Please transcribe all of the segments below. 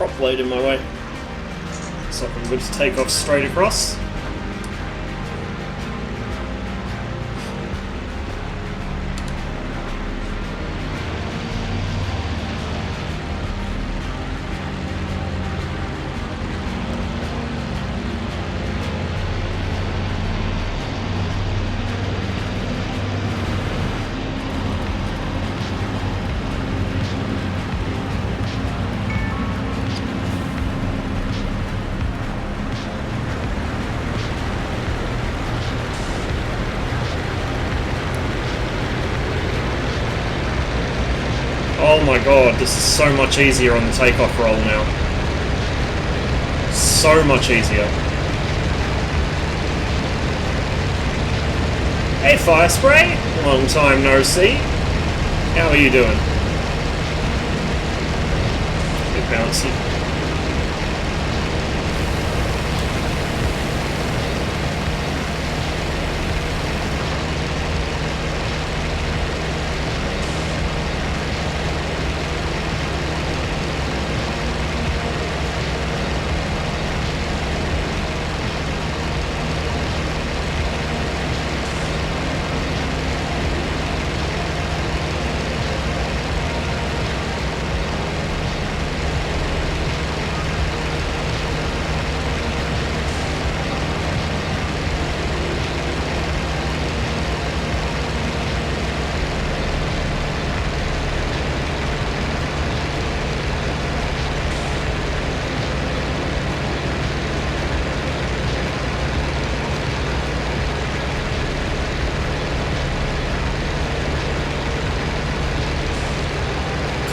prop blade in my way. So I'm good to take off straight across. Oh my god, this is so much easier on the takeoff roll now. So much easier. Hey Fire Spray, long time no see. How are you doing? Bit bouncy.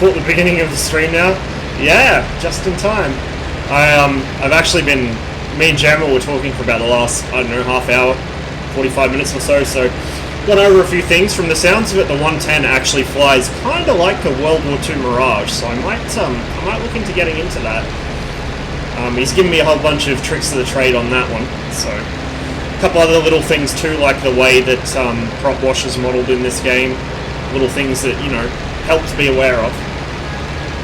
Caught the beginning of the stream now. Yeah, just in time. I've actually been, me and Jammer were talking for about the last, I don't know, half hour, 45 minutes or so, gone over a few things. From the sounds of it, the 110 actually flies kind of like a World War II Mirage, so I might look into getting into that. He's given me a whole bunch of tricks of the trade on that one, so a couple other little things too, like the way that prop wash is modelled in this game, little things that, you know, help to be aware of.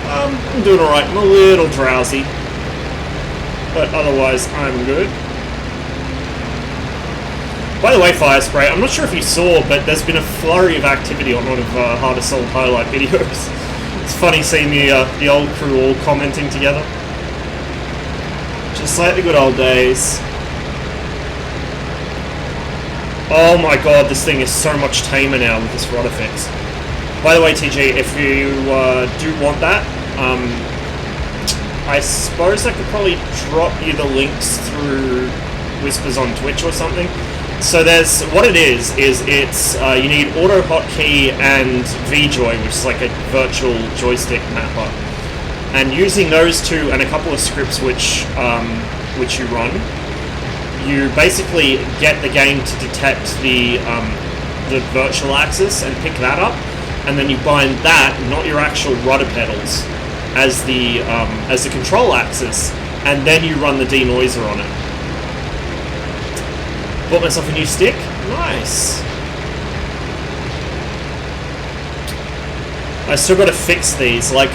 I'm doing alright. I'm a little drowsy, but otherwise I'm good. By the way, Fire Spray, I'm not sure if you saw, but there's been a flurry of activity on one of Hard Assault highlight videos. It's funny seeing the old crew all commenting together. Just like the good old days. Oh my god, this thing is so much tamer now with this rudder fix. By the way, TG, if you do want that, I suppose I could probably drop you the links through Whispers on Twitch or something. So there's, what it is it's, you need Auto Hotkey and VJoy, which is like a virtual joystick mapper. And using those two and a couple of scripts which you run, you basically get the game to detect the virtual axis and pick that up. And then you bind that, not your actual rudder pedals, as the control axis, and then you run the denoiser on it. Bought myself a new stick. Nice. I still got to fix these. Like,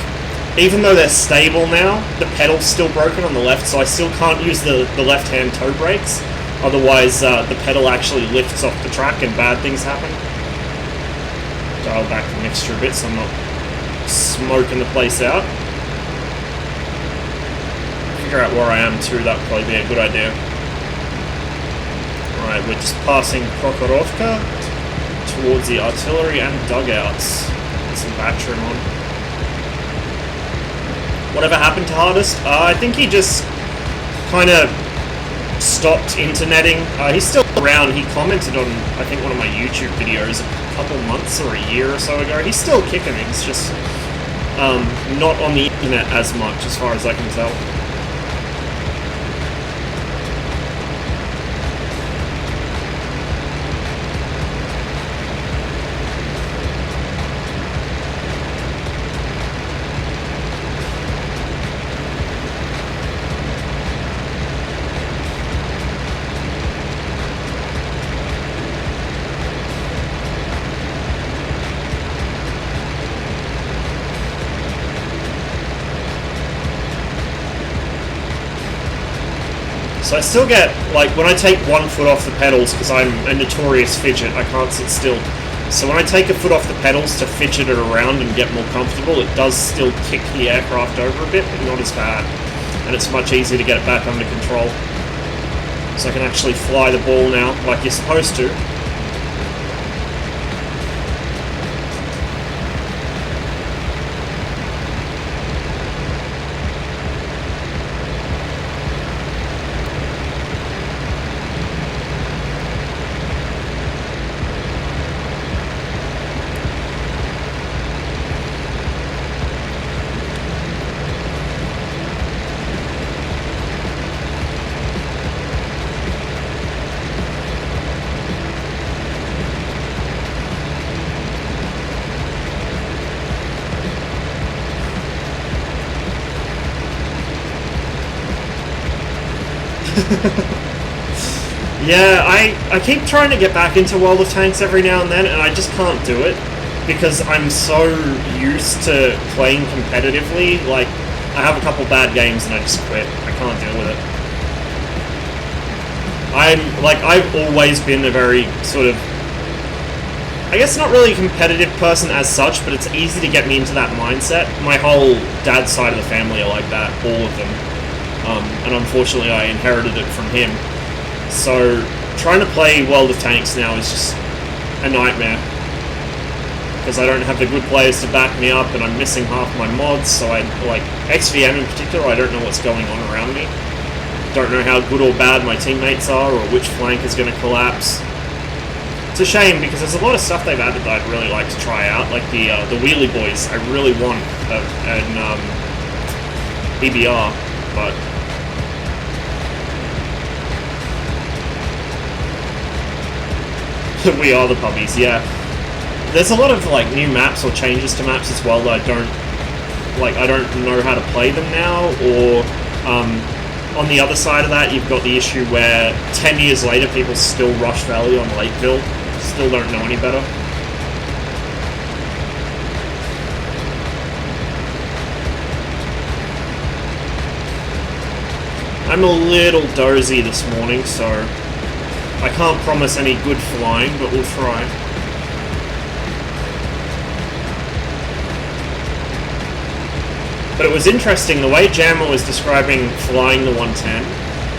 even though they're stable now, the pedal's still broken on the left, so I still can't use the left-hand toe brakes. Otherwise, the pedal actually lifts off the track and bad things happen. Dial back the mixture a bit so I'm not smoking the place out. Figure out where I am too, that would probably be a good idea. Alright, we're just passing Prokhorovka towards the artillery and dugouts. Get some battery on. Whatever happened to Hardest? I think he just kind of stopped interneting. He's still around. He commented on, I think, one of my YouTube videos a couple months or a year or so ago. He's still kicking it. He's just not on the internet as much, as far as I can tell. So I still get, like, when I take one foot off the pedals, because I'm a notorious fidget, I can't sit still. So when I take a foot off the pedals to fidget it around and get more comfortable, it does still kick the aircraft over a bit, but not as bad. And it's much easier to get it back under control. So I can actually fly the ball now, like you're supposed to. Yeah, I keep trying to get back into World of Tanks every now and then, and I just can't do it because I'm so used to playing competitively. Like, I have a couple bad games and I just quit. I can't deal with it. I've always been a very sort of, I guess not really a competitive person as such, but it's easy to get me into that mindset. My whole dad's side of the family are like that, all of them. And unfortunately I inherited it from him. So trying to play World of Tanks now is just a nightmare. Because I don't have the good players to back me up and I'm missing half my mods, so like XVM in particular, I don't know what's going on around me. Don't know how good or bad my teammates are or which flank is going to collapse. It's a shame because there's a lot of stuff they've added that I'd really like to try out, like the Wheelie Boys. I really want an BBR, but we are the puppies, yeah. There's a lot of like new maps or changes to maps as well that I don't know how to play them now, or on the other side of that you've got the issue where 10 years later people still rush Valley on Lakeville, still don't know any better. I'm a little dozy this morning, so I can't promise any good flying, but we'll try. But it was interesting, the way Jammer was describing flying the 110,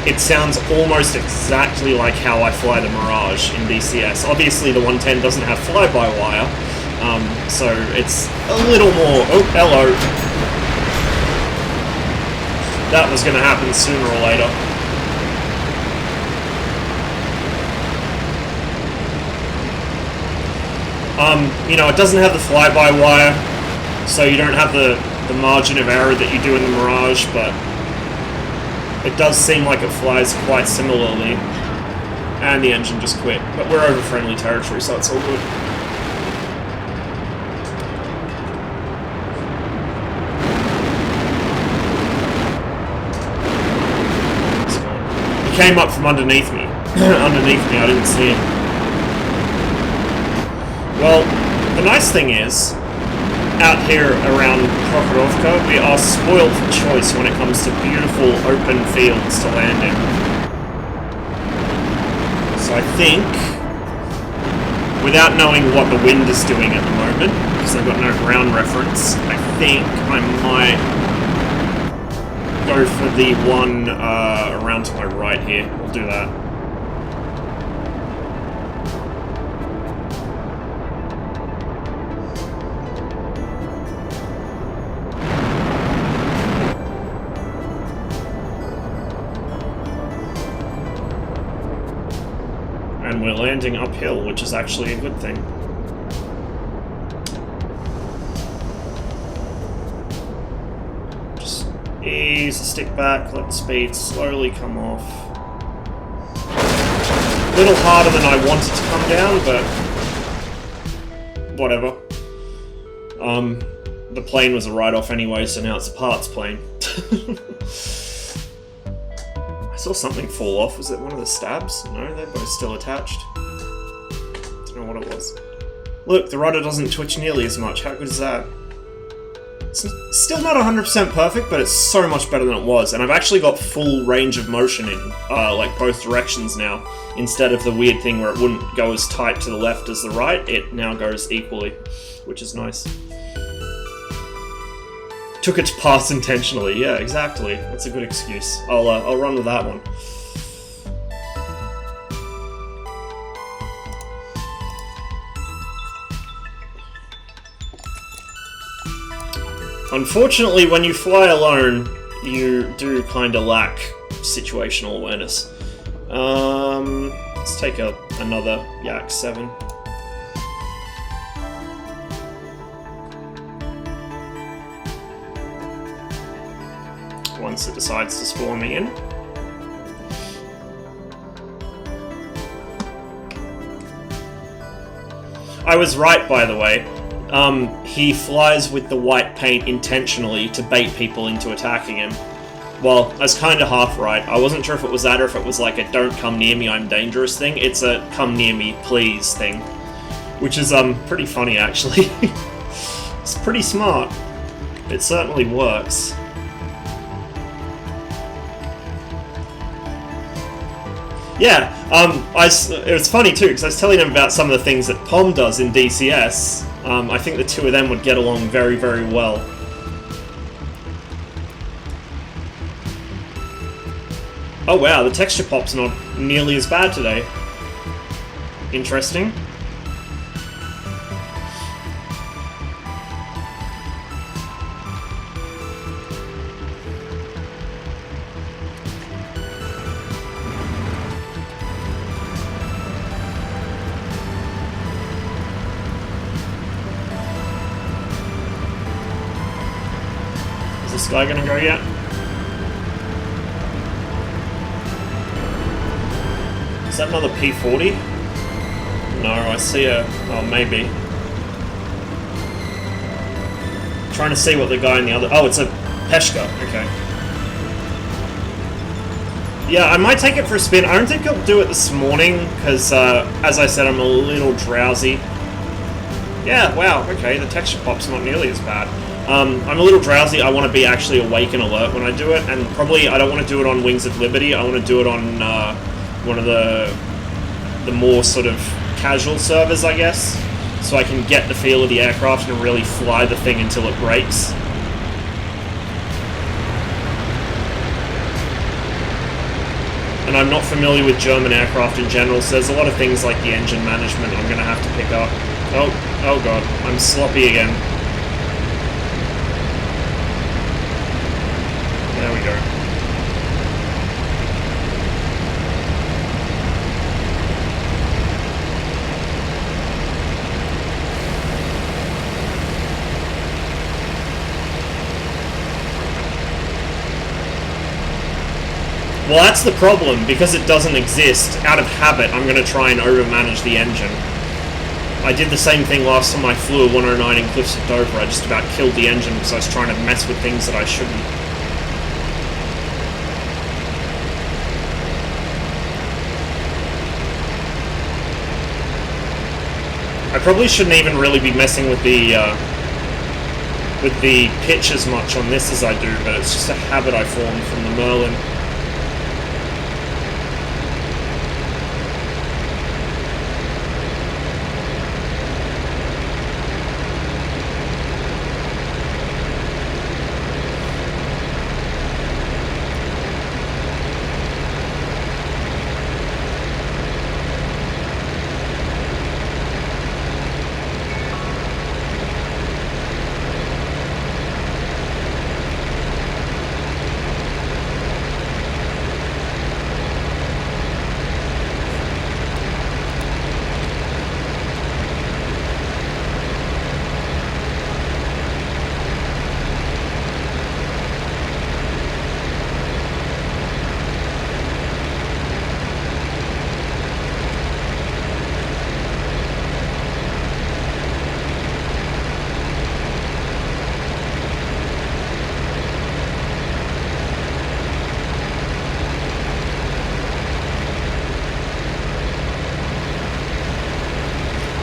it sounds almost exactly like how I fly the Mirage in BCS. Obviously the 110 doesn't have fly-by-wire, so it's a little more... Oh, hello. That was going to happen sooner or later. You know, it doesn't have the fly-by-wire, so you don't have the margin of error that you do in the Mirage, but it does seem like it flies quite similarly. And the engine just quit. But we're over friendly territory, so it's all good. He came up from underneath me. I didn't see him. Well, the nice thing is, out here around Prokhorovka, we are spoiled for choice when it comes to beautiful open fields to land in. So I think, without knowing what the wind is doing at the moment, because I've got no ground reference, I think I might go for the one around to my right here. We'll do that. And we're landing uphill, which is actually a good thing. Just ease the stick back, let the speed slowly come off. A little harder than I wanted to come down, but whatever. The plane was a write-off anyway, so now it's a parts plane. I saw something fall off. Was it one of the stabs? No, they're both still attached. Don't know what it was. Look, the rudder doesn't twitch nearly as much. How good is that? It's still not 100% perfect, but it's so much better than it was. And I've actually got full range of motion in, like, both directions now. Instead of the weird thing where it wouldn't go as tight to the left as the right, it now goes equally, which is nice. Took it to pass intentionally. Yeah, exactly. That's a good excuse. I'll run with that one. Unfortunately, when you fly alone, you do kind of lack situational awareness. Let's take another Yak 7. Once it decides to spawn me in. I was right, by the way. He flies with the white paint intentionally to bait people into attacking him. Well, I was kind of half right. I wasn't sure if it was that or if it was like a "don't come near me, I'm dangerous" thing. It's a "come near me, please" thing. Which is, pretty funny, actually. It's pretty smart. It certainly works. Yeah, it was funny too, because I was telling him about some of the things that POM does in DCS. I think the two of them would get along very, very well. Oh wow, the texture pop's not nearly as bad today. Interesting. Is this guy gonna go yet? Is that another P40? No, I see a... oh, maybe. Trying to see what the guy in the other... oh, it's a Peshka. Okay. Yeah, I might take it for a spin. I don't think I'll do it this morning, because, as I said, I'm a little drowsy. Yeah, wow, okay, the texture pop's not nearly as bad. I'm a little drowsy. I want to be actually awake and alert when I do it, and probably I don't want to do it on Wings of Liberty. I want to do it on one of the more sort of casual servers, I guess, so I can get the feel of the aircraft and really fly the thing until it breaks. And I'm not familiar with German aircraft in general, so there's a lot of things like the engine management I'm going to have to pick up. Oh god, I'm sloppy again. There we go. Well, that's the problem. Because it doesn't exist, out of habit, I'm going to try and overmanage the engine. I did the same thing last time I flew a 109 in Cliffs of Dover. I just about killed the engine because I was trying to mess with things that I shouldn't. I probably shouldn't even really be messing with the pitch as much on this as I do, but it's just a habit I formed from the Merlin.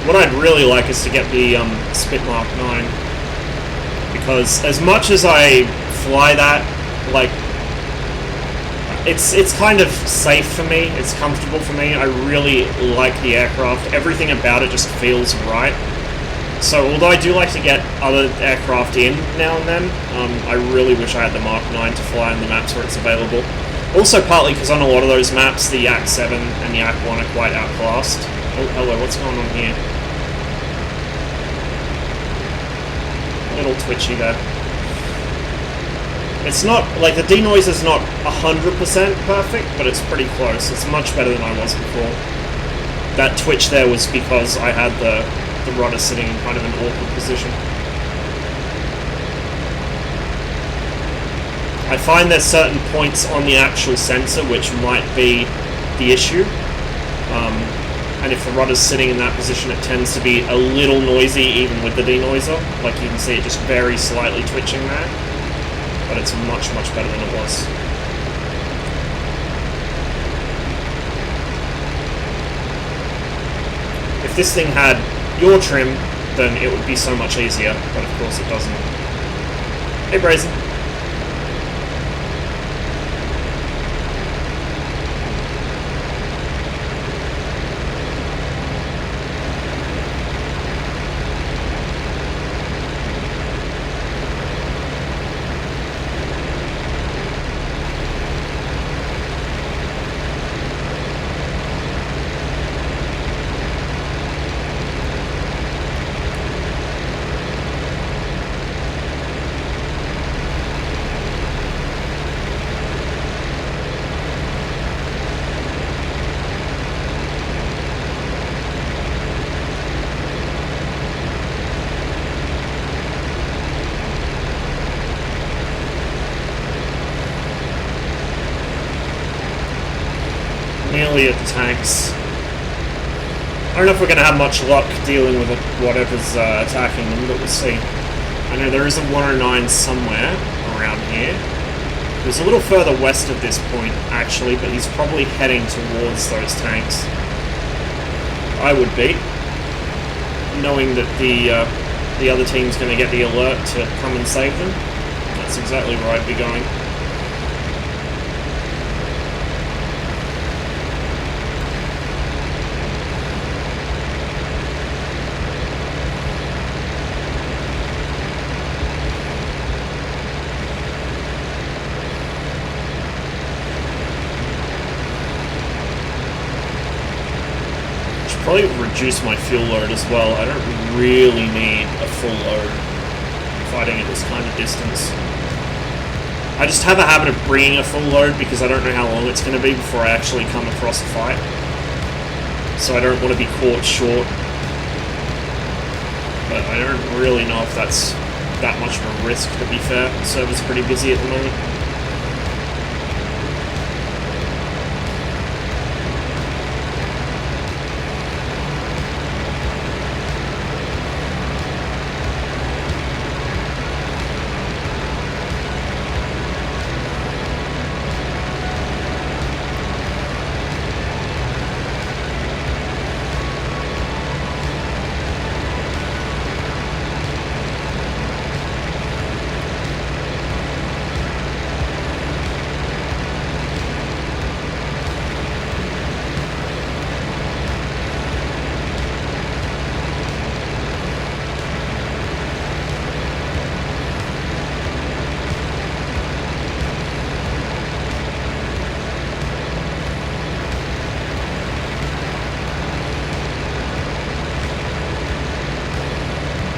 What I'd really like is to get the Spit Mark 9, because as much as I fly that, like, it's kind of safe for me, it's comfortable for me, I really like the aircraft, everything about it just feels right. So although I do like to get other aircraft in now and then, I really wish I had the Mark 9 to fly on the maps where it's available. Also partly because on a lot of those maps, the Yak 7 and the Yak 1 are quite outclassed. Oh, hello, what's going on here? A little twitchy there. It's not, like, the denoise is not 100% perfect, but it's pretty close. It's much better than I was before. That twitch there was because I had the rudder sitting in kind of an awkward position. I find there's certain points on the actual sensor which might be the issue. And if the rudder's sitting in that position, it tends to be a little noisy even with the denoiser. Like you can see it just very slightly twitching there. But it's much, much better than it was. If this thing had your trim, then it would be so much easier, but of course it doesn't. Hey Brazen. Nearly at the tanks. I don't know if we're going to have much luck dealing with whatever's attacking them, but we'll see. I know there is a 109 somewhere around here. He's a little further west of this point, actually, but he's probably heading towards those tanks. I would be, knowing that the other team's going to get the alert to come and save them. That's exactly where I'd be going. Probably reduce my fuel load as well. I don't really need a full load fighting at this kind of distance. I just have a habit of bringing a full load because I don't know how long it's going to be before I actually come across a fight. So I don't want to be caught short. But I don't really know if that's that much of a risk, to be fair. The server's pretty busy at the moment.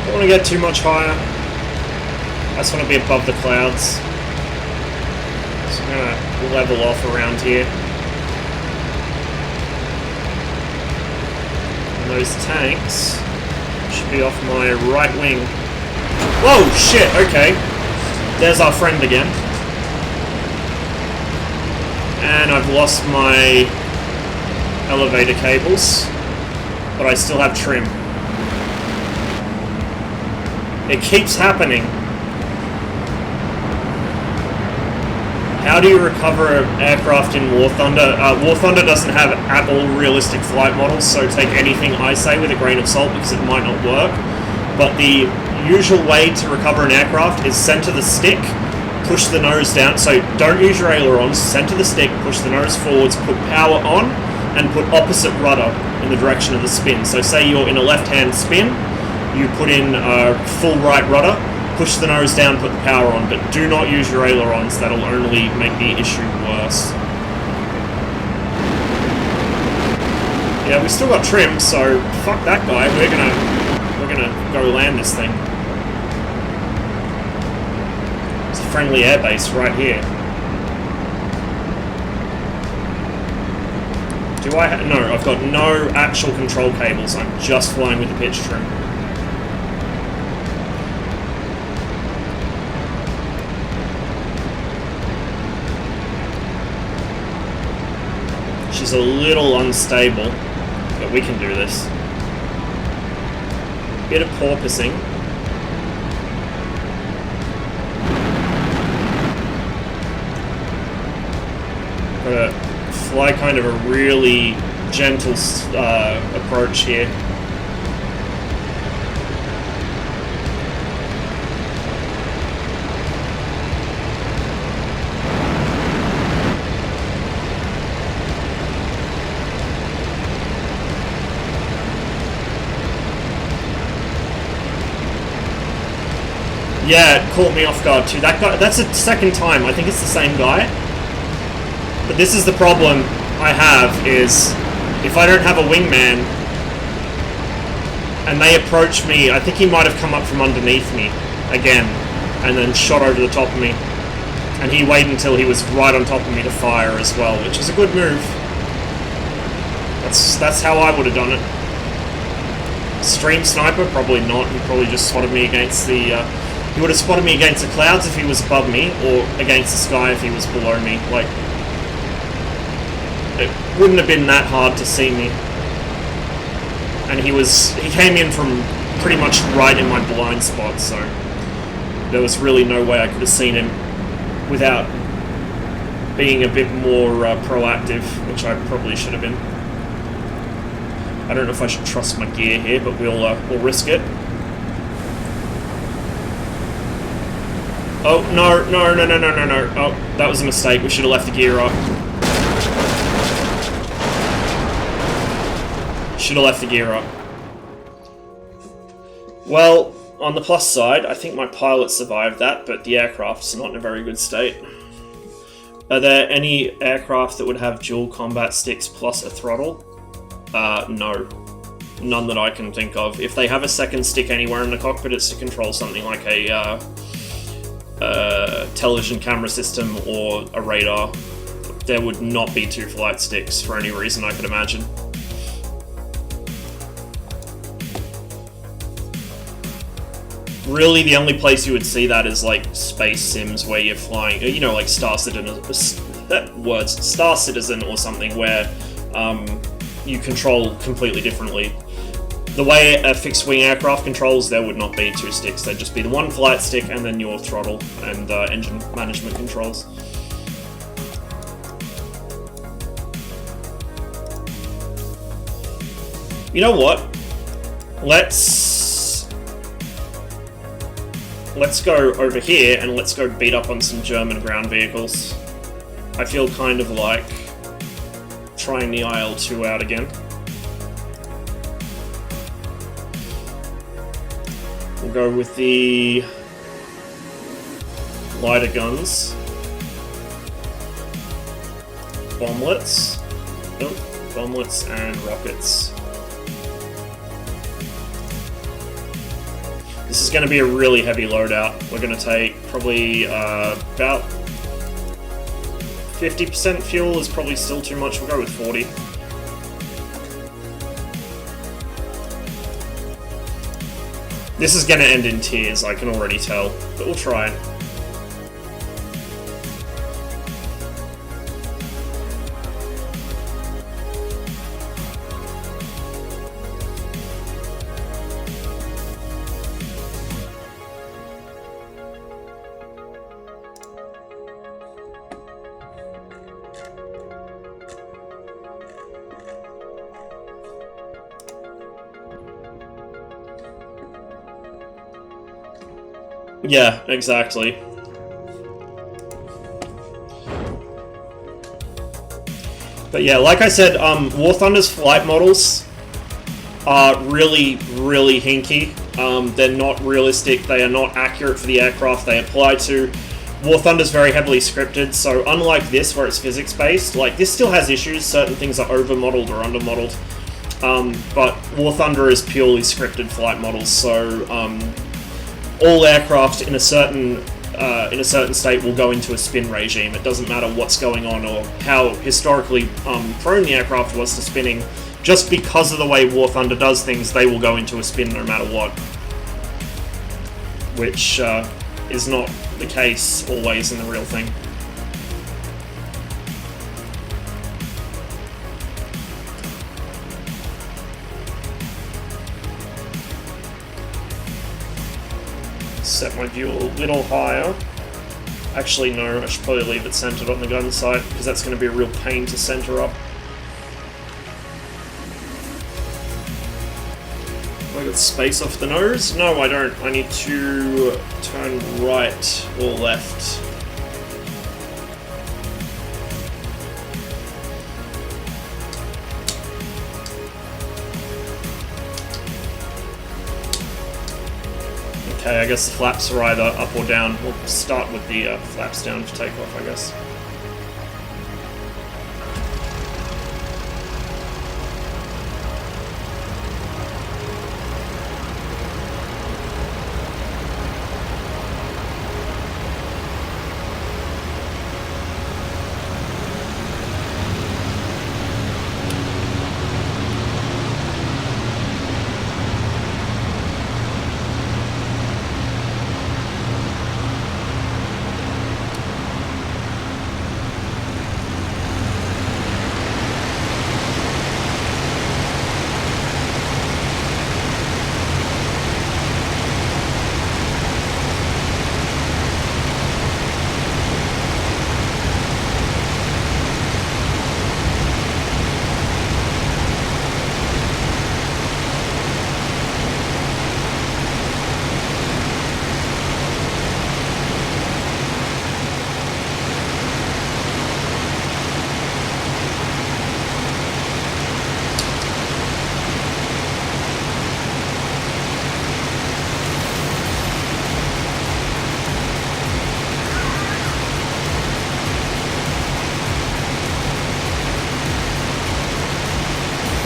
Don't want to get too much higher. I just want to be above the clouds. So I'm going to level off around here. And those tanks should be off my right wing. Whoa, shit, okay. There's our friend again. And I've lost my elevator cables, but I still have trim. It keeps happening. How do you recover an aircraft in War Thunder? War Thunder doesn't have at all realistic flight models, so take anything I say with a grain of salt because it might not work. But the usual way to recover an aircraft is center the stick, push the nose down. So don't use your ailerons, center the stick, push the nose forwards, put power on, and put opposite rudder in the direction of the spin. So say you're in a left-hand spin, you put in full right rudder, push the nose down, put the power on, but do not use your ailerons. That'll only make the issue worse. Yeah, we still got trim, so fuck that guy. We're gonna go land this thing. It's a friendly airbase right here. Do I no, I've got no actual control cables. I'm just flying with the pitch trim. She's a little unstable, but we can do this. Bit of porpoising. Gotta fly kind of a really gentle approach here. Yeah, it caught me off guard too. That guy, that's a second time. I think it's the same guy. But this is the problem I have, is if I don't have a wingman and they approach me, I think he might have come up from underneath me again and then shot over the top of me. And he waited until he was right on top of me to fire as well, which is a good move. That's how I would have done it. Stream sniper? Probably not. He probably just spotted me against the... he would have spotted me against the clouds if he was above me, or against the sky if he was below me. Like, it wouldn't have been that hard to see me. And he came in from pretty much right in my blind spot, so there was really no way I could have seen him without being a bit more proactive, which I probably should have been. I don't know if I should trust my gear here, but we'll risk it. Oh, no. Oh, that was a mistake. We should have left the gear up. Should have left the gear up. Well, on the plus side, I think my pilot survived that, but the aircraft's not in a very good state. Are there any aircraft that would have dual combat sticks plus a throttle? No. None that I can think of. If they have a second stick anywhere in the cockpit, it's to control something like a television camera system or a radar. There would not be two flight sticks for any reason I could imagine. Really, the only place you would see that is like space sims where you're flying, you know, like Star Citizen or something where you control completely differently. The way a fixed-wing aircraft controls, there would not be two sticks. There'd just be the one flight stick and then your throttle and engine management controls. You know what? Let's go over here and let's go beat up on some German ground vehicles. I feel kind of like trying the IL-2 out again. We'll go with the lighter guns. Bomblets. Nope. Bomblets and rockets. This is going to be a really heavy loadout. We're going to take probably about 50% fuel is probably still too much. We'll go with 40. This is going to end in tears, I can already tell, but we'll try. Yeah, exactly. But yeah, like I said, War Thunder's flight models are really, really hinky. They're not realistic, they are not accurate for the aircraft they apply to. War Thunder's very heavily scripted, so unlike this where it's physics-based, like this still has issues, certain things are over-modeled or under-modeled. But War Thunder is purely scripted flight models, so all aircraft in a certain state will go into a spin regime. It doesn't matter what's going on or how historically prone the aircraft was to spinning. Just because of the way War Thunder does things, they will go into a spin no matter what. Which is not the case always in the real thing. Set my view a little higher. Actually, no, I should probably leave it centered on the gun sight, because that's going to be a real pain to center up. I got space off the nose? No, I don't. I need to turn right or left. Okay, I guess the flaps are either up or down. We'll start with the flaps down for takeoff, I guess.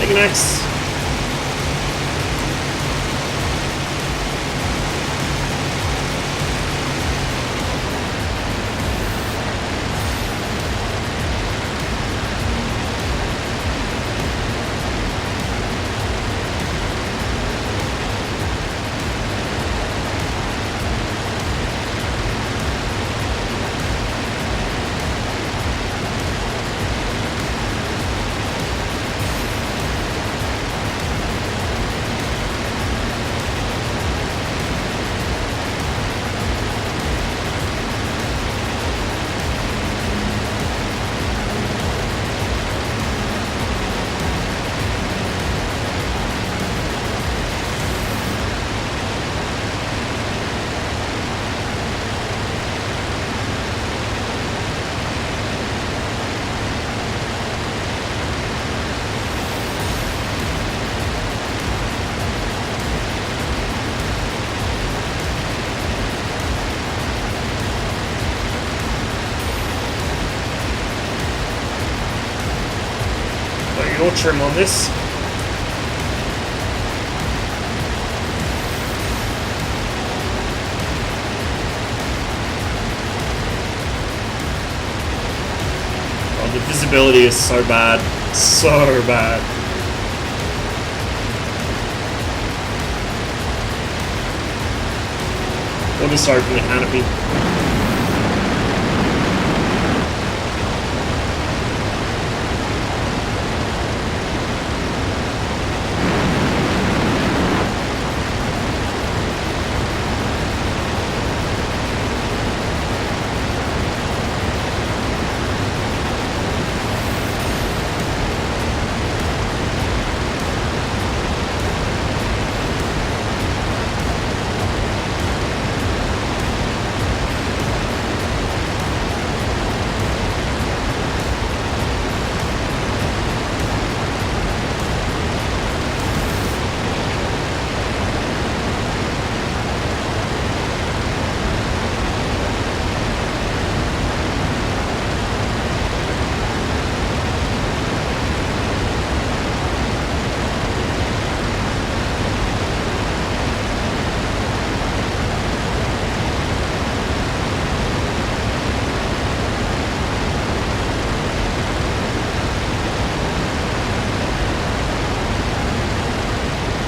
Next. Your trim on this. Oh, the visibility is so bad. So bad. We'll just open the canopy.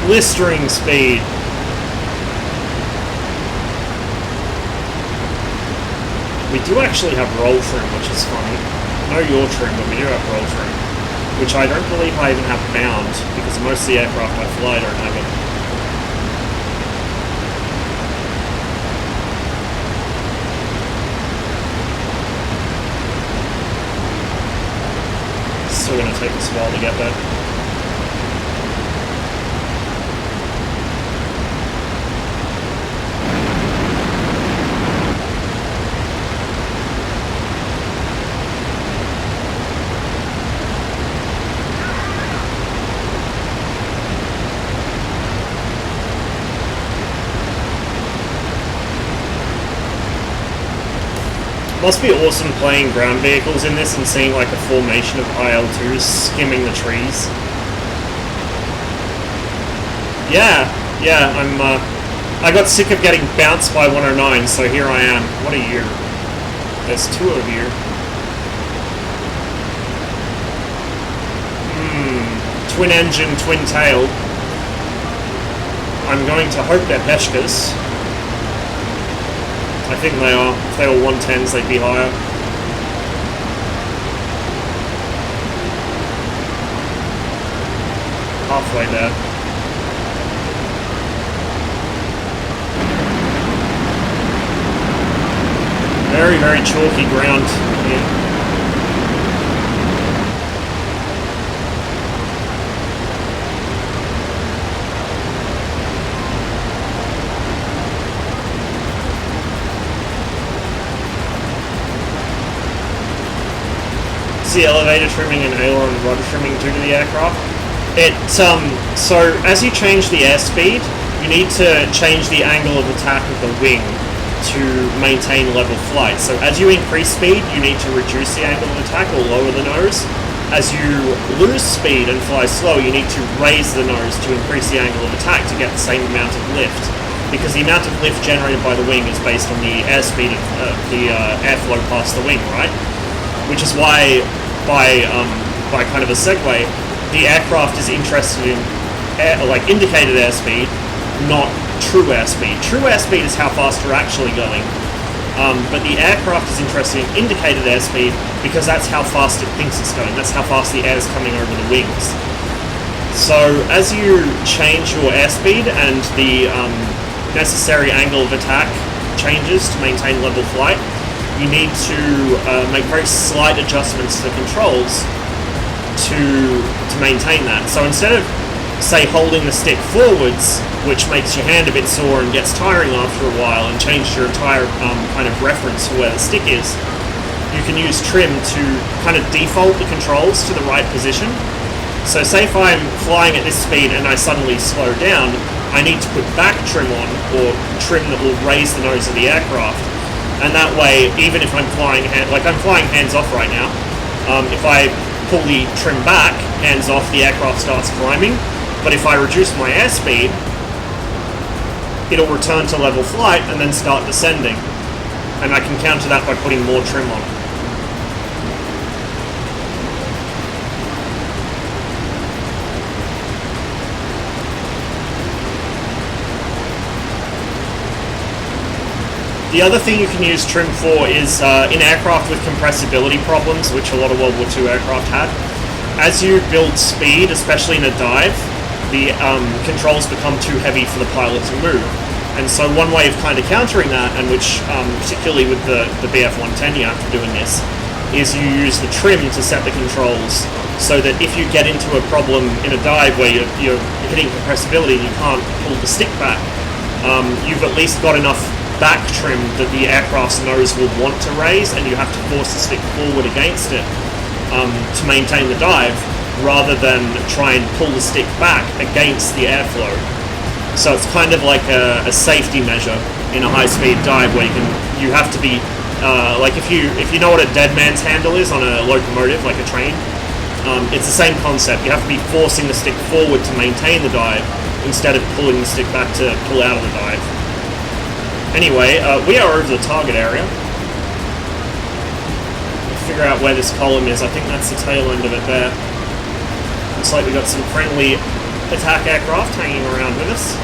blistering speed. We do actually have roll trim, which is funny. No yaw trim, but we do have roll trim, which I don't believe I even have bound, because most of the aircraft I fly don't have it. Still going to take us a while to get there. Must be awesome playing ground vehicles in this and seeing like a formation of IL-2s skimming the trees. Yeah, I got sick of getting bounced by 109, so here I am. What a year. There's two of you. Twin engine, twin tail. I'm going to hope they're Peshkas. I think they are. If they were 110s, they'd be higher. Halfway there. Very, very chalky ground here. The elevator trimming and aileron rudder trimming due to the aircraft. So as you change the airspeed, you need to change the angle of attack of the wing to maintain level flight. So as you increase speed, you need to reduce the angle of attack or lower the nose. As you lose speed and fly slow, you need to raise the nose to increase the angle of attack to get the same amount of lift. Because the amount of lift generated by the wing is based on the airspeed of the airflow past the wing, right? Which is why by kind of a segue, the aircraft is interested in indicated airspeed, not true airspeed. True airspeed is how fast you're actually going, but the aircraft is interested in indicated airspeed because that's how fast it thinks it's going. That's how fast the air is coming over the wings. So as you change your airspeed and the necessary angle of attack changes to maintain level flight, you need to make very slight adjustments to the controls to maintain that. So instead of, say, holding the stick forwards, which makes your hand a bit sore and gets tiring after a while, and changes your entire kind of reference for where the stick is, you can use trim to kind of default the controls to the right position. So say if I'm flying at this speed and I suddenly slow down, I need to put back trim on, or trim that will raise the nose of the aircraft. And that way, even if I'm flying, I'm flying hands off right now, if I pull the trim back, hands off, the aircraft starts climbing. But if I reduce my airspeed, it'll return to level flight and then start descending. And I can counter that by putting more trim on. The other thing you can use trim for is in aircraft with compressibility problems, which a lot of World War II aircraft had. As you build speed, especially in a dive, the controls become too heavy for the pilot to move. And so one way of kind of countering that, and which particularly with the BF-110 you have to do in this, is you use the trim to set the controls so that if you get into a problem in a dive where you're hitting compressibility and you can't pull the stick back, you've at least got enough back trim that the aircraft's nose will want to raise, and you have to force the stick forward against it to maintain the dive, rather than try and pull the stick back against the airflow. So it's kind of like a safety measure in a high-speed dive where you have to be like if you know what a dead man's handle is on a locomotive, like a train, it's the same concept. You have to be forcing the stick forward to maintain the dive instead of pulling the stick back to pull out of the dive. Anyway, we are over the target area. We'll figure out where this column is. I think that's the tail end of it there. Looks like we got some friendly attack aircraft hanging around with us.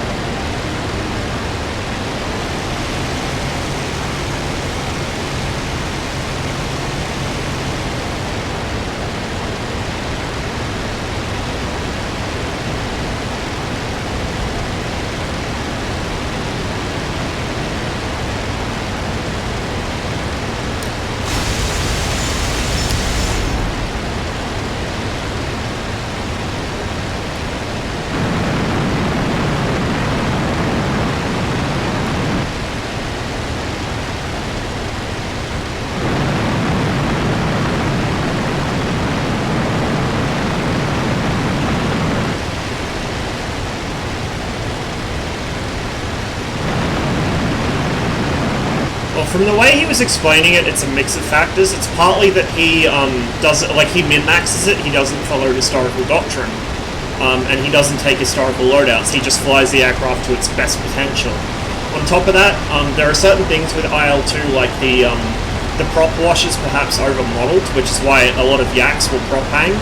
From the way he was explaining it, it's a mix of factors. It's partly that he does it, like he min-maxes it, he doesn't follow historical doctrine, and he doesn't take historical loadouts, he just flies the aircraft to its best potential. On top of that, there are certain things with IL-2, like the prop wash is perhaps over-modeled, which is why a lot of yaks will prop hang.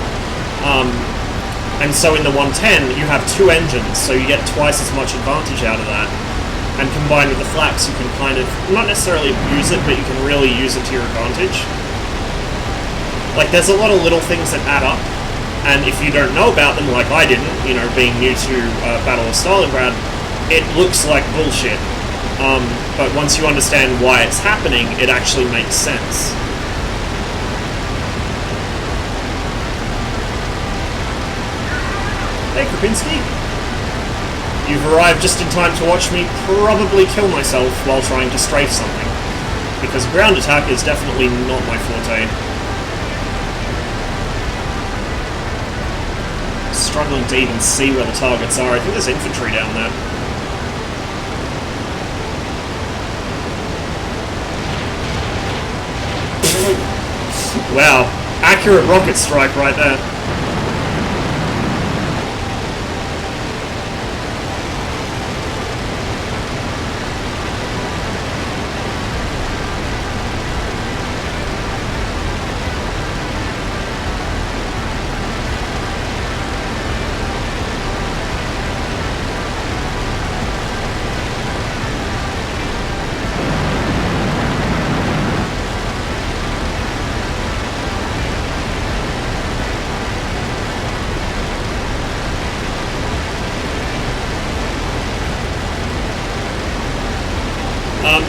And so in the 110, you have two engines, so you get twice as much advantage out of that. And combined with the flaps, you can kind of, not necessarily abuse it, but you can really use it to your advantage. Like, there's a lot of little things that add up, and if you don't know about them, like I didn't, you know, being new to Battle of Stalingrad, it looks like bullshit. But once you understand why it's happening, it actually makes sense. Hey, Krupinski. You've arrived just in time to watch me probably kill myself while trying to strafe something, because ground attack is definitely not my forte. Struggling to even see where the targets are. I think there's infantry down there. Wow, accurate rocket strike right there.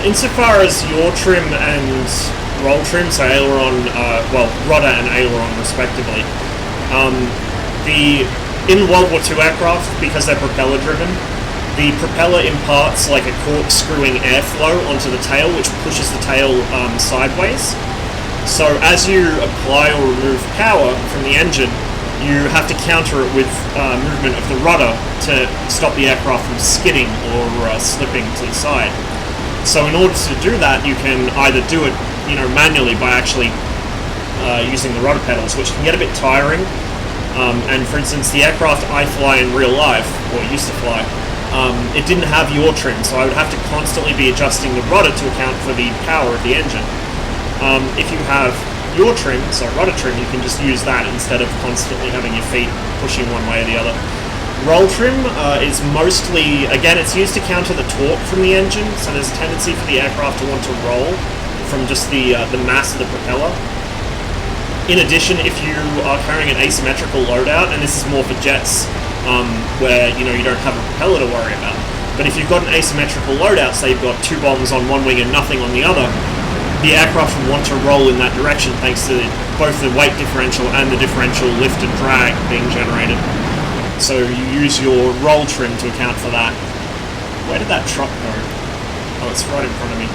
Insofar as yaw trim and roll trim, so aileron, well, rudder and aileron respectively, in World War II aircraft, because they're propeller driven, the propeller imparts like a corkscrewing airflow onto the tail, which pushes the tail sideways. So as you apply or remove power from the engine, you have to counter it with movement of the rudder to stop the aircraft from skidding or slipping to the side. So in order to do that, you can either do it, you know, manually by actually using the rudder pedals, which can get a bit tiring. And for instance, the aircraft I fly in real life, or used to fly, it didn't have yaw trim, so I would have to constantly be adjusting the rudder to account for the power of the engine. If you have yaw trim, so rudder trim, you can just use that instead of constantly having your feet pushing one way or the other. Roll trim is mostly, again, it's used to counter the torque from the engine, so there's a tendency for the aircraft to want to roll from just the mass of the propeller. In addition, if you are carrying an asymmetrical loadout, and this is more for jets, where you don't have a propeller to worry about, but if you've got an asymmetrical loadout, say you've got two bombs on one wing and nothing on the other, the aircraft will want to roll in that direction thanks to both the weight differential and the differential lift and drag being generated. So you use your roll trim to account for that. Where did that truck go? Oh, it's right in front of me.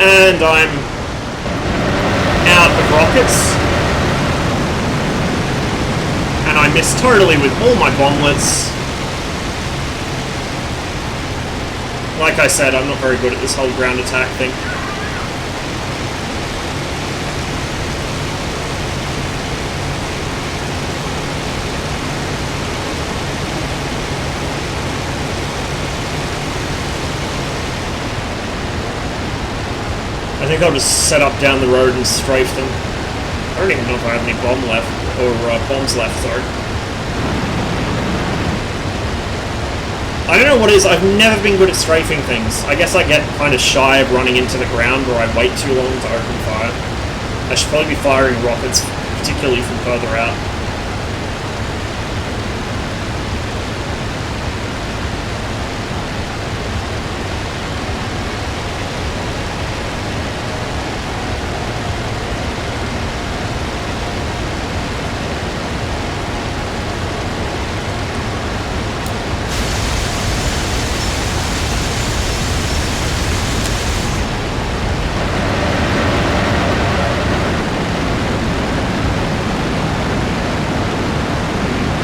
And I'm out of rockets. And I missed totally with all my bomblets. Like I said, I'm not very good at this whole ground attack thing. I think I'll just set up down the road and strafe them. I don't even know if I have any bombs left, sorry. I don't know what it is, I've never been good at strafing things. I guess I get kind of shy of running into the ground, or I wait too long to open fire. I should probably be firing rockets, particularly from further out.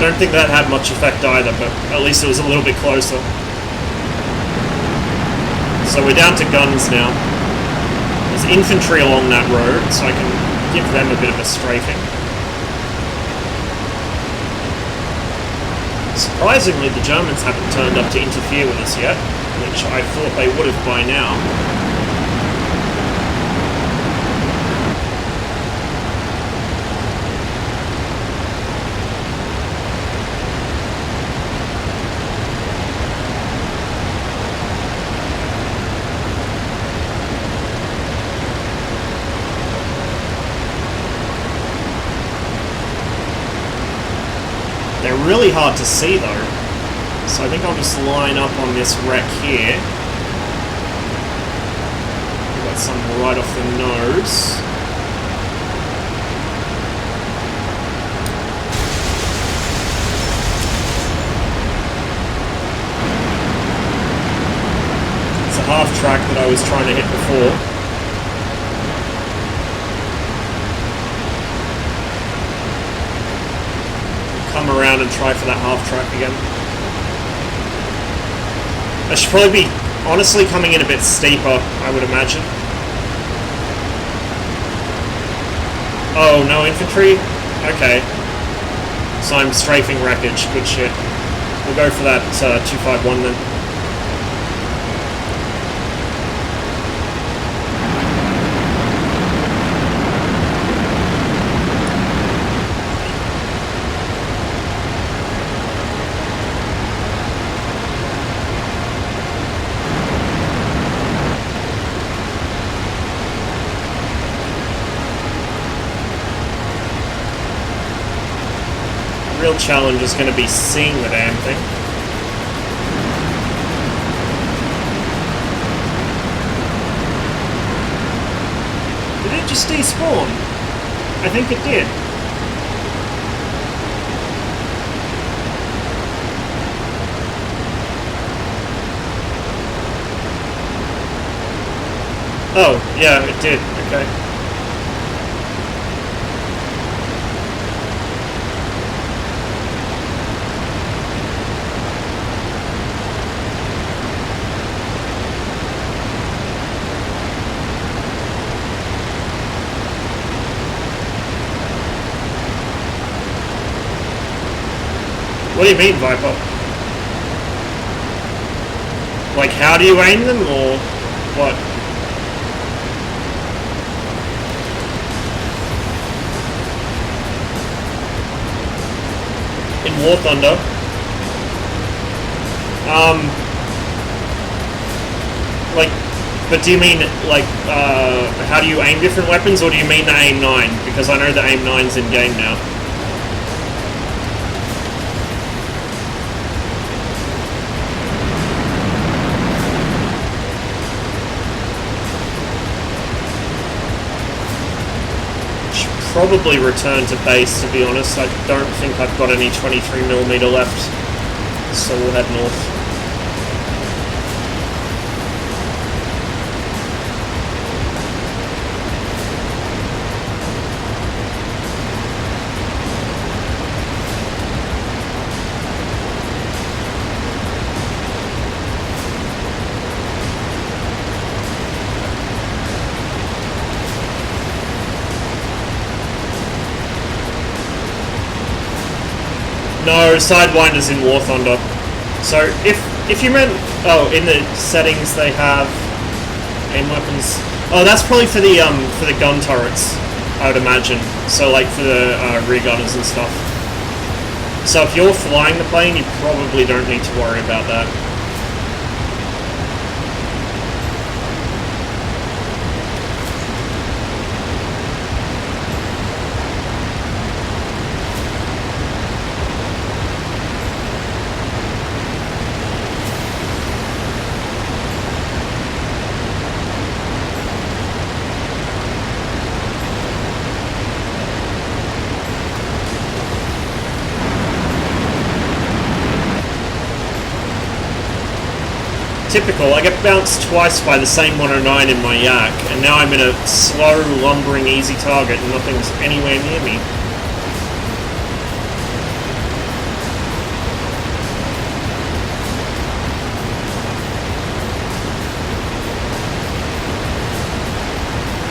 I don't think that had much effect either, but at least it was a little bit closer. So we're down to guns now. There's infantry along that road, so I can give them a bit of a strafing. Surprisingly, the Germans haven't turned up to interfere with us yet, which I thought they would have by now. They're really hard to see though, so I think I'll just line up on this wreck here. We've got some right off the nose. It's a half track that I was trying to hit before. Come around and try for that half track again. I should probably be honestly coming in a bit steeper, I would imagine. Oh, no infantry? Okay. So I'm strafing wreckage, good shit. We'll go for that 251 then. Real challenge is going to be seeing the damn thing. Did it just despawn? I think it did. Oh, yeah, it did. Okay. What do you mean, Viper? Like, how do you aim them, or what? In War Thunder? Like, but do you mean, like, how do you aim different weapons, or do you mean the AIM-9? Because I know the AIM-9's in game now. Probably return to base, to be honest. I don't think I've got any 23mm left, so we'll head north. No, Sidewinder's in War Thunder. So if you meant, oh, in the settings they have aim weapons. Oh, that's probably for the gun turrets. I would imagine. So like for the rear gunners and stuff. So if you're flying the plane, you probably don't need to worry about that. Typical, I get bounced twice by the same 109 in my yak, and now I'm in a slow, lumbering, easy target and nothing's anywhere near me.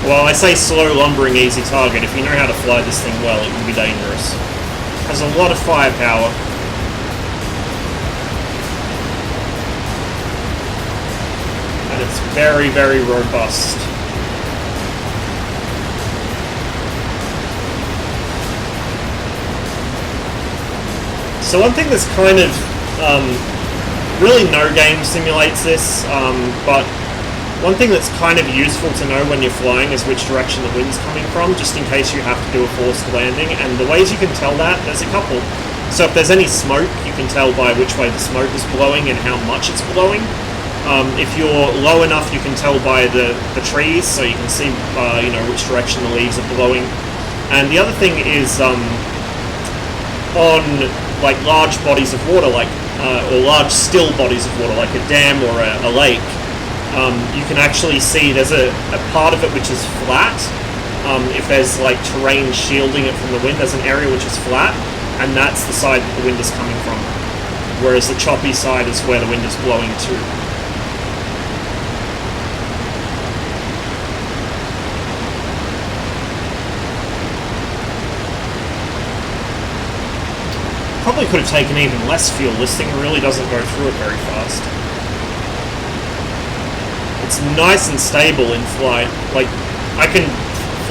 Well, I say slow, lumbering, easy target. If you know how to fly this thing well, it can be dangerous. It has a lot of firepower. It's very, very robust. So one thing that's kind of, really no game simulates this, but one thing that's kind of useful to know when you're flying is which direction the wind's coming from, just in case you have to do a forced landing, and the ways you can tell that, there's a couple. So if there's any smoke, you can tell by which way the smoke is blowing and how much it's blowing. If you're low enough, you can tell by the trees, so you can see you know, which direction the leaves are blowing. And the other thing is on like large bodies of water, like or large still bodies of water, like a dam or a lake, you can actually see there's a part of it which is flat. If there's like terrain shielding it from the wind, there's an area which is flat, and that's the side that the wind is coming from. Whereas the choppy side is where the wind is blowing to. Probably could have taken even less fuel. This thing really doesn't go through it very fast. It's nice and stable in flight. Like, I can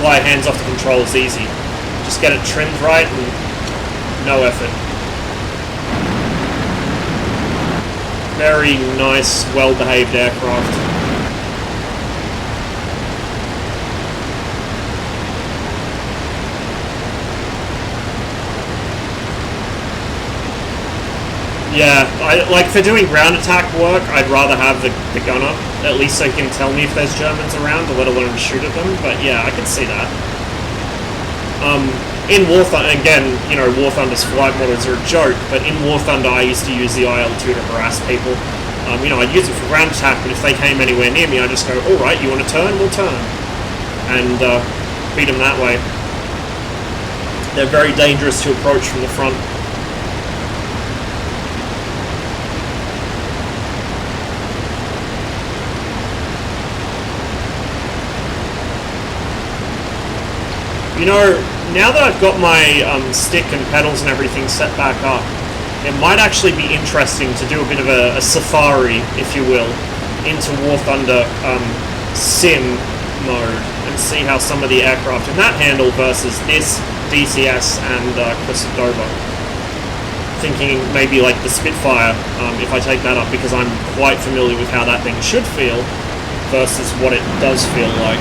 fly hands off the controls easy. Just get it trimmed right and no effort. Very nice, well-behaved aircraft. Yeah, like for doing ground attack work, I'd rather have the gunner, at least so he can tell me if there's Germans around, let alone shoot at them, but yeah, I can see that. In War Thunder, again, you know, War Thunder's flight models are a joke, but in War Thunder I used to use the IL-2 to harass people. You know, I'd use it for ground attack, but if they came anywhere near me, I'd just go, alright, you want to turn? We'll turn. And beat them that way. They're very dangerous to approach from the front. You know, now that I've got my stick and pedals and everything set back up, it might actually be interesting to do a bit of a safari, if you will, into War Thunder sim mode and see how some of the aircraft in that handle versus this DCS and Crescentova. Thinking maybe like the Spitfire, if I take that up, because I'm quite familiar with how that thing should feel versus what it does feel like.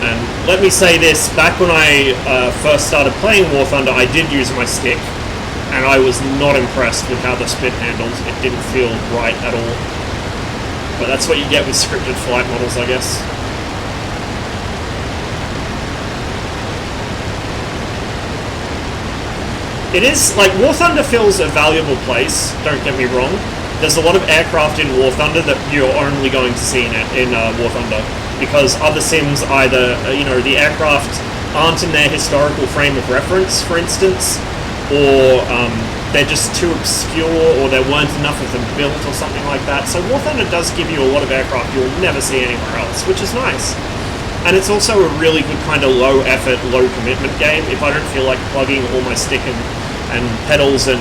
And let me say this, back when I first started playing War Thunder, I did use my stick, and I was not impressed with how the Spit handled. It didn't feel right at all. But that's what you get with scripted flight models, I guess. It is, like, War Thunder feels a valuable place, don't get me wrong. There's a lot of aircraft in War Thunder that you're only going to see in War Thunder, because other sims either, you know, the aircraft aren't in their historical frame of reference, for instance, or they're just too obscure, or there weren't enough of them built, or something like that. So War Thunder does give you a lot of aircraft you'll never see anywhere else, which is nice. And it's also a really good kind of low-effort, low-commitment game. If I don't feel like plugging all my stick and pedals and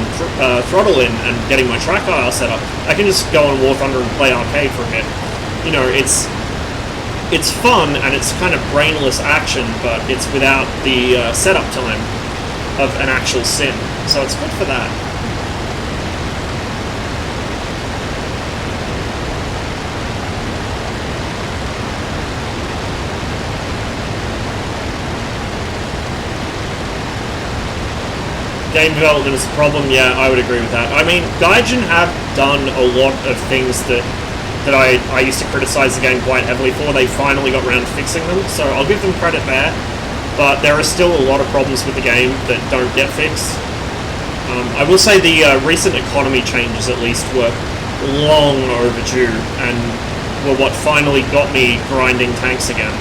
throttle in and getting my track IR set up, I can just go on War Thunder and play arcade for a bit. You know, it's it's fun and it's kind of brainless action, but it's without the setup time of an actual sim. So it's good for that. Game development is a problem, yeah, I would agree with that. I mean, Gaijin have done a lot of things that I used to criticize the game quite heavily for. They finally got around to fixing them, so I'll give them credit there. But there are still a lot of problems with the game that don't get fixed. I will say the recent economy changes, at least, were long overdue, and were what finally got me grinding tanks again.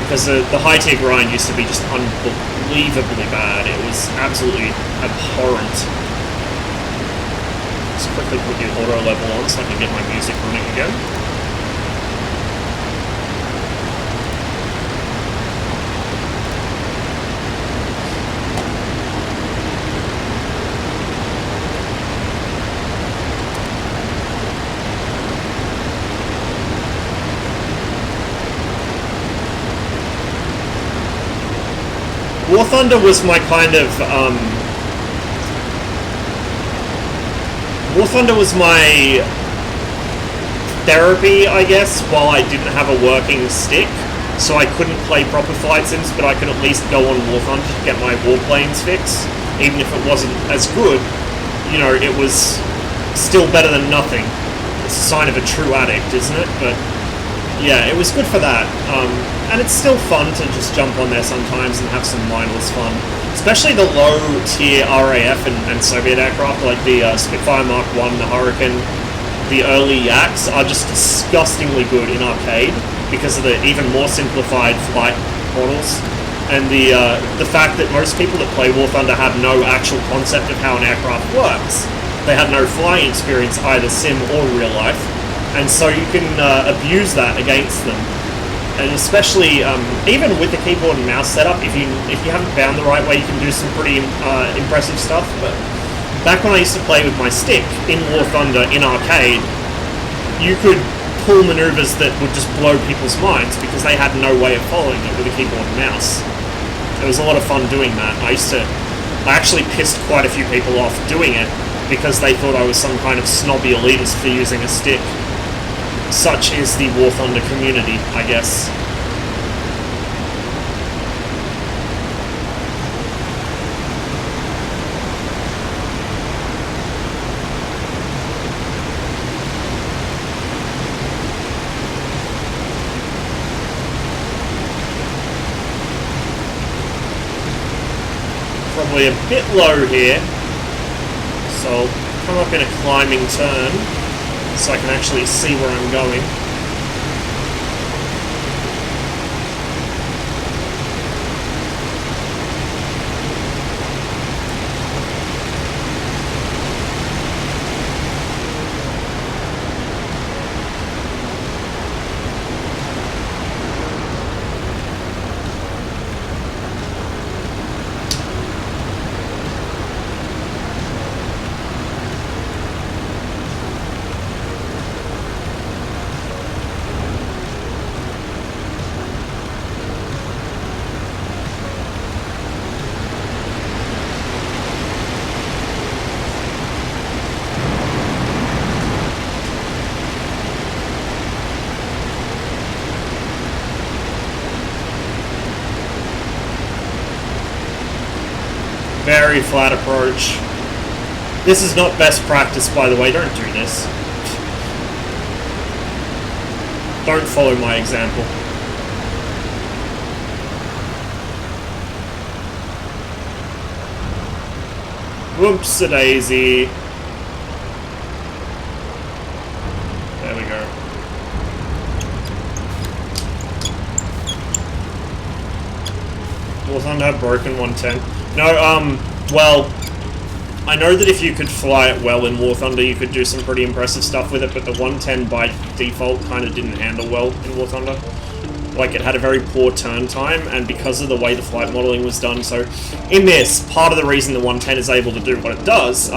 Because the high-tier grind used to be just unbelievably bad. It was absolutely abhorrent. Just quickly put the auto level on so I can get my music running again. War Thunder was my kind of, War Thunder was my therapy, I guess, while I didn't have a working stick, so I couldn't play proper flight sims, but I could at least go on War Thunder to get my warplanes fixed, even if it wasn't as good. You know, it was still better than nothing. It's a sign of a true addict, isn't it? But yeah, it was good for that. And it's still fun to just jump on there sometimes and have some mindless fun. Especially the low-tier RAF and Soviet aircraft, like the Spitfire Mark 1, the Hurricane, the early Yaks, are just disgustingly good in arcade because of the even more simplified flight models. And the fact that most people that play War Thunder have no actual concept of how an aircraft works. They have no flying experience, either sim or real life. And so you can abuse that against them. And especially, even with the keyboard and mouse setup, if you haven't found the right way, you can do some pretty impressive stuff. But back when I used to play with my stick in War Thunder in arcade, you could pull maneuvers that would just blow people's minds because they had no way of following it with a keyboard and mouse. It was a lot of fun doing that. I actually pissed quite a few people off doing it because they thought I was some kind of snobby elitist for using a stick. Such is the War Thunder community, I guess. Probably a bit low here, so I'll come up in a climbing turn so I can actually see where I'm going. Very flat approach. This is not best practice, by the way. Don't do this. Don't follow my example. Whoops-a-daisy. There we go. War Thunder broken 110. No, well, I know that if you could fly it well in War Thunder, you could do some pretty impressive stuff with it, but the 110 by default kind of didn't handle well in War Thunder. Like, it had a very poor turn time, and because of the way the flight modeling was done, so in this, part of the reason the 110 is able to do what it does,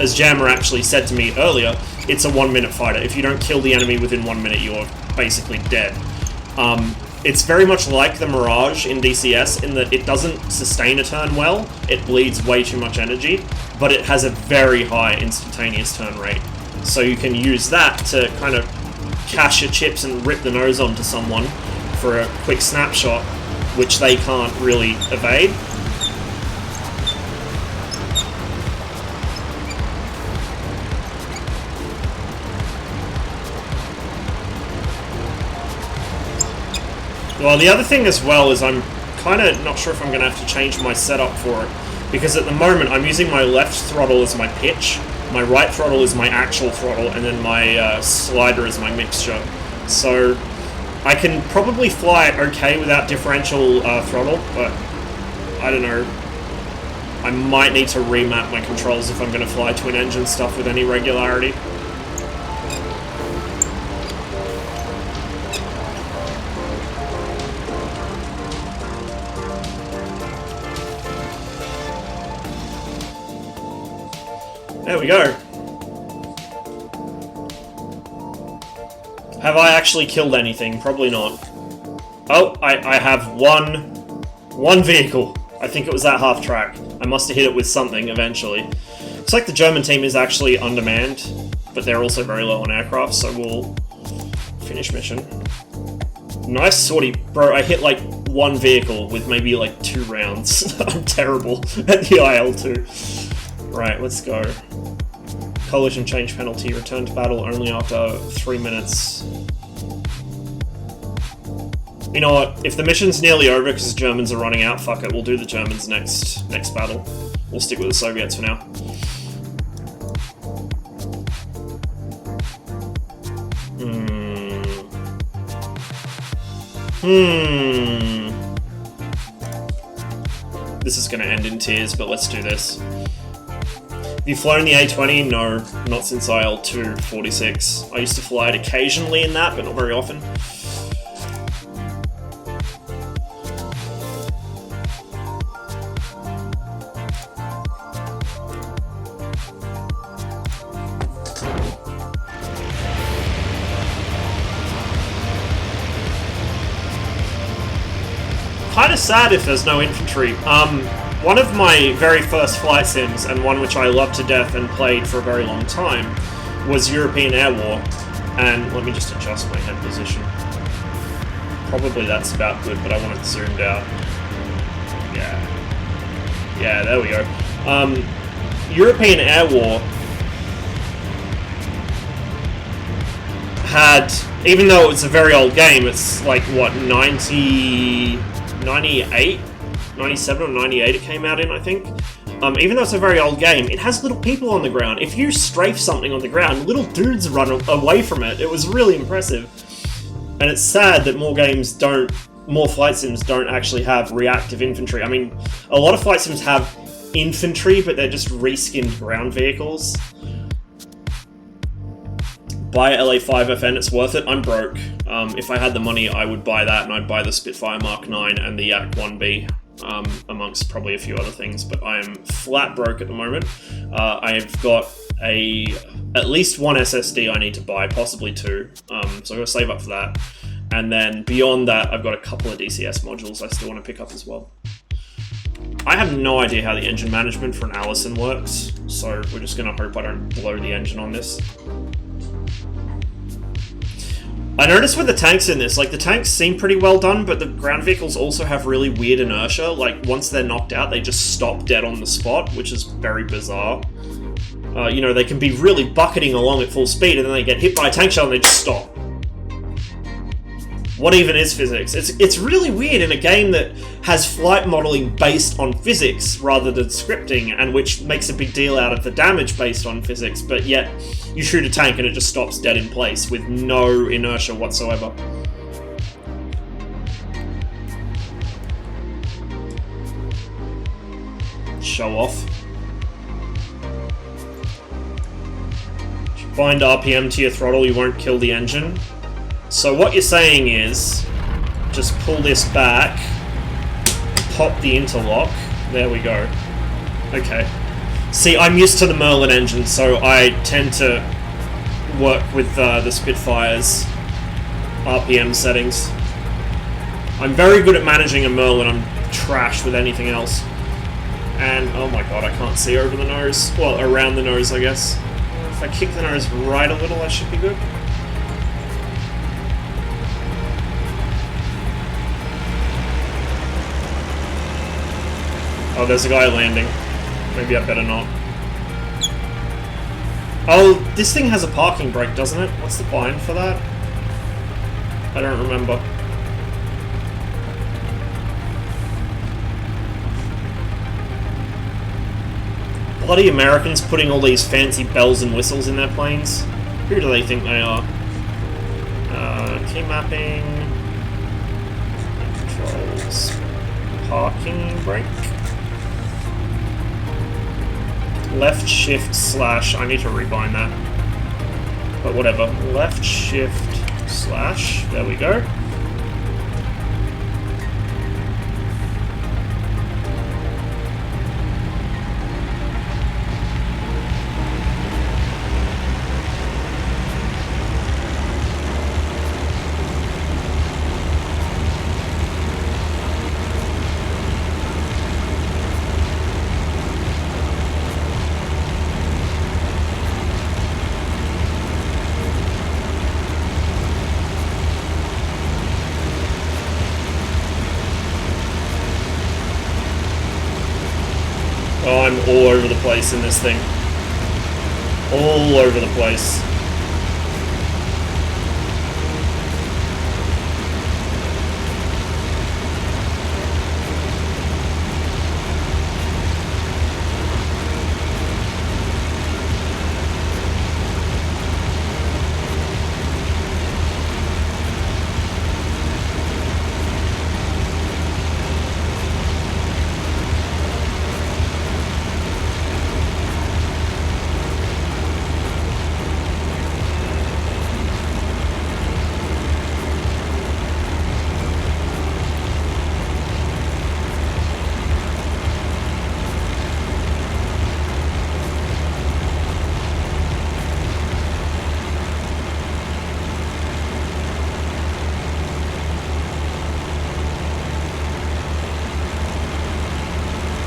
as Jammer actually said to me earlier, it's a 1-minute fighter. If you don't kill the enemy within 1 minute, you're basically dead. It's very much like the Mirage in DCS in that it doesn't sustain a turn well, it bleeds way too much energy, but it has a very high instantaneous turn rate. So you can use that to kind of cache your chips and rip the nose onto someone for a quick snapshot, which they can't really evade. Well, the other thing as well is I'm kind of not sure if I'm going to have to change my setup for it, because at the moment I'm using my left throttle as my pitch, my right throttle is my actual throttle, and then my slider is my mixture. So I can probably fly it okay without differential throttle, but I don't know. I might need to remap my controls if I'm going to fly twin engine stuff with any regularity. There we go. Have I actually killed anything? Probably not. Oh, I have one vehicle. I think it was that half track. I must have hit it with something eventually. Looks like the German team is actually undermanned, but they're also very low on aircraft, so we'll finish mission. Nice sortie. Bro, I hit like one vehicle with maybe like 2 rounds. I'm terrible at the IL-2. Right, let's go. Collision change penalty. Return to battle only after 3 minutes. You know what? If the mission's nearly over because the Germans are running out, fuck it. We'll do the Germans next battle. We'll stick with the Soviets for now. This is going to end in tears, but let's do this. Have you flown the A20? No, not since IL-2 46. I used to fly it occasionally in that, but not very often. Kind of sad if there's no infantry. One of my very first flight sims, and one which I loved to death and played for a very long time, was European Air War. And let me just adjust my head position. Probably that's about good, but I want it zoomed out. Yeah, there we go. European Air War had, even though it's a very old game, it's like, what, 98? 97 or 98 it came out in, I think. Even though it's a very old game, it has little people on the ground. If you strafe something on the ground, little dudes run away from it. It was really impressive. And it's sad that more flight sims don't actually have reactive infantry. I mean, a lot of flight sims have infantry, but they're just reskinned ground vehicles. Buy LA5FN, it's worth it. I'm broke. If I had the money, I would buy that, and I'd buy the Spitfire Mark 9 and the Yak-1B. Amongst probably a few other things, but I am flat broke at the moment. I've got at least 1 SSD I need to buy, possibly 2, so I'm going to save up for that. And then beyond that, I've got a couple of DCS modules I still want to pick up as well. I have no idea how the engine management for an Allison works, so we're just going to hope I don't blow the engine on this. I noticed with the tanks in this, like, the tanks seem pretty well done, but the ground vehicles also have really weird inertia. Like, once they're knocked out, they just stop dead on the spot, which is very bizarre. You know, they can be really bucketing along at full speed, and then they get hit by a tank shell and they just stop. What even is physics? It's really weird in a game that has flight modeling based on physics rather than scripting, and which makes a big deal out of the damage based on physics, but yet you shoot a tank and it just stops dead in place with no inertia whatsoever. Show off. If you bind RPM to your throttle, you won't kill the engine. So what you're saying is, just pull this back, pop the interlock, there we go. Okay. See, I'm used to the Merlin engine, so I tend to work with the Spitfire's RPM settings. I'm very good at managing a Merlin. I'm trash with anything else. And, oh my god, I can't see over the nose. Well, around the nose, I guess. If I kick the nose right a little, I should be good. Oh, there's a guy landing. Maybe I better not. Oh, this thing has a parking brake, doesn't it? What's the bind for that? I don't remember. Bloody Americans putting all these fancy bells and whistles in their planes. Who do they think they are? Key mapping. Controls. Parking brake. Left shift slash. I need to rebind that. But whatever. Left shift slash. There we go. Oh, I'm all over the place in this thing. All over the place.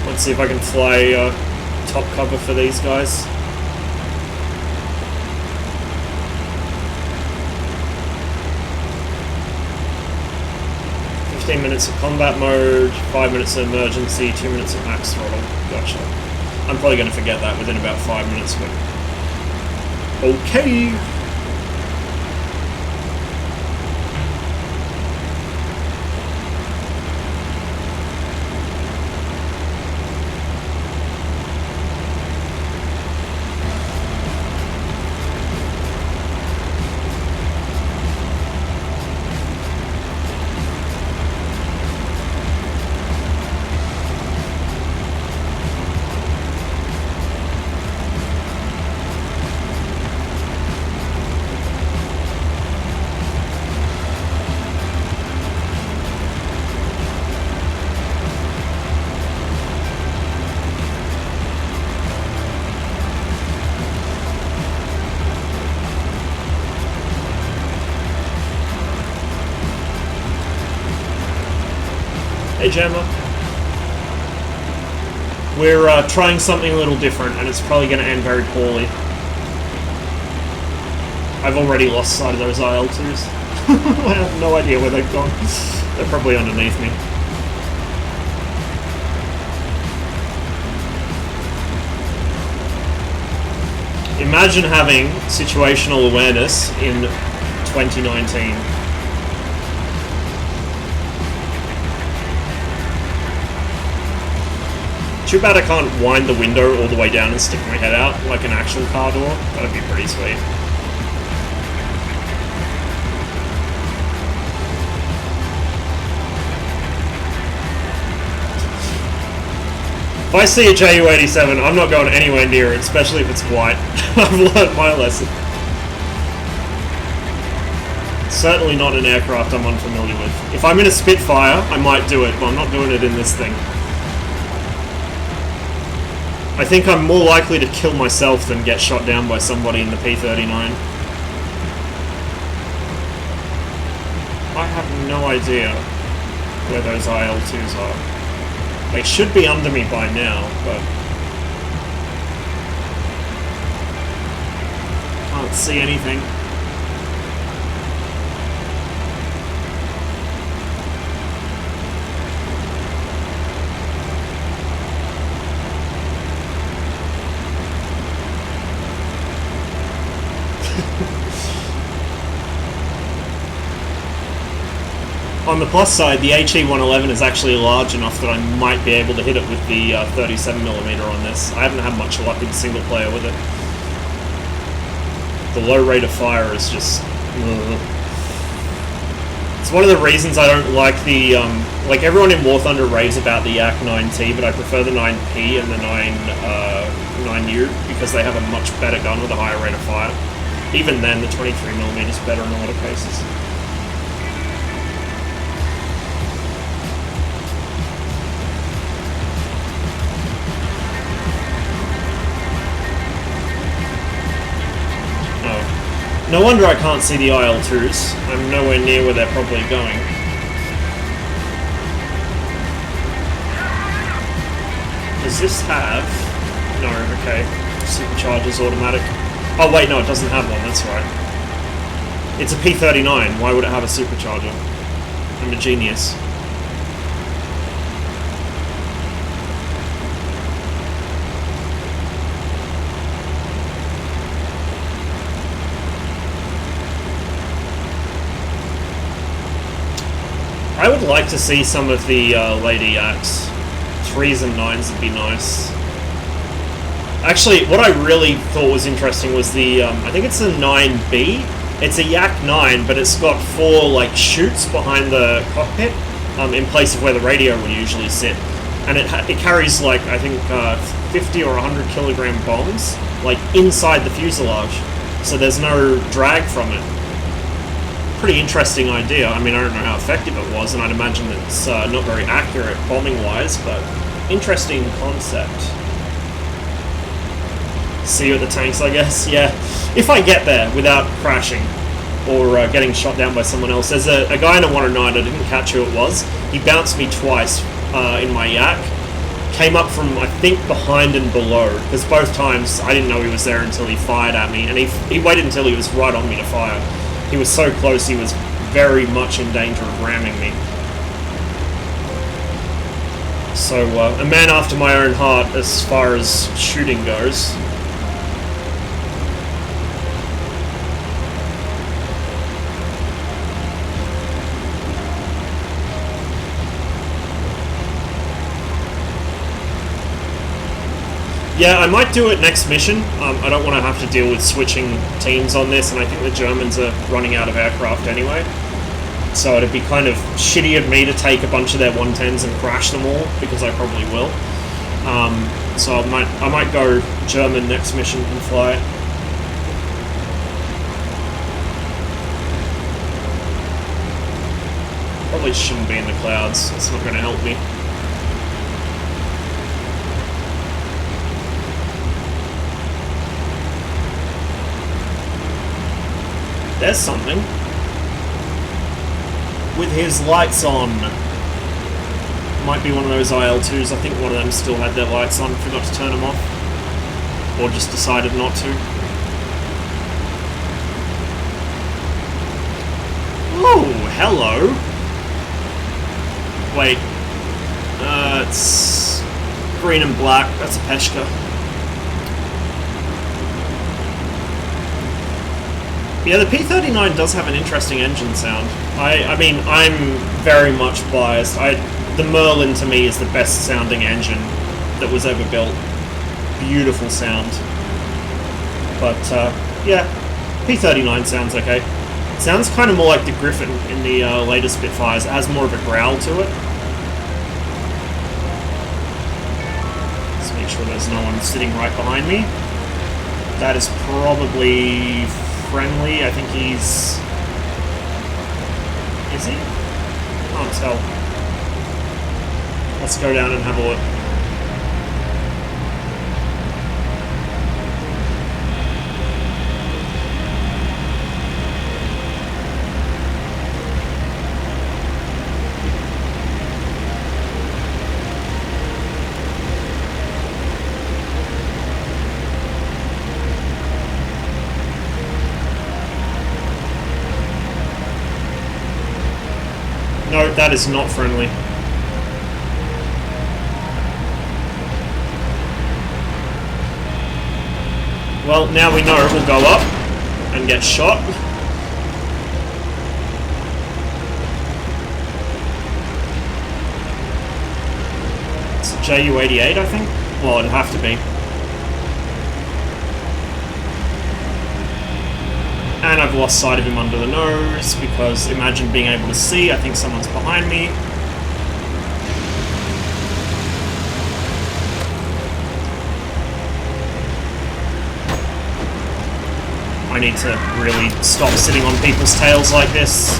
Let's see if I can fly top cover for these guys. Minutes of combat mode, 5 minutes of emergency, 2 minutes of max throttle. Gotcha. I'm probably going to forget that within about 5 minutes, but... Okay! Hey Jammer. We're trying something a little different, and it's probably going to end very poorly. I've already lost sight of those IL-2s. I have no idea where they've gone. They're probably underneath me. Imagine having situational awareness in 2019. Too bad I can't wind the window all the way down and stick my head out like an actual car door. That'd be pretty sweet. If I see a Ju-87, I'm not going anywhere near it, especially if it's white. I've learned my lesson. Certainly not an aircraft I'm unfamiliar with. If I'm in a Spitfire, I might do it, but I'm not doing it in this thing. I think I'm more likely to kill myself than get shot down by somebody in the P-39. I have no idea. where those IL2s are. They should be under me by now, but can't see anything. On the plus side, the HE111 is actually large enough that I might be able to hit it with the 37mm on this. I haven't had much luck in single player with it. The low rate of fire is just... It's one of the reasons I don't like the... like, everyone in War Thunder raves about the Yak 9T, but I prefer the 9P and the 9U because they have a much better gun with a higher rate of fire. Even then, the 23mm is better in a lot of cases. No wonder I can't see the IL2s. I'm nowhere near where they're probably going. Does this have... No, okay. Supercharger's automatic. Oh wait, no, it doesn't have one, that's right. It's a P39, why would it have a supercharger? I'm a genius. I would like to see some of the later Yaks. 3s and 9s would be nice. Actually, what I really thought was interesting was the, I think it's a 9B. It's a Yak 9, but it's got 4, like, chutes behind the cockpit, in place of where the radio would usually sit. And it carries, like, I think, 50 or 100 kilogram bombs, like, inside the fuselage. So there's no drag from it. Pretty interesting idea. I mean, I don't know how effective it was, and I'd imagine it's not very accurate bombing-wise, but interesting concept. See you at the tanks, I guess. Yeah, if I get there without crashing or getting shot down by someone else. There's a guy in a 109, I didn't catch who it was. He bounced me twice in my Yak. Came up from, I think, behind and below, because both times I didn't know he was there until he fired at me, and he waited until he was right on me to fire. He was so close, he was very much in danger of ramming me. So, a man after my own heart as far as shooting goes. Yeah, I might do it next mission. I don't want to have to deal with switching teams on this, and I think the Germans are running out of aircraft anyway. So it'd be kind of shitty of me to take a bunch of their 110s and crash them all, because I probably will. So I might go German next mission and fly. Probably shouldn't be in the clouds, it's not going to help me. There's something. With his lights on. Might be one of those IL2s. I think one of them still had their lights on, forgot to turn them off. Or just decided not to. Oh, hello. Wait. It's green and black. That's a Peshka. Yeah, the P39 does have an interesting engine sound. I mean, I'm very much biased. The Merlin, to me, is the best sounding engine that was ever built. Beautiful sound. But, yeah, P39 sounds okay. It sounds kind of more like the Griffin in the later Spitfires. It has more of a growl to it. Let's make sure there's no one sitting right behind me. That is probably friendly. I think he's... Is he? Can't tell. Let's go down and have a look. No, that is not friendly. Well, now we know it will go up and get shot. It's a JU-88, I think? Well, it'd have to be. And I've lost sight of him under the nose, because imagine being able to see. I think someone's behind me. I need to really stop sitting on people's tails like this.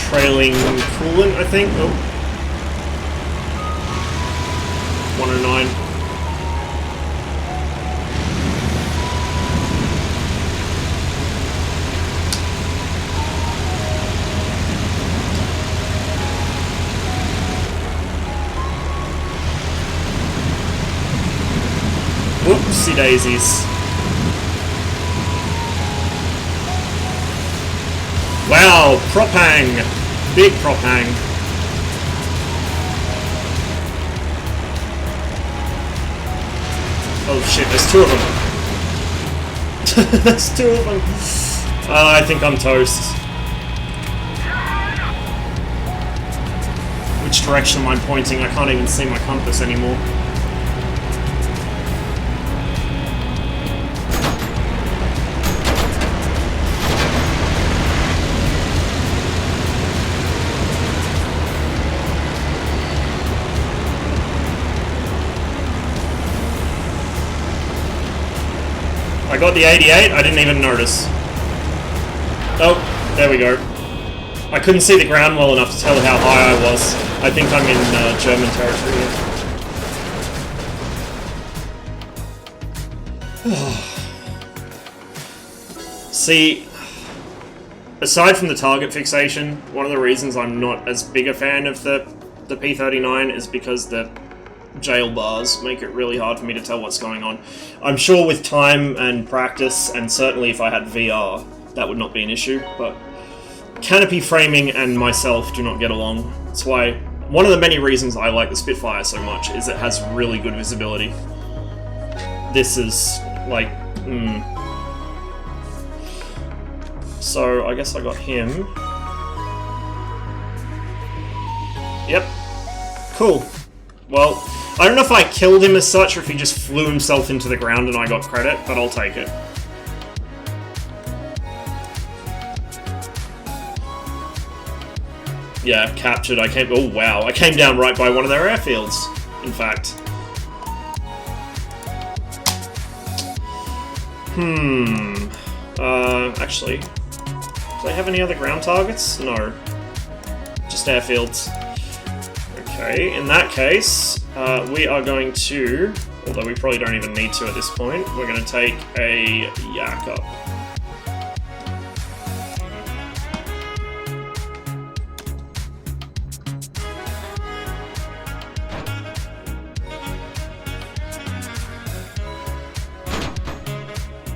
Trailing coolant, I think. Oh. 109. Whoopsie daisies. Wow, propang! Big propang. Oh shit, there's two of them. There's two of them. I think I'm toast. Which direction am I pointing? I can't even see my compass anymore. I got the 88, I didn't even notice. Oh, there we go. I couldn't see the ground well enough to tell how high I was. I think I'm in German territory here. See, aside from the target fixation, one of the reasons I'm not as big a fan of the P39 is because the jail bars make it really hard for me to tell what's going on. I'm sure with time and practice, and certainly if I had VR, that would not be an issue, but canopy framing and myself do not get along. That's why one of the many reasons I like the Spitfire so much is it has really good visibility. This is like, So I guess I got him. Yep. Cool. Well, I don't know if I killed him as such or if he just flew himself into the ground and I got credit, but I'll take it. Yeah, captured. I came. Oh wow! I came down right by one of their airfields. In fact. Actually, do they have any other ground targets? No. Just airfields. Okay. In that case, we are going to. Although we probably don't even need to at this point. We're going to take a yak up.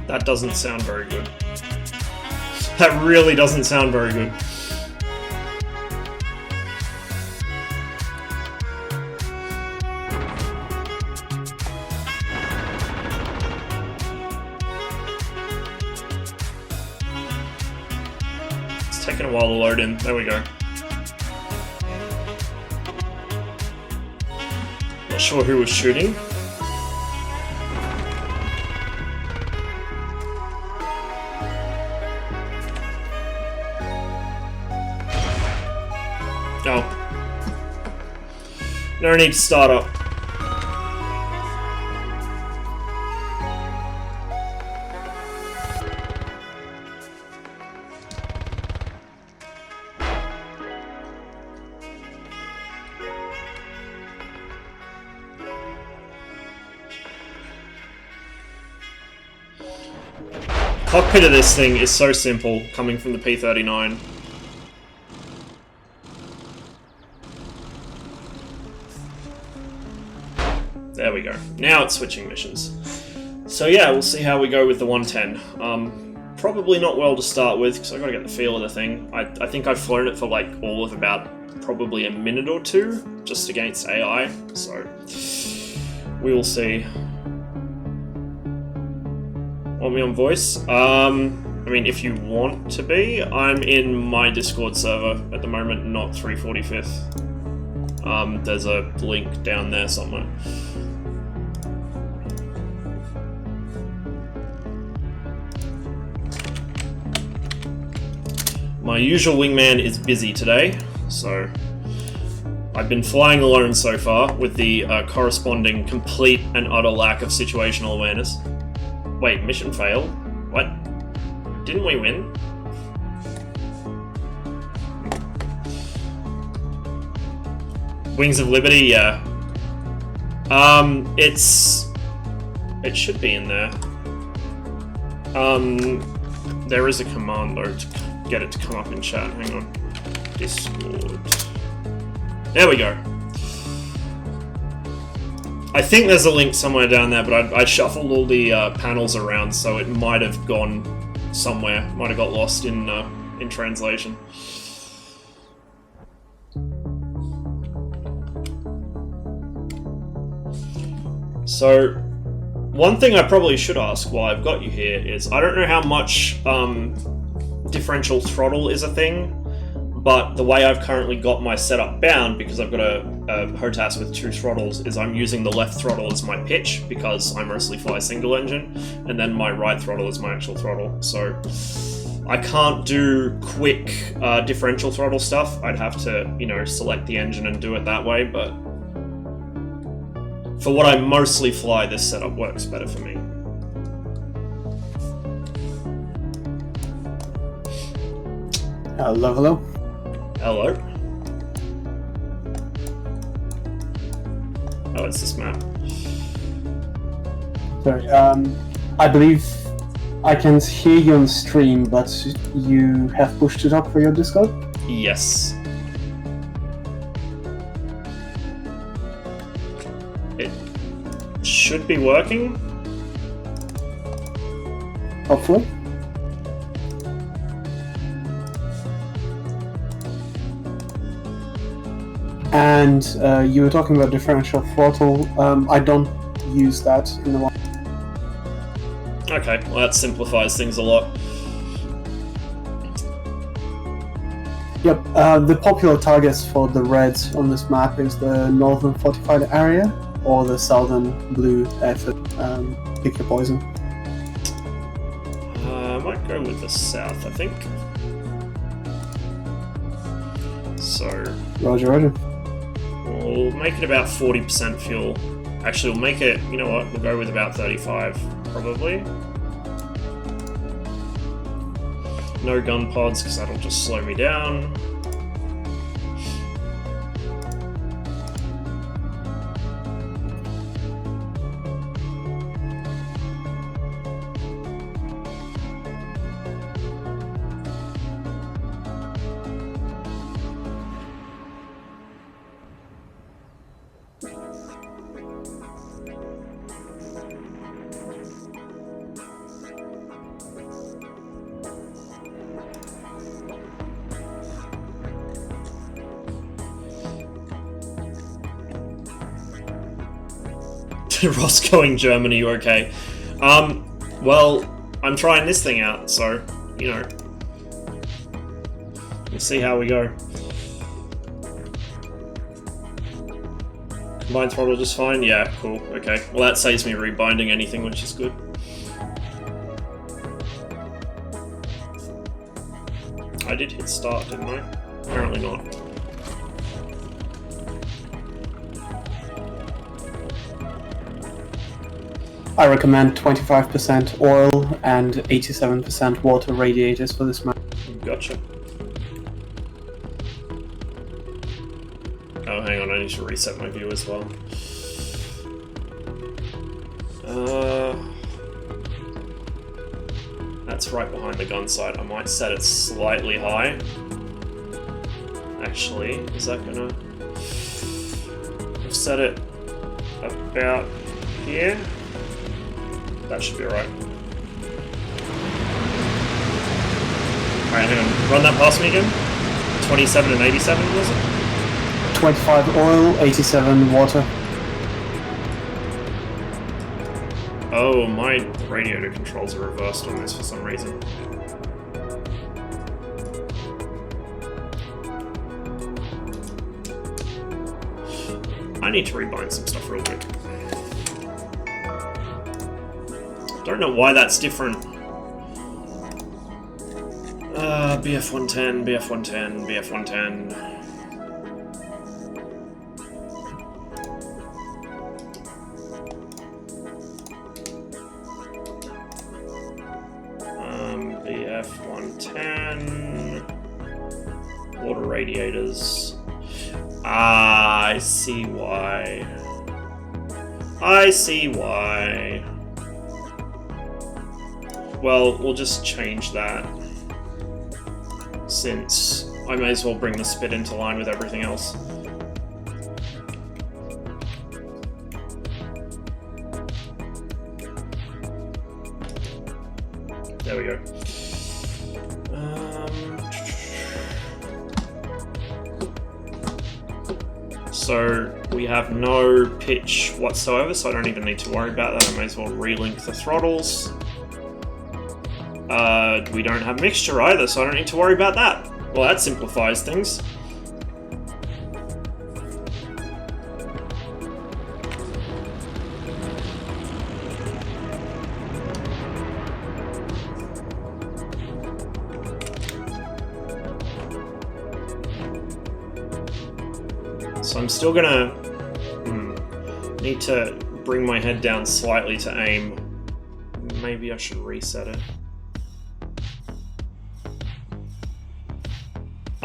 That doesn't sound very good. That really doesn't sound very good. It's taking a while to load in. There we go. Not sure who was shooting. No. No need to start up. Cockpit of this thing is so simple, coming from the P-39. There we go. Now it's switching missions. So yeah, we'll see how we go with the 110. Probably not well to start with, because I've got to get the feel of the thing. I think I've flown it for like all of about probably a minute or two, just against AI, so we will see. Want me on voice? I mean, if you want to be, I'm in my Discord server at the moment, not 345th. There's a link down there somewhere. My usual wingman is busy today, so I've been flying alone so far with the corresponding complete and utter lack of situational awareness. Wait, mission failed? What? Didn't we win? Wings of Liberty, yeah. It should be in there. There is a command though to get it to come up in chat. Hang on. Discord. There we go. I think there's a link somewhere down there, but I shuffled all the panels around, so it might have gone somewhere. Might have got lost in translation. So, one thing I probably should ask while I've got you here is, I don't know how much differential throttle is a thing, but the way I've currently got my setup bound, because I've got a HOTAS with 2 throttles, is I'm using the left throttle as my pitch, because I mostly fly single engine, and then my right throttle is my actual throttle. So I can't do quick differential throttle stuff. I'd have to, you know, select the engine and do it that way, but for what I mostly fly, this setup works better for me. Hello, hello. Hello. Oh, it's this map. Sorry, I believe I can hear you on stream, but you have pushed it up for your Discord? Yes. It should be working. Hopefully. And you were talking about differential throttle. I don't use that in the one. Okay, well that simplifies things a lot. Yep, the popular targets for the red on this map is the northern fortified area or the southern blue effort. Pick your poison. I might go with the south, I think. So... Roger, roger. We'll make it about 40% fuel. Actually, we'll make it, you know what, we'll go with about 35, probably. No gun pods, because that'll just slow me down. Roscoe in Germany, okay. Well, I'm trying this thing out, so, you know. We'll see how we go. Combined throttle just fine? Yeah, cool, okay. Well, that saves me rebinding anything, which is good. I did hit start, didn't I? Apparently not. I recommend 25% oil and 87% water radiators for this map. Gotcha. Oh, hang on, I need to reset my view as well. That's right behind the gun sight. I might set it slightly high. Actually, is that gonna... I've set it about here. That should be right. Alright, hang on. Run that past me again. 27 and 87, was it? 25 oil, 87 water. Oh, my radiator controls are reversed on this for some reason. I need to rebind some stuff real quick. Don't know why that's different. BF110, BF110, BF110. BF110. Water radiators. Ah, I see why. I see why. Well, we'll just change that, since I may as well bring the spit into line with everything else. There we go. So we have no pitch whatsoever, so I don't even need to worry about that. I may as well relink the throttles. We don't have mixture either, so I don't need to worry about that. Well, that simplifies things. So I'm still gonna need to bring my head down slightly to aim. Maybe I should reset it.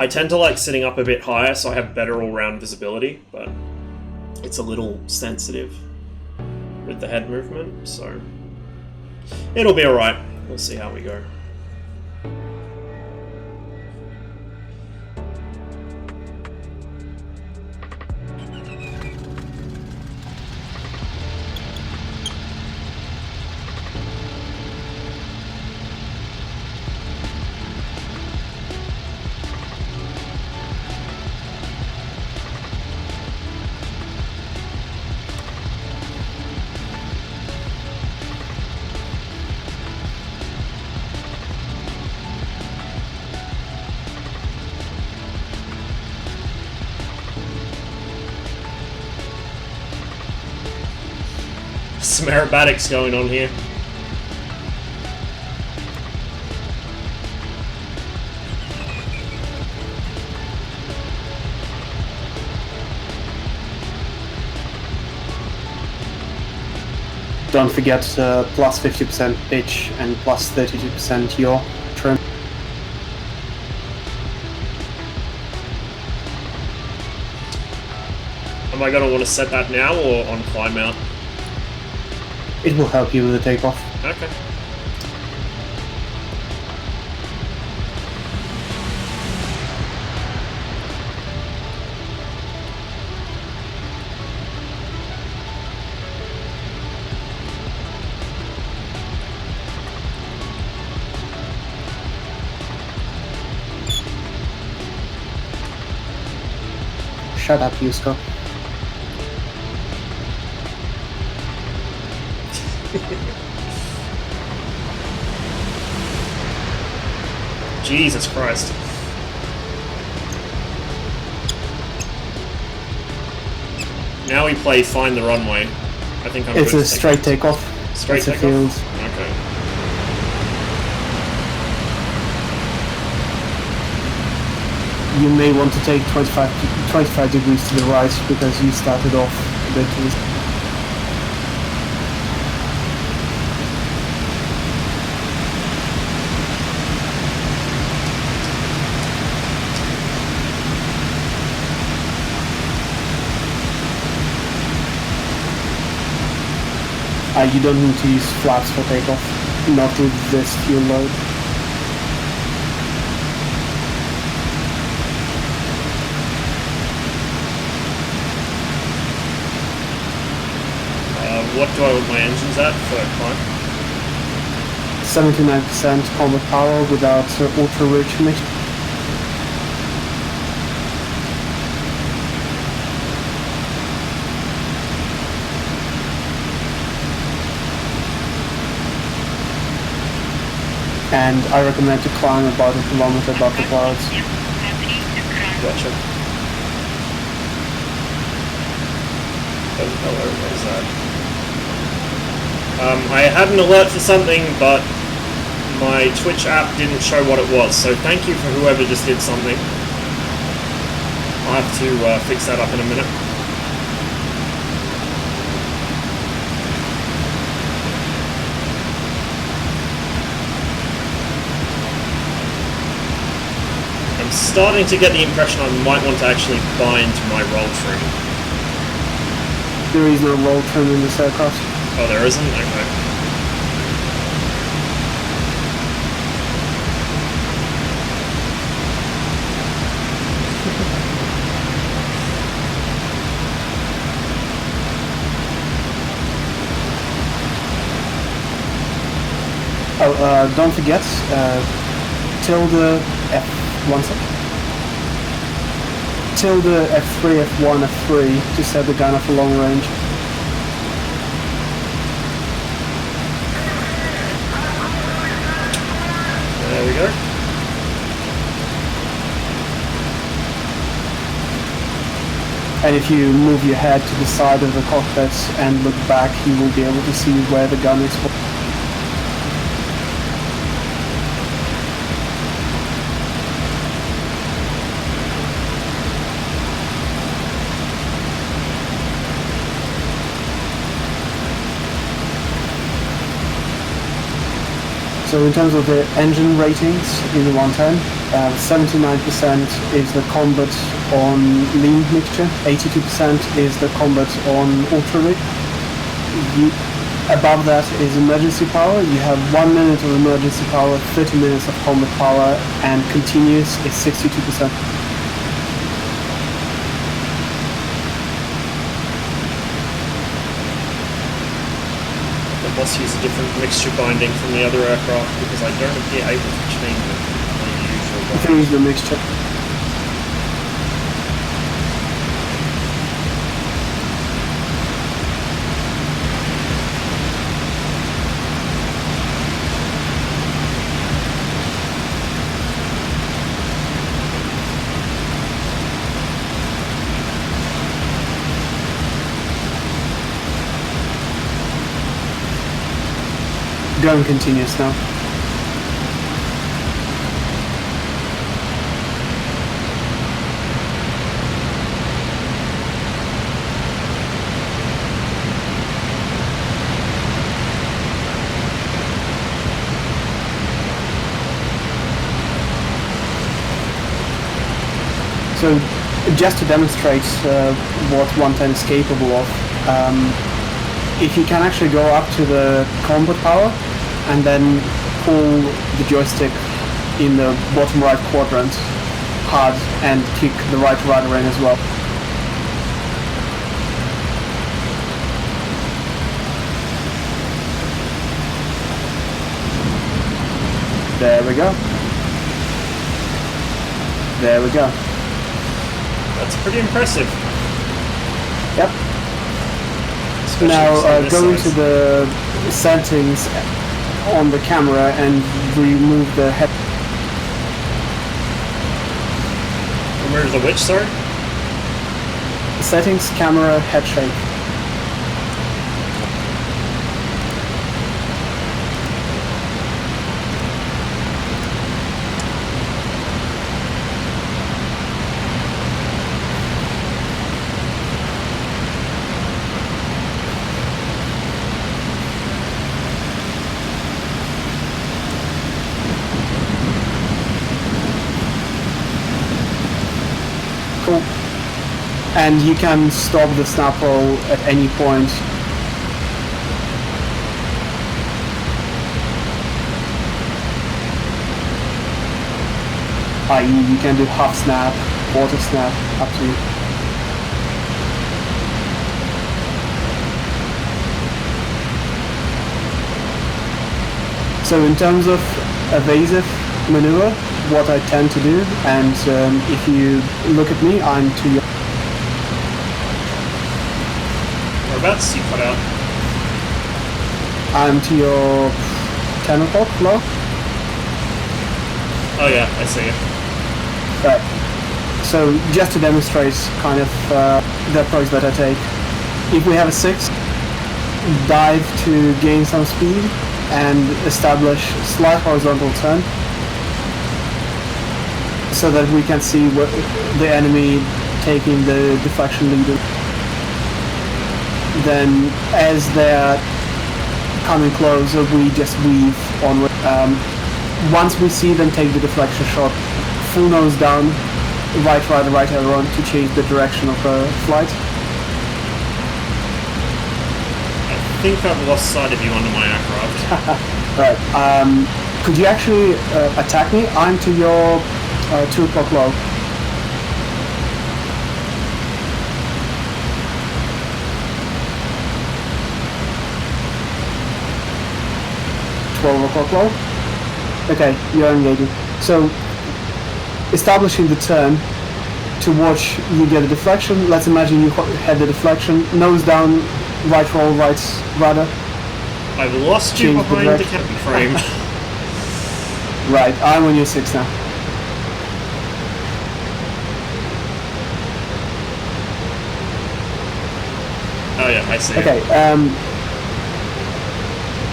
I tend to like sitting up a bit higher so I have better all-round visibility, but it's a little sensitive with the head movement, so it'll be alright. We'll see how we go. Some aerobatics going on here. Don't forget plus 50% pitch and plus 32% yaw trim. Am I going to want to set that now or on climb out? It will help you with the takeoff. Okay. Shut up, Yusko. Jesus Christ. Now we play Find the Runway. I think I'm It's a straight takeoff. Straight takeoff? Field. Okay. You may want to take 25 degrees to the right because you started off a bit to the... You don't need to use flaps for takeoff. not with this fuel load. What do I want my engines at for climb? 79% combat power without ultra-rich mix. And I recommend to climb about a kilometer above the clouds. Gotcha. Oh, hello, what is that? I had an alert for something, but my Twitch app didn't show what it was, so thank you for whoever just did something. I'll have to fix that up in a minute. I'm starting to get the impression I might want to actually buy into my roll trim. There is no roll trim in this aircraft. Oh, there isn't? Okay. Oh, don't forget, tilde F1 sec. Tilde F3, F1, F3 to set the gunner for long range. There we go. And if you move your head to the side of the cockpit and look back, you will be able to see where the gun is. So in terms of the engine ratings in the 110, 79% is the combat on lean mixture, 82% is the combat on ultra-rig. Above that is emergency power. You have 1 minute of emergency power, 30 minutes of combat power, and continuous is 62%. BoS use a different mixture binding from the other aircraft because I don't appear able to change it from the usual You can use the mixture. Going continuous now. So, just to demonstrate what 110 is capable of, if you can actually go up to the combat power and then pull the joystick in the bottom right quadrant hard and kick the right rudder in as well. There we go. There we go. That's pretty impressive. Yep. Especially Now go size. into the settings on the camera and remove the head. Remove the which, sorry? Settings, camera, head shake. Cool. And you can stop the snap roll at any point. i.e. you can do half snap, quarter snap, up to you. So in terms of evasive maneuver, what I tend to do, and if you look at me, I'm to your... Whereabouts? You cut out. I'm to your 10 o'clock low. Oh yeah, I see it. Right. So just to demonstrate kind of the approach that I take, if we have a 6, dive to gain some speed and establish slight horizontal turn so that we can see what the enemy taking the deflection lead. Then as they're coming closer, we just weave onward. Once we see them take the deflection shot, full nose down, right rudder, right aileron to change the direction of the flight. I think I've lost sight of you under my aircraft. Right. Could you actually attack me? I'm to your 2 o'clock low. $12 low. Okay, you're engaging. So, establishing the turn to watch you get a deflection. Let's imagine you had the deflection, nose down, right roll, right rudder. I've lost you behind the cabin frame. Right, I'm on your 6 now. Oh yeah, I see. Okay,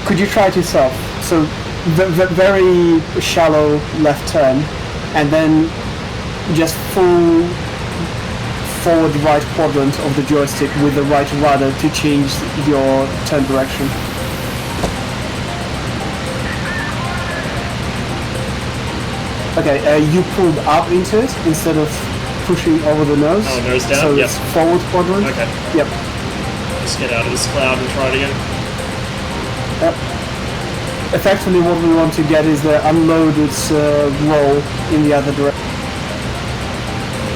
could you try it yourself? So, very shallow left turn, and then just full forward right quadrant of the joystick with the right rudder to change your turn direction. Okay, you pulled up into it instead of pushing over the nose. Oh, nose down? So Yep. it's forward quadrant. Okay. Yep. Just get out of this cloud and try it again. Yep. Effectively what we want to get is the unloaded roll in the other direction.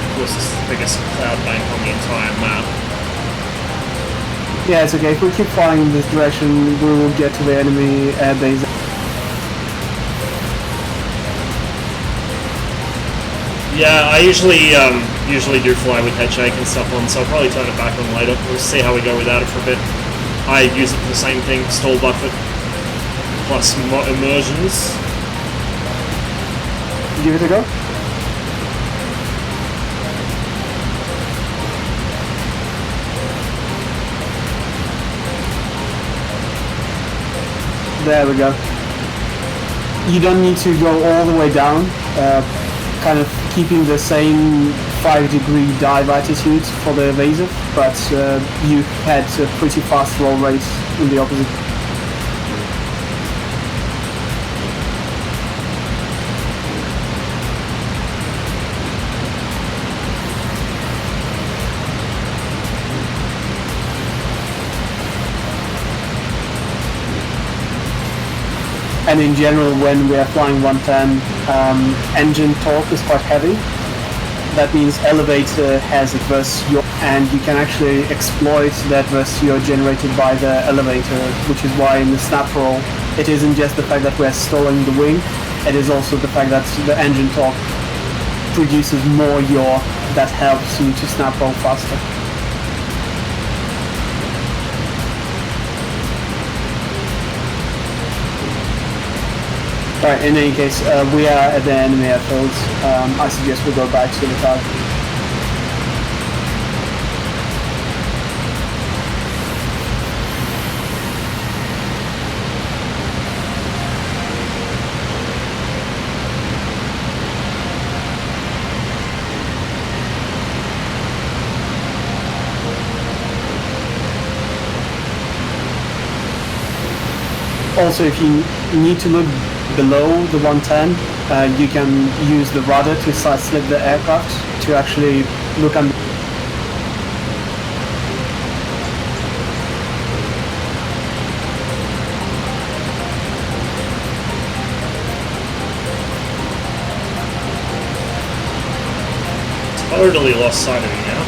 Of course, this is the biggest cloud bank on the entire map. Yeah, it's okay. If we keep flying in this direction, we will get to the enemy air base. Yeah, I usually do fly with head shake and stuff on, so I'll probably turn it back on later. We'll see how we go without it for a bit. I use it for the same thing, stall buffet, plus immersions. Give it a go. There we go. You don't need to go all the way down, kind of keeping the same 5-degree dive attitude for the evasive, but you had a pretty fast roll rate in the opposite. And in general, when we are flying 110, engine torque is quite heavy. That means elevator has adverse yaw, and you can actually exploit the adverse yaw generated by the elevator, which is why in the snap roll, it isn't just the fact that we're stalling the wing, it is also the fact that the engine torque produces more yaw that helps you to snap roll faster. Right, in any case, we are at the enemy airfield. I suggest we go back to the target. Also, if you need to look below the 110, you can use the rudder to side slip the aircraft to actually look under. totally lost sight of you now.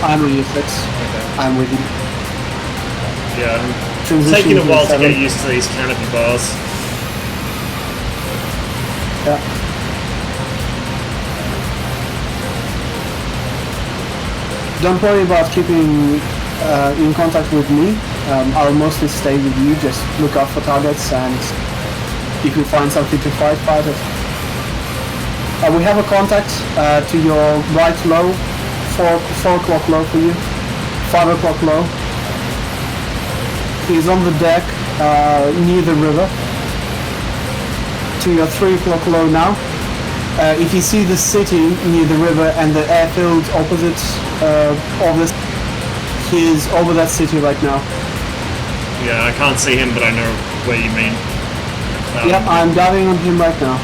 I'm with you, Fix. Okay. I'm with you. Yeah, Transition taking a to while to 7. get used to these canopy bars. Yeah. Don't worry about keeping in contact with me. I'll mostly stay with you. Just look out for targets, and if you find something to fight it. We have a contact to your right low, 4 o'clock low for you, 5 o'clock low. He's on the deck near the river. To your 3 o'clock low now. If you see the city near the river and the airfield opposite of this, he is over that city right now. Yeah, I can't see him, but I know where you mean. Yep, I'm diving on him right now.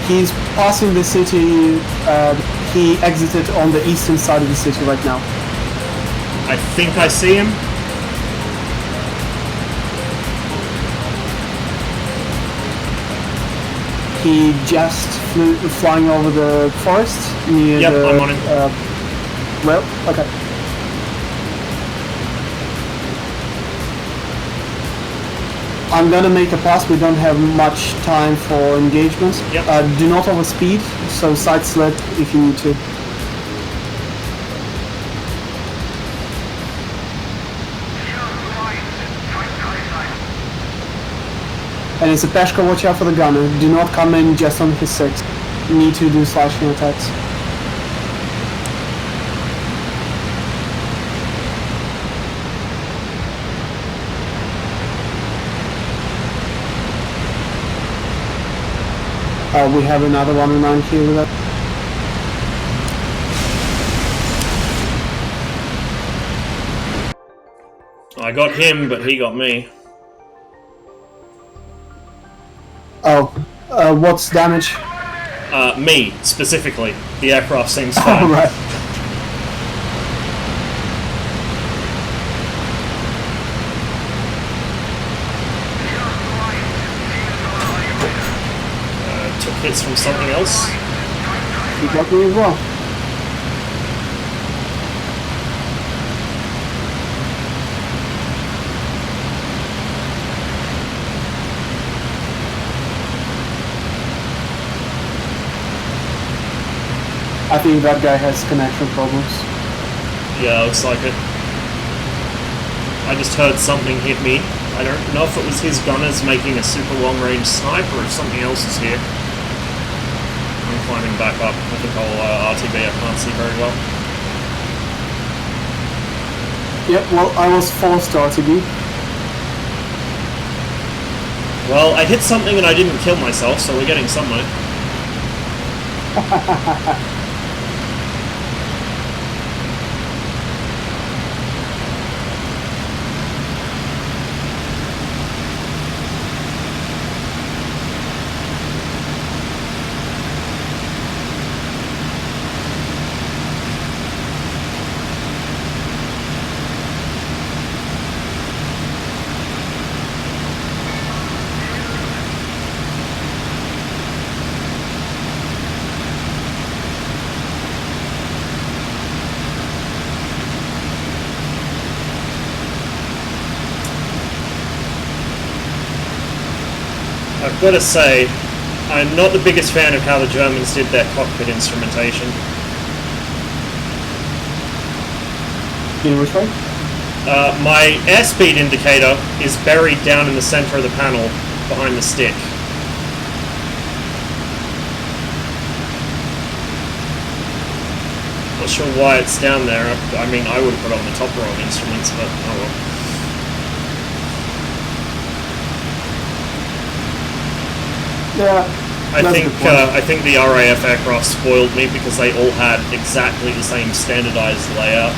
He's passing the city. He exited on the eastern side of the city right now. I think I see him. He just flew flying over the forest near Yep, the... I'm on him. Well, okay. I'm gonna make a pass. We don't have much time for engagements. Yep. Do not overspeed, so side slip if you need to. And it's a Peshka, watch out for the gunner. Do not come in just on his 6. You need to do slashing attacks. We have another 109 here with us. I got him, but he got me. Oh, what's damage? Me, specifically. The aircraft seems fine. Oh, right. Took hits from something else. You got me as well. I think that guy has connection problems. Yeah, looks like it. I just heard something hit me. I don't know if it was his gunners making a super long-range snipe or if something else is here. I'm climbing back up. I think I'll RTB. I can't see very well. Yep, well, I was forced to RTB. Well, I hit something and I didn't kill myself, so we're getting somewhere. I've got to say, I'm not the biggest fan of how the Germans did their cockpit instrumentation. In which way? My airspeed indicator is buried down in the center of the panel, behind the stick. Not sure why it's down there. I mean, I would have put it on the top row of instruments, but oh well. Yeah. I think the RAF aircraft spoiled me because they all had exactly the same standardized layout.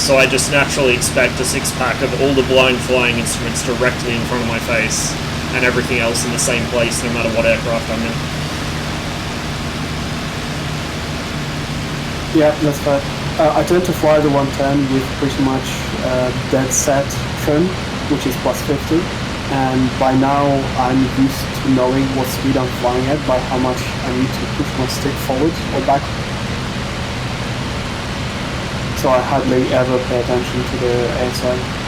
So I just naturally expect a 6-pack of all the blind flying instruments directly in front of my face, and everything else in the same place, no matter what aircraft I'm in. Yeah, that's right. I tend to fly the 110 with pretty much dead set trim, which is plus 50. And by now I'm used to knowing what speed I'm flying at by how much I need to push my stick forward or back. So I hardly ever pay attention to the airside.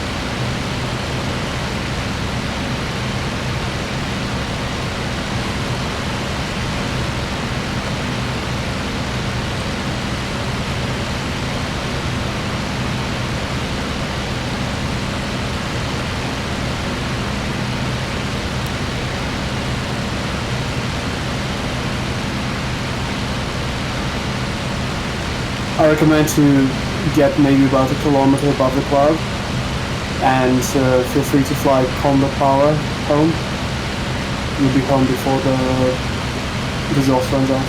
I recommend to get maybe about 1 kilometer above the cloud, and feel free to fly combat power home. You'll be home before the exhaust runs out.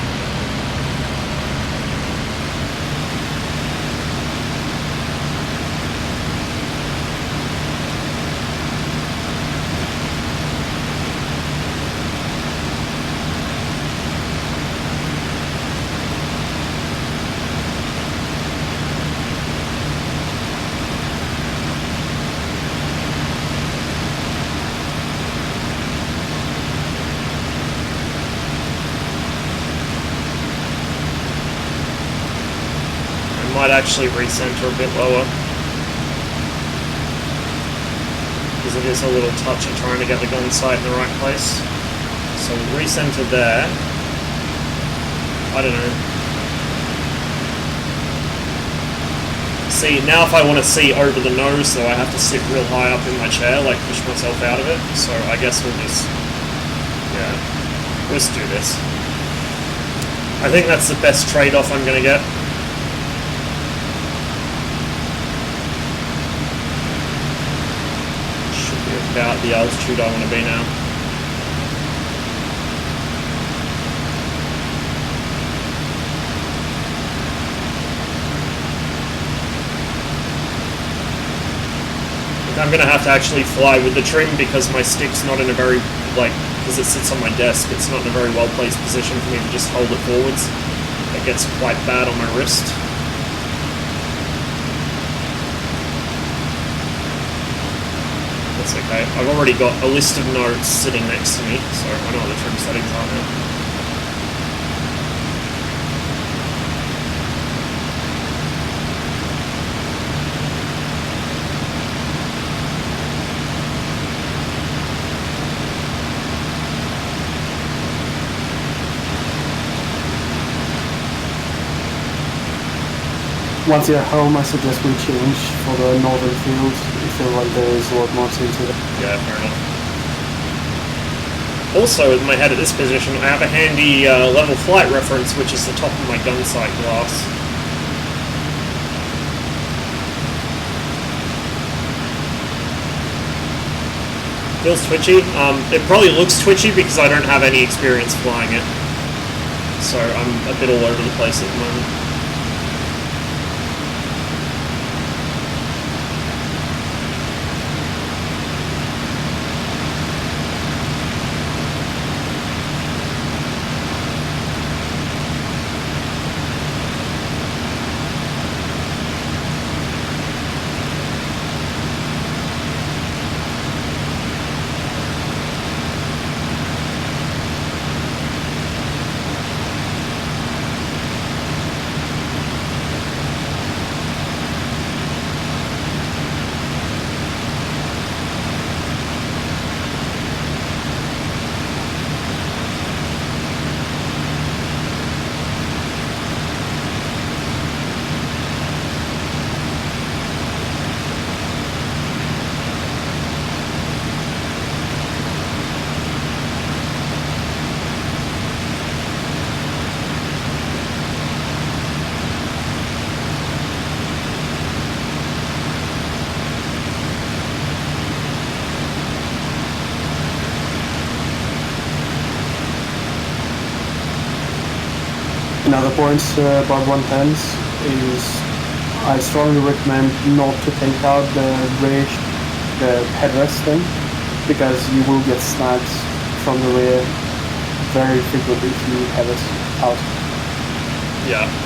Might actually recenter a bit lower, because it is a little touchy trying to get the gun sight in the right place. So recenter there. I don't know. See, now if I want to see over the nose, though, I have to sit real high up in my chair, like push myself out of it. So I guess we'll just do this. I think that's the best trade-off I'm going to get. About the altitude I want to be now. I'm going to have to actually fly with the trim because my stick's not in a very, because it sits on my desk, it's not in a very well placed position for me to just hold it forwards. It gets quite bad on my wrist. That's okay. I've already got a list of notes sitting next to me, so I know what the trim settings are now. Once you're home, I suggest we change for the northern field. I feel like there is a lot more to it. Yeah, fair enough. Also, with my head at this position, I have a handy level flight reference, which is the top of my gun sight glass. Feels twitchy. It probably looks twitchy because I don't have any experience flying it. So I'm a bit all over the place at the moment. Another point about 110s is I strongly recommend not to take out the headrest thing, because you will get snags from the rear very frequently if you have it out. Yeah.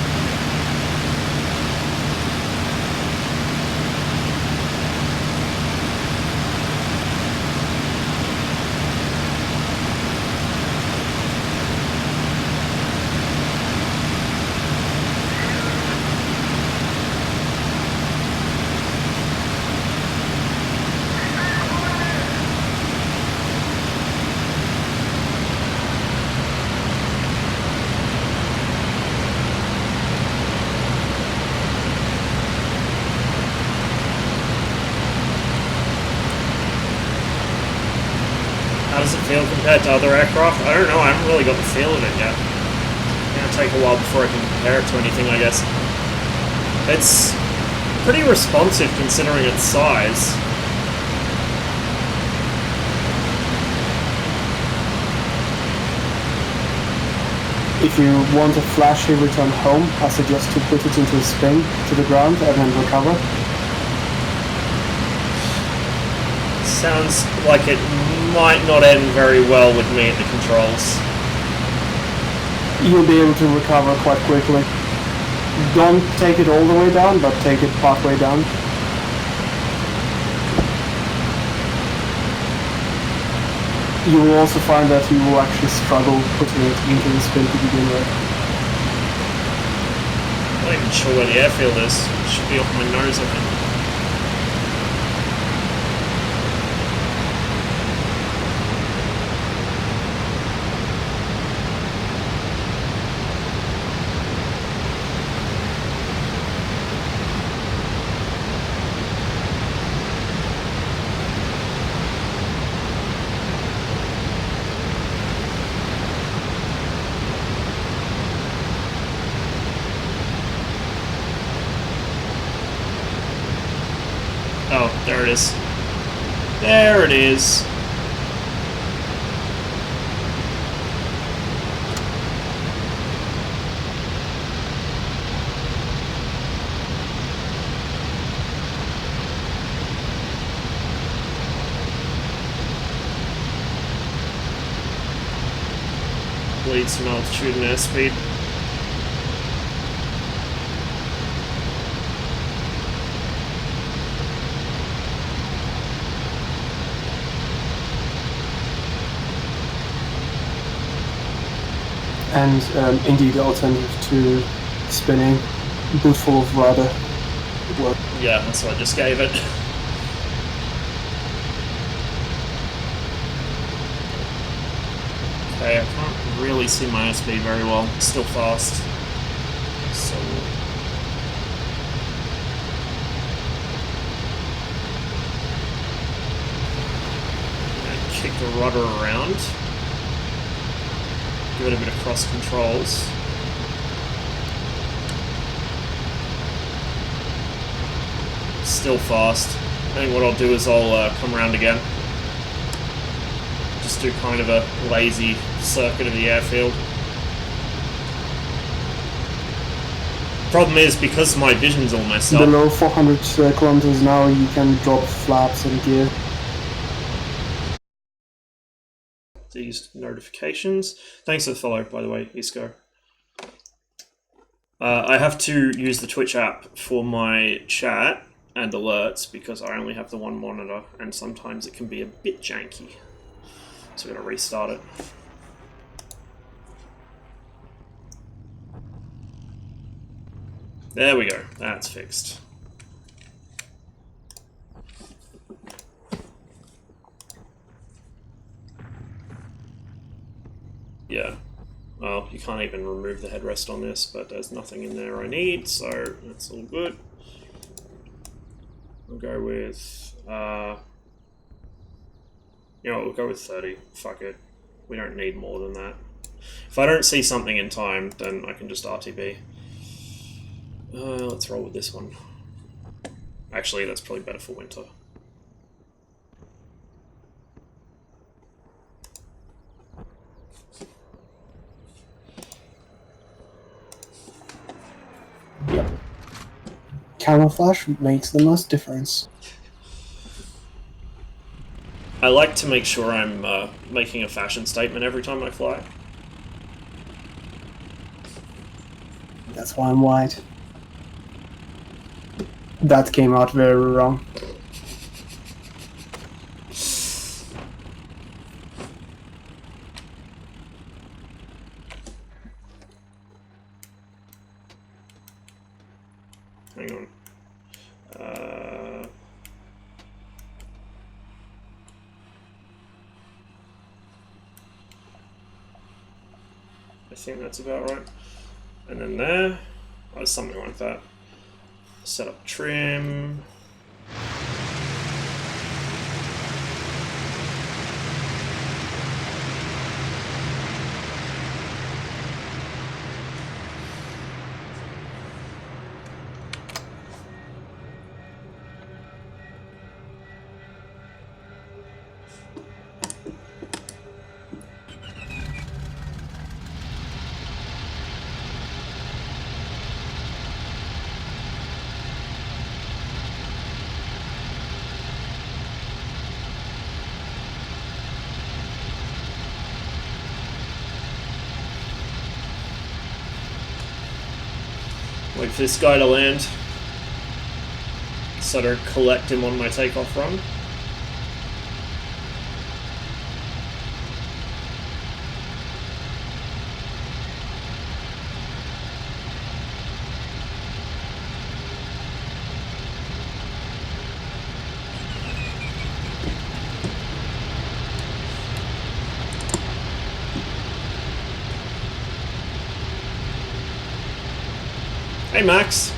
does it feel compared to other aircraft? I don't know, I haven't really got the feel of it yet. It's gonna take a while before I can compare it to anything, I guess. It's pretty responsive considering its size. If you want a flashy return home, I suggest to put it into a spin to the ground and then recover. Sounds like it might not end very well with me at the controls. You'll be able to recover quite quickly. Don't take it all the way down, but take it partway down. You will also find that you will actually struggle putting it into the spin to begin with. I'm not even sure where the airfield is. It should be off my nose, I think. Oh, there it is. There it is. Bleed some altitude and airspeed. And indeed, the alternative to spinning, boot full of rudder work. Yeah, that's what I just gave it. Okay, I can't really see my airspeed very well. It's still fast. So I'm gonna kick the rudder around. Give it a bit of cross controls. Still fast. I think what I'll do is I'll come around again. Just do kind of a lazy circuit of the airfield. Problem is, because my vision's all messed up. Below 400 kilometers an hour, you can drop flaps and gear. These notifications. Thanks for the follow, by the way, Isco. I have to use the Twitch app for my chat and alerts because I only have the one monitor and sometimes it can be a bit janky. So I'm going to restart it. There we go, that's fixed. Yeah, well, you can't even remove the headrest on this, but there's nothing in there I need, so that's all good. We'll go with, you know, we'll go with 30. Fuck it. We don't need more than that. If I don't see something in time, then I can just RTB. Let's roll with this one. Actually, that's probably better for winter. Yep. Camouflage makes the most difference. I like to make sure I'm making a fashion statement every time I fly. That's why I'm white. That came out very wrong. Hang on. I think that's about right. And then there, oh, something like that. Set up trim. Wait for this guy to land so I don't collect him on my takeoff run. Hey Max,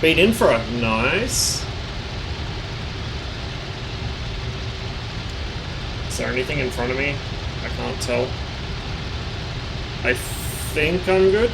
beat Infra, nice. Is there anything in front of me? I can't tell. I think I'm good.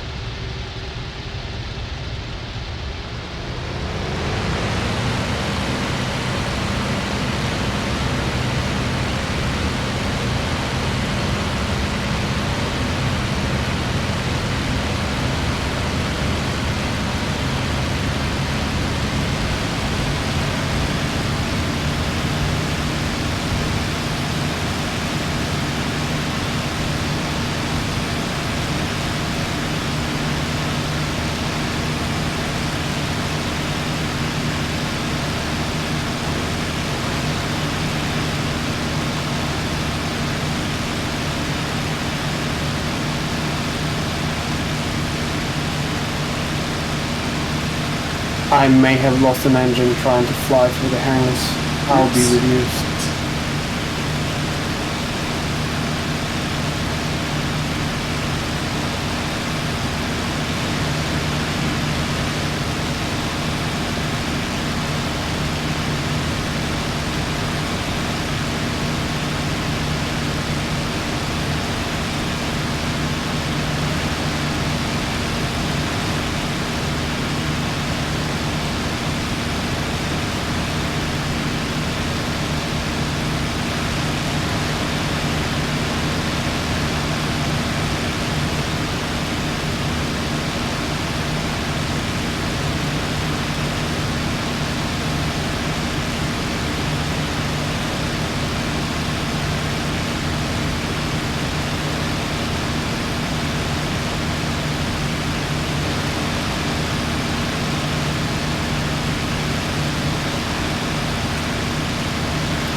I may have lost an engine trying to fly through the hangars. I'll be with you.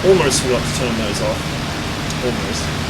Almost forgot to turn those off. Almost.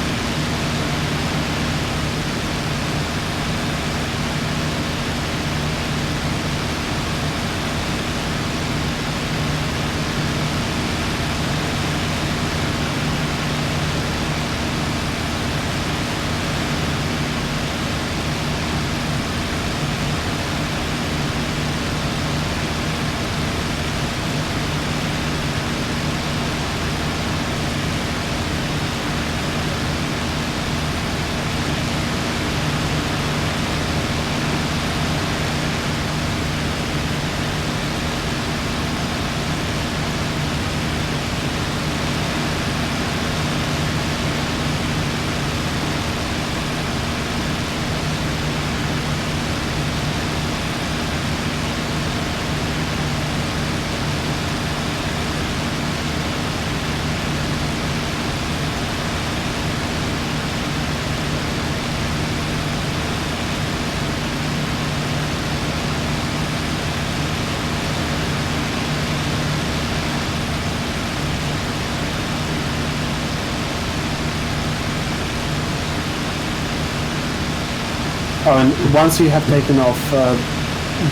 Oh, and once you have taken off,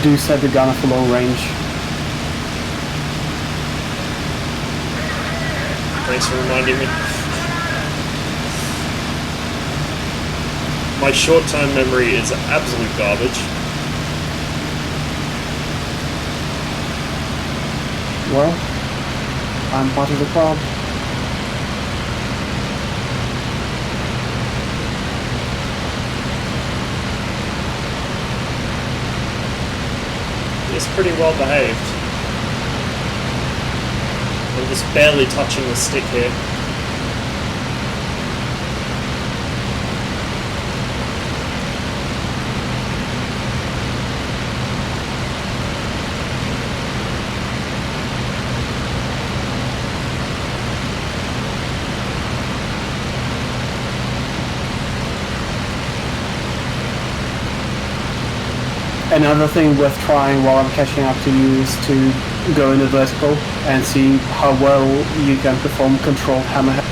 do set the gunner for long range. Thanks for reminding me. My short-term memory is absolute garbage. Well, I'm part of the problem. It's pretty well behaved. I'm just barely touching the stick here. Another thing worth trying while I'm catching up to you is to go in the vertical and see how well you can perform controlled hammerhead.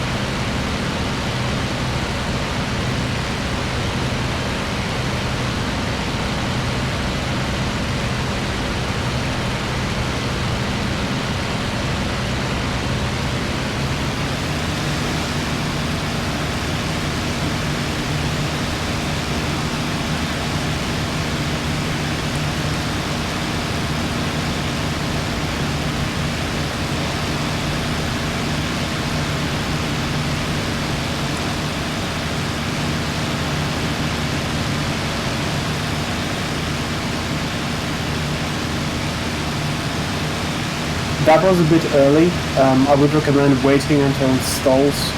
That was a bit early. I would recommend waiting until it stalls.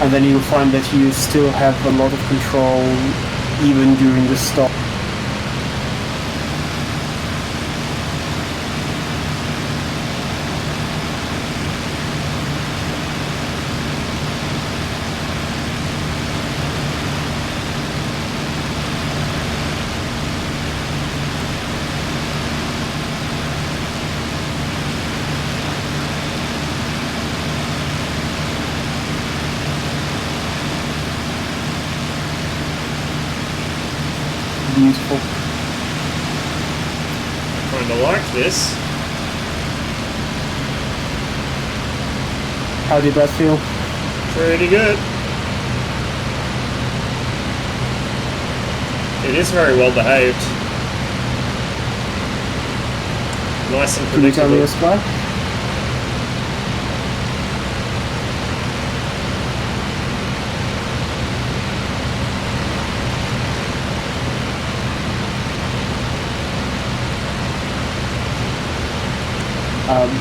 And then you'll find that you still have a lot of control even during the stall. Beautiful. Kinda like this. How did that feel? Pretty good. It is very well behaved. Nice and Can you tell me predictable. a score?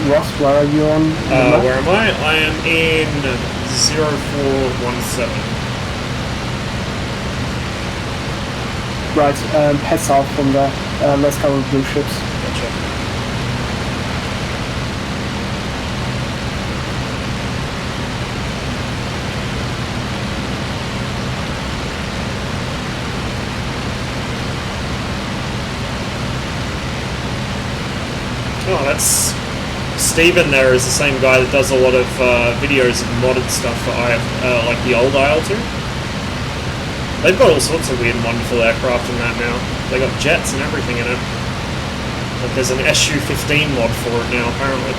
Ross, where are you on? Where am I? I am in 0417. Right, head south from there. Let's cover blue ships. Gotcha. Oh, that's Steven there is the same guy that does a lot of videos of modded stuff for like the old IL-2. They've got all sorts of weird and wonderful aircraft in that now. They got jets and everything in it. Like there's an SU-15 mod for it now, apparently.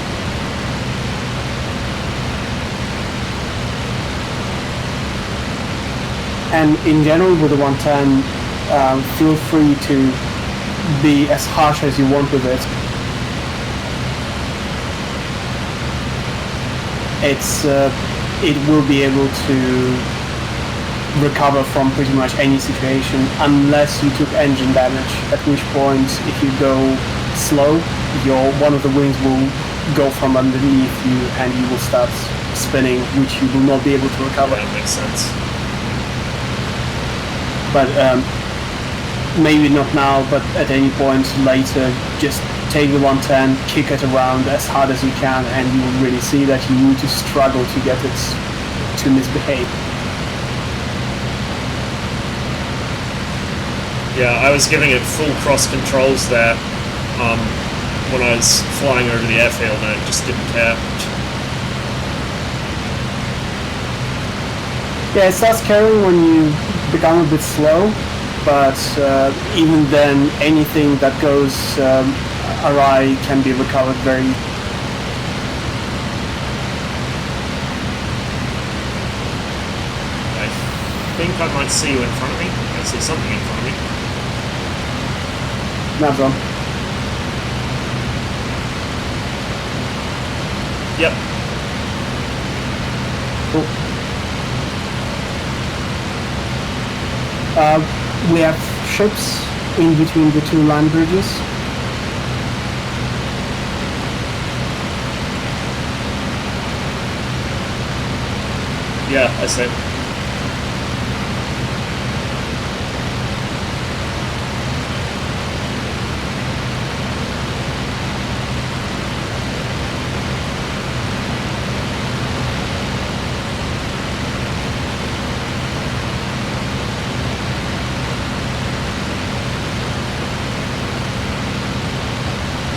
And in general with the 110, feel free to be as harsh as you want with it. It will be able to recover from pretty much any situation unless you took engine damage, at which point if you go slow, one of the wings will go from underneath you and you will start spinning, which you will not be able to recover. That makes sense. But maybe not now, but at any point later, just take the 110, kick it around as hard as you can, and you will really see that you need to struggle to get it to misbehave. Yeah, I was giving it full cross controls there when I was flying over the airfield and it just didn't care. Yeah, it starts carrying when you become a bit slow, but even then anything that goes awry can be recovered very easily. I think I might see you in front of me. I see something in front of me. Not wrong. Yep. Cool. We have ships in between the two land bridges. Yeah, I see.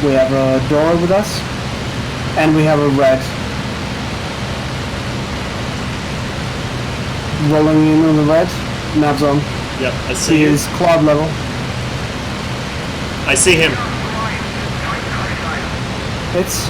We have a door with us, and we have a red. Rolling in on the red, nav's on. Yep, I see He him. is cloud level. I see him. Hits.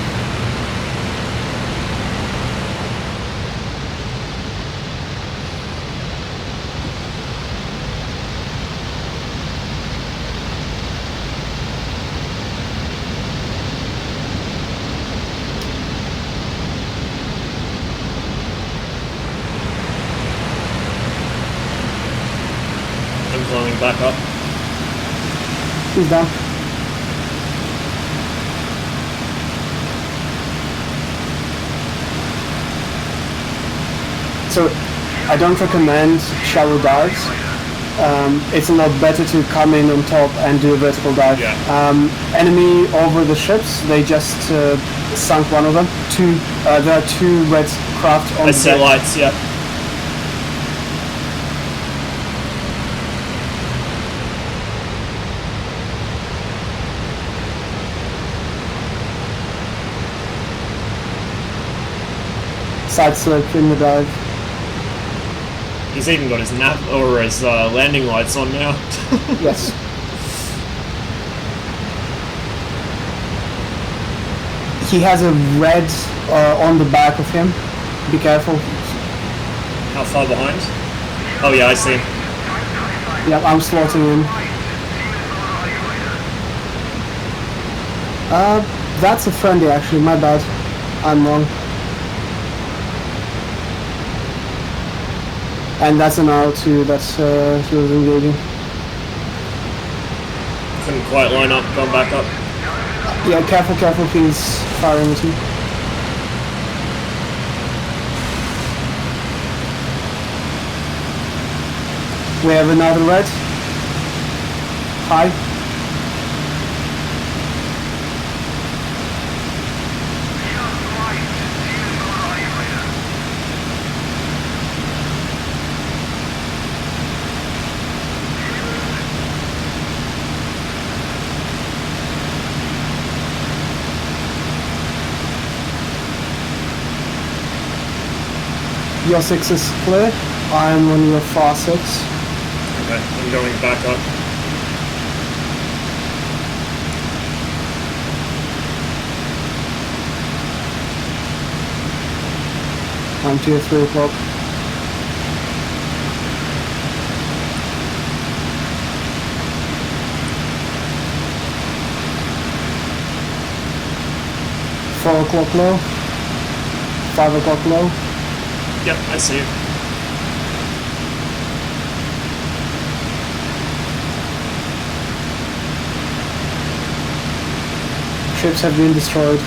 I'm climbing back up. He's down. So, I don't recommend shallow dives. It's a lot better to come in on top and do a vertical dive. Yeah. Enemy over the ships, they just sunk one of them. There are two red craft on I the see deck. lights, yep. Side slip in the dive. He's even got his nav or his landing lights on now. Yes. He has a red on the back of him. Be careful. How far behind? Oh yeah, I see him. Yeah, I'm slotting in. That's a friendly actually, my bad. I'm wrong. And that's an R2 that's he was engaging. Couldn't quite line up, going back up. Yeah, careful, careful, he's firing at you. We have another red. High. Your 6 is clear. I'm on your far 6. Okay, I'm going back up. I'm to your 3 o'clock. Four o'clock low. 5 o'clock low. Yep, I see him. Ships have been destroyed.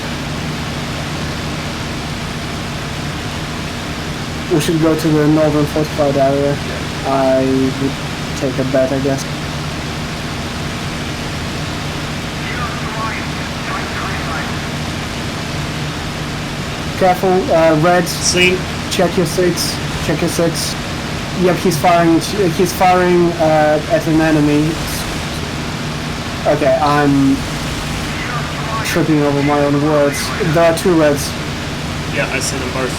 We should go to the northern fortified area. I would take a bet, I guess. Careful, red. Seen. Check your 6. Check your 6. Yep, he's firing. He's firing at an enemy. Okay, I'm tripping over my own words. There are 2 reds. Yeah, I see them both.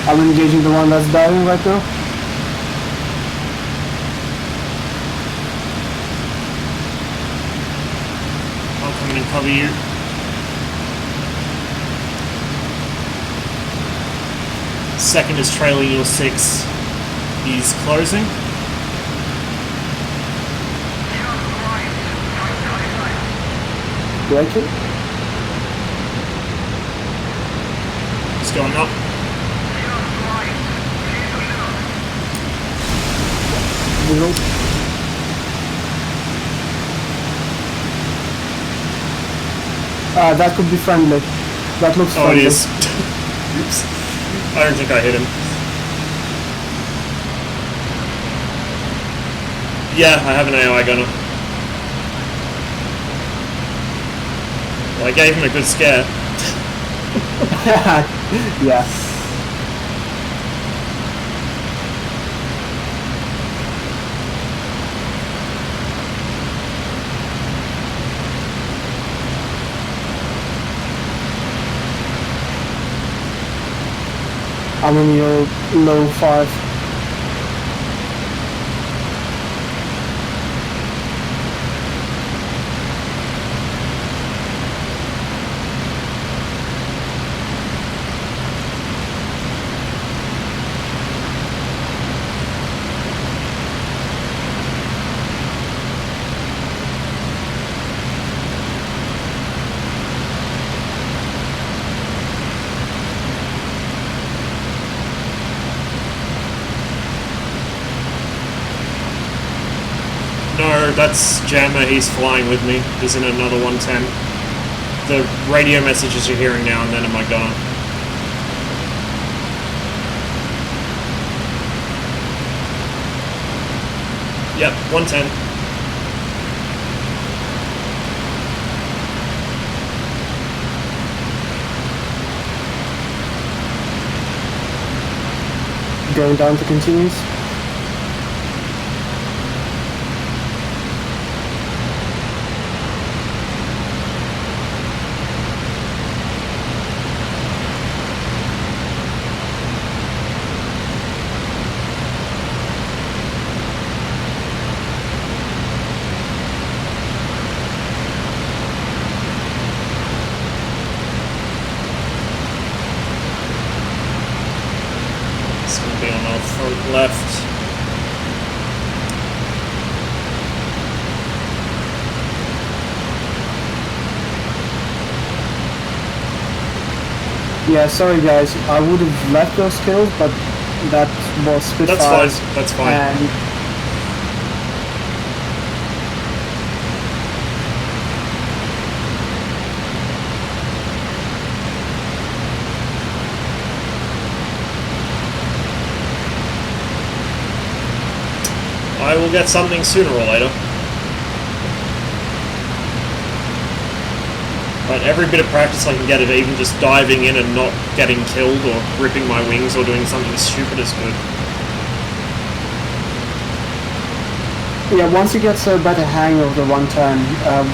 I'm engaging the one that's diving right now. I'll come in and cover you. Second is trailing your 6. He's closing. Break it. He's going up. Zero. That could be friendly. That looks Oh, friendly. it is. Oops. I don't think I hit him. Yeah, I have an AI gunner. Well, I gave him a good scare. Yeah. I'm on your low 5. No, that's Jammer, he's flying with me. He's in another 110. The radio messages you're hearing now and then are my gunner. Yep, 110. Going down to continuous. It's going to be on our front left. Yeah, sorry guys, I would have left those kills, but that was Spitfire. That's fine, that's fine. And I will get something sooner or later. But every bit of practice I can get at even just diving in and not getting killed or ripping my wings or doing something stupid is good. yeah, once you get a better hang of the 110,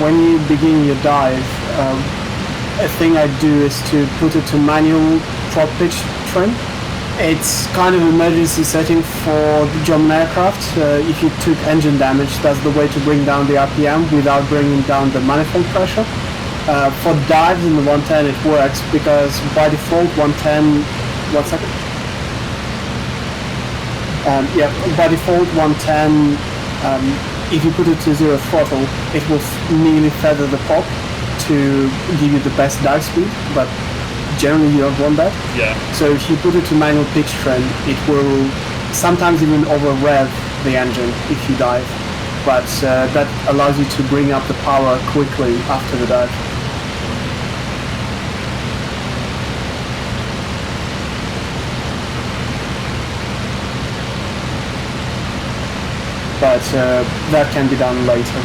when you begin your dive, a thing I do is to put it to manual prop pitch trim. It's kind of an emergency setting for the German aircraft. If you took engine damage, that's the way to bring down the RPM without bringing down the manifold pressure. For dives in the 110 it works because by default 110, one second. Yeah, by default 110, if you put it to zero throttle, it will nearly feather the prop to give you the best dive speed, but generally you don't want that. Yeah. So if you put it to manual pitch trim, it will sometimes even over rev the engine if you dive, but that allows you to bring up the power quickly after the dive. But that can be done later.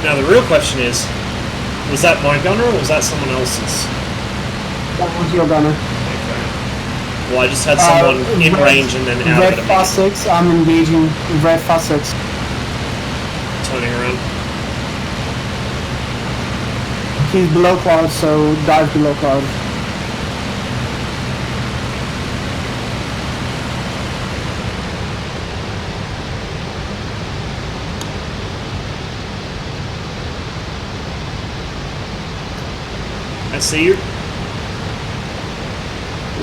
Now the real question is, was that my gunner or was that someone else's? That was your gunner. Okay. Well, I just had someone in range and then out red of it. fast 6, I'm engaging red fast 6. Turning around. He's below cloud, so dive below cloud. I see you.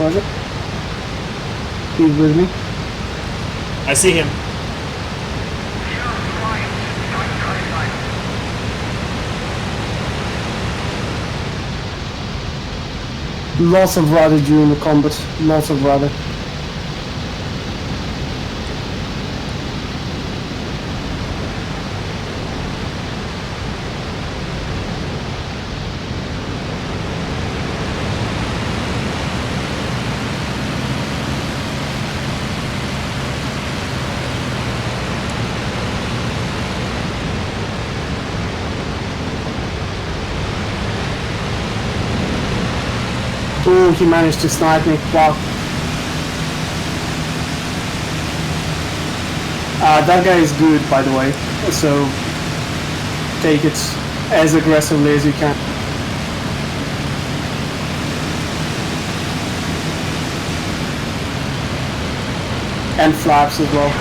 Was it? He's with me. I see him. Lots of rudder during the combat. Lots of rudder. he managed to snipe me. Wow. That guy is good, by the way, so take it as aggressively as you can. And flaps as well.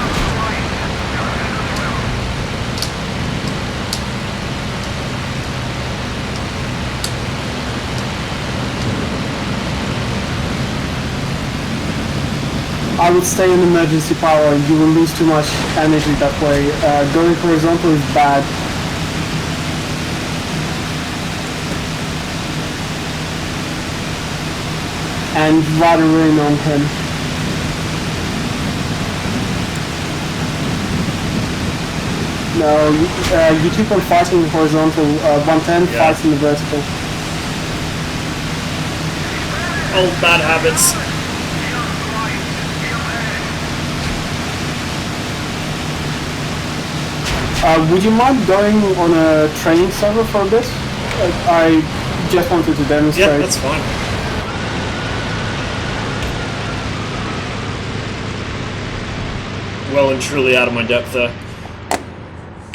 I would stay in emergency power. You will lose too much energy that way. Going horizontal is bad. And rather in on him. No, you keep on fighting horizontal. 110 fights in the vertical. Old bad habits. Would you mind going on a training server for this? I just wanted to demonstrate. Yeah, that's fine. Well and truly out of my depth there.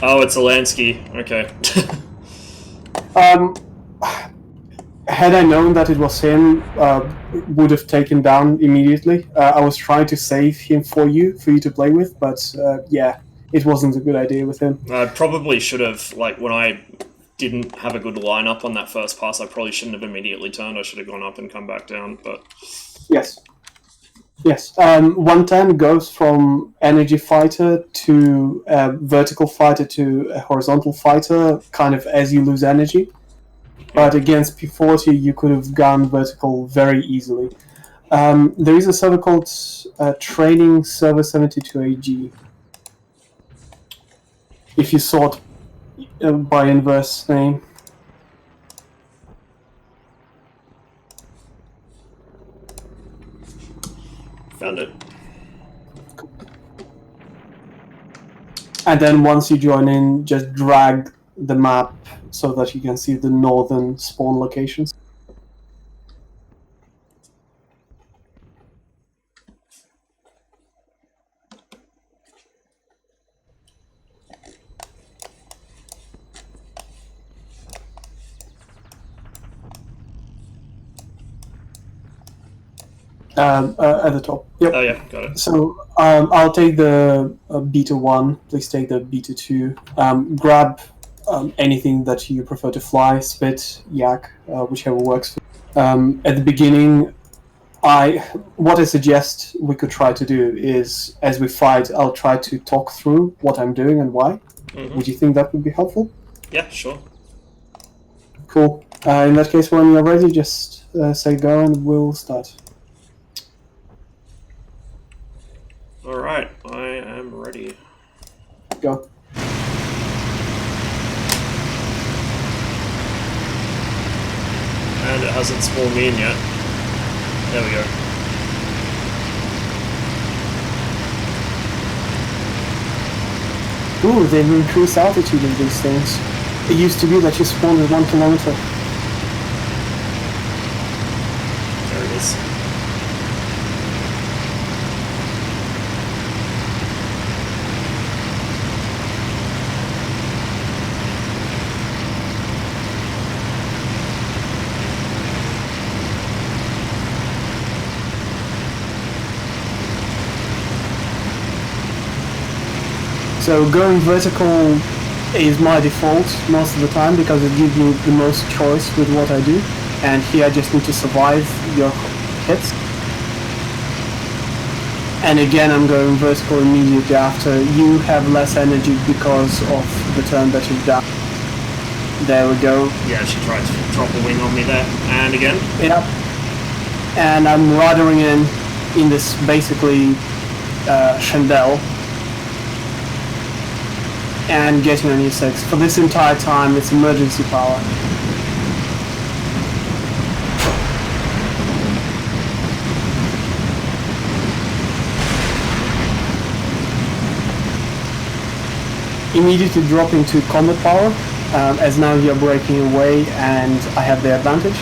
Oh, it's a Lansky. Okay. Had I known that it was him, would have taken down immediately. I was trying to save him for you to play with, but yeah. It wasn't a good idea with him. I probably should have, like, when I didn't have a good lineup on that first pass, I probably shouldn't have immediately turned. I should have gone up and come back down, but... Yes. Yes. 110 goes from energy fighter to vertical fighter to a horizontal fighter, kind of as you lose energy. But against P40, you could have gone vertical very easily. There is a server called Training Server 72 AG. If you sort by inverse name. Found it. And then once you join in, just drag the map so that you can see the northern spawn locations. At the top. Yep. Oh yeah, got it. So I'll take the beta 1. Please take the beta 2. Grab anything that you prefer to fly, spit, yak, whichever works for you. At the beginning, what I suggest we could try to do is, as we fight, I'll try to talk through what I'm doing and why. Mm-hmm. Would you think that would be helpful? Yeah, sure. Cool. In that case, when you're ready, just say go and we'll start. Alright, I am ready. Go. And it hasn't spawned me in yet. There we go. Ooh, they've increased altitude of these things. It used to be that you spawned at 1 kilometer. There it is. So going vertical is my default most of the time because it gives me the most choice with what I do. And here I just need to survive your hits. And again I'm going vertical immediately after. You have less energy because of the turn that you've done. There we go. Yeah, she tried to drop a wing on me there. And again. Yep. And I'm ruddering in this basically Chandelle. And getting on E6. For this entire time, it's emergency power. Immediately dropping to combat power, as now you're breaking away and I have the advantage.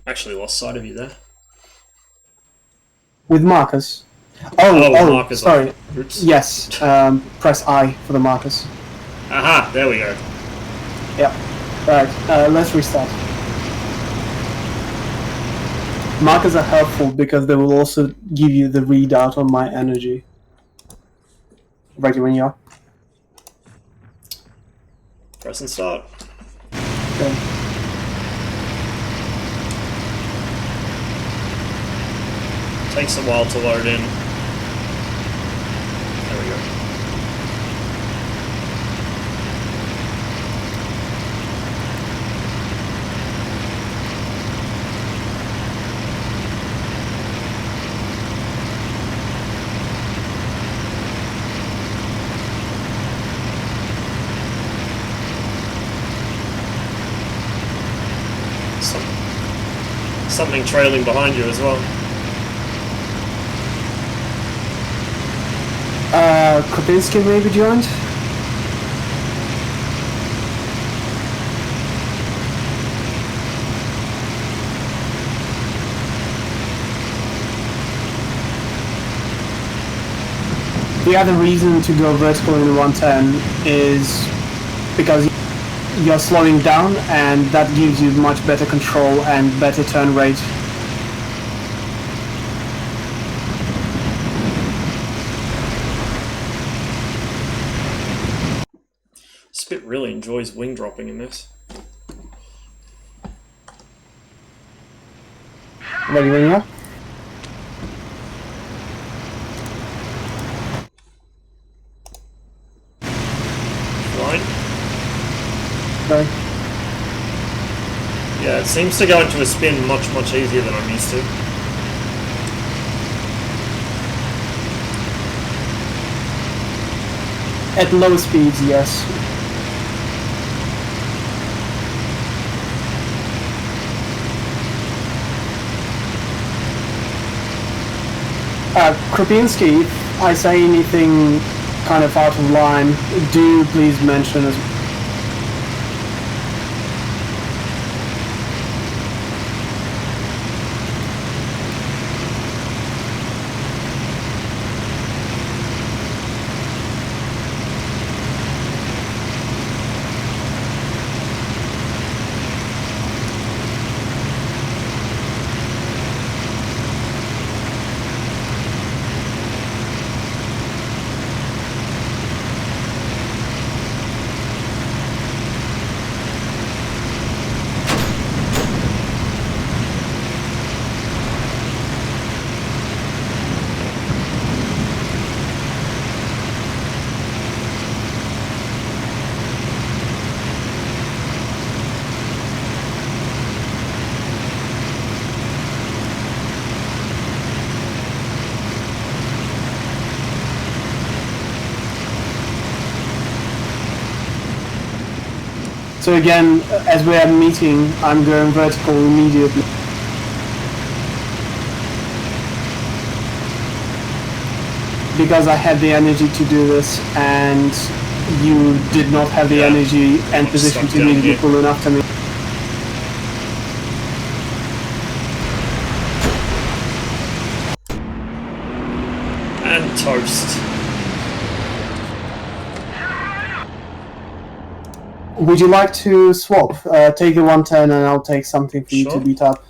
Actually lost sight of you there. With markers. Markers. Sorry. Oops. Yes, press I for the markers. Aha, there we go. Yep. Right, let's restart. Markers are helpful because they will also give you the readout on my energy. Ready when you are. Press and start. Okay. Takes a while to load in. There we go. Something trailing behind you as well. Kropinski maybe joined? The other reason to go vertical in 110 is because you're slowing down and that gives you much better control and better turn rate. Spit really enjoys wing dropping in this. Ready when you are? Fine. Right. Yeah, it seems to go into a spin much easier than I'm used to. At low speeds, yes. Kropinski, if I say anything kind of out of line, do please mention as well. So again, as we are meeting, I'm going vertical immediately. Because I had the energy to do this, and you did not have the energy and position to immediately pull in after me. And toast. Would you like to swap? Take the 110 and I'll take something for you to beat up.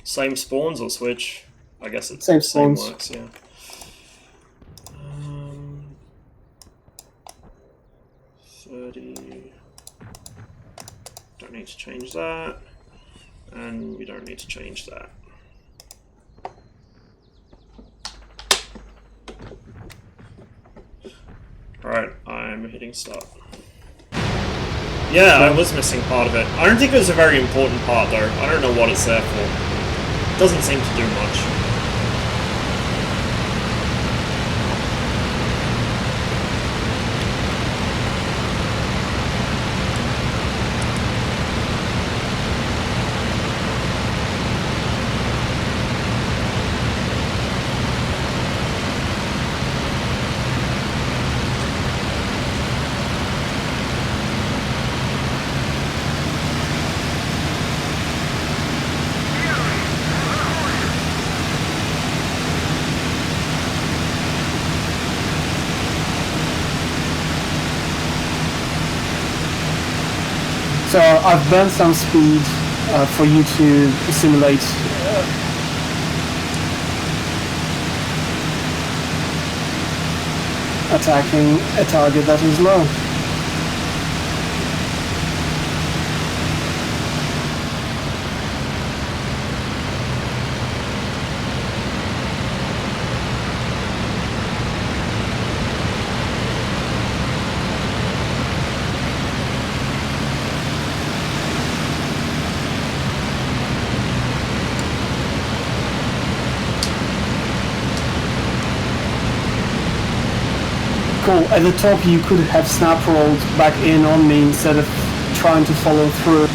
Same spawns or switch? I guess it's same spawns. Works, yeah. $30. Don't need to change that. And we don't need to change that. Alright, I'm hitting start. Yeah, I was missing part of it. I don't think it was a very important part though. I don't know what it's there for. It doesn't seem to do much. So I've burned some speed for you to simulate attacking a target that is low. Cool. At the top you could have snap rolled back in on me instead of trying to follow through.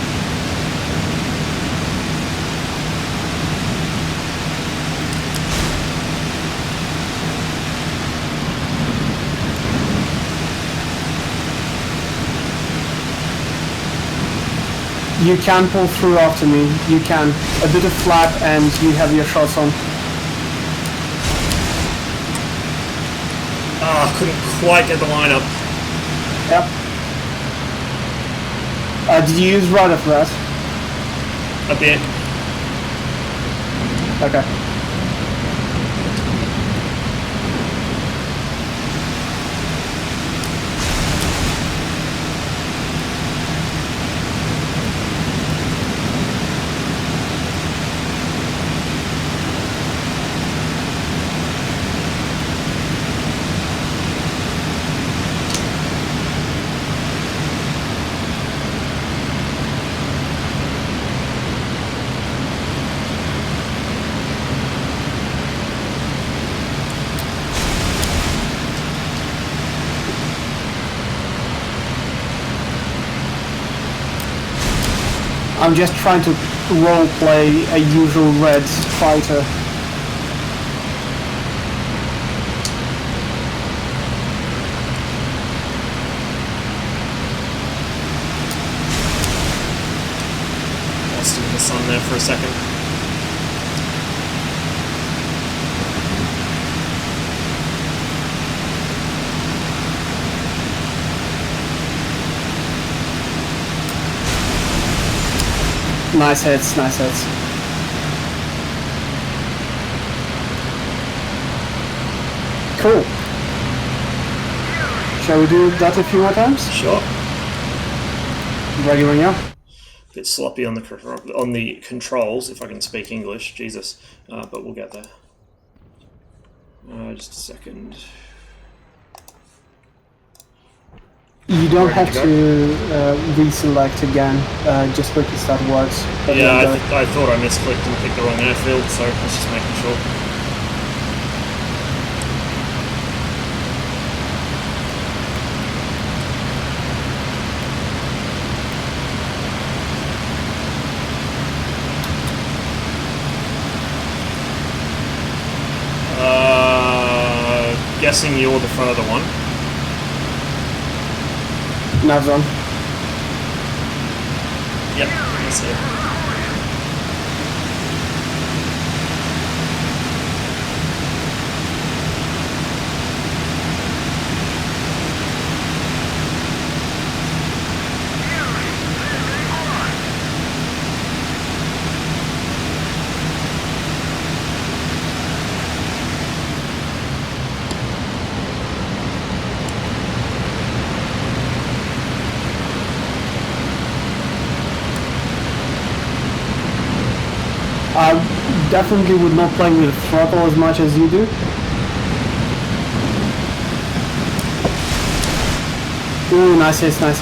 You can pull through after me. You can. A bit of flap and you have your shots on. Ah, couldn't quite get the line up. Yep. Did you use rudder for that? A bit. Okay. I'm just trying to role play a usual red fighter. Lost in the sun there for a second. Nice hits, nice hits. Cool. Shall we do that a few more times? Sure. Ready when you are. Bit sloppy on the controls, if I can speak English, Jesus. But we'll get there. Just a second. You don't have to reselect again, just click the start works. Yeah, I thought I misclicked and picked the wrong airfield, so I was just making sure. Guessing you're the further one. Nav's on. Yep, that's it. I definitely would not play with throttle as much as you do. Ooh, nice hits there.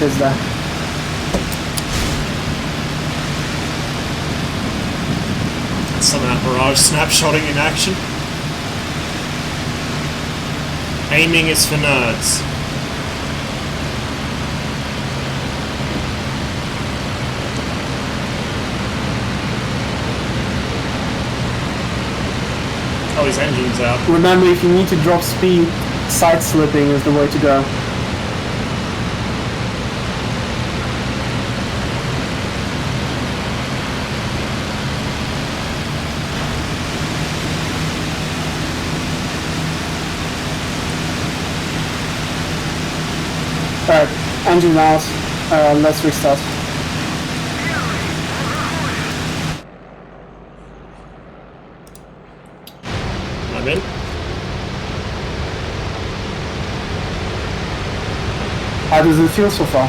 Some of that barrage snapshotting in action. Aiming is for nerds. Oh, his engine's out. Remember, if you need to drop speed, side slipping is the way to go. Alright, engine out. Let's restart. How does it feel so far?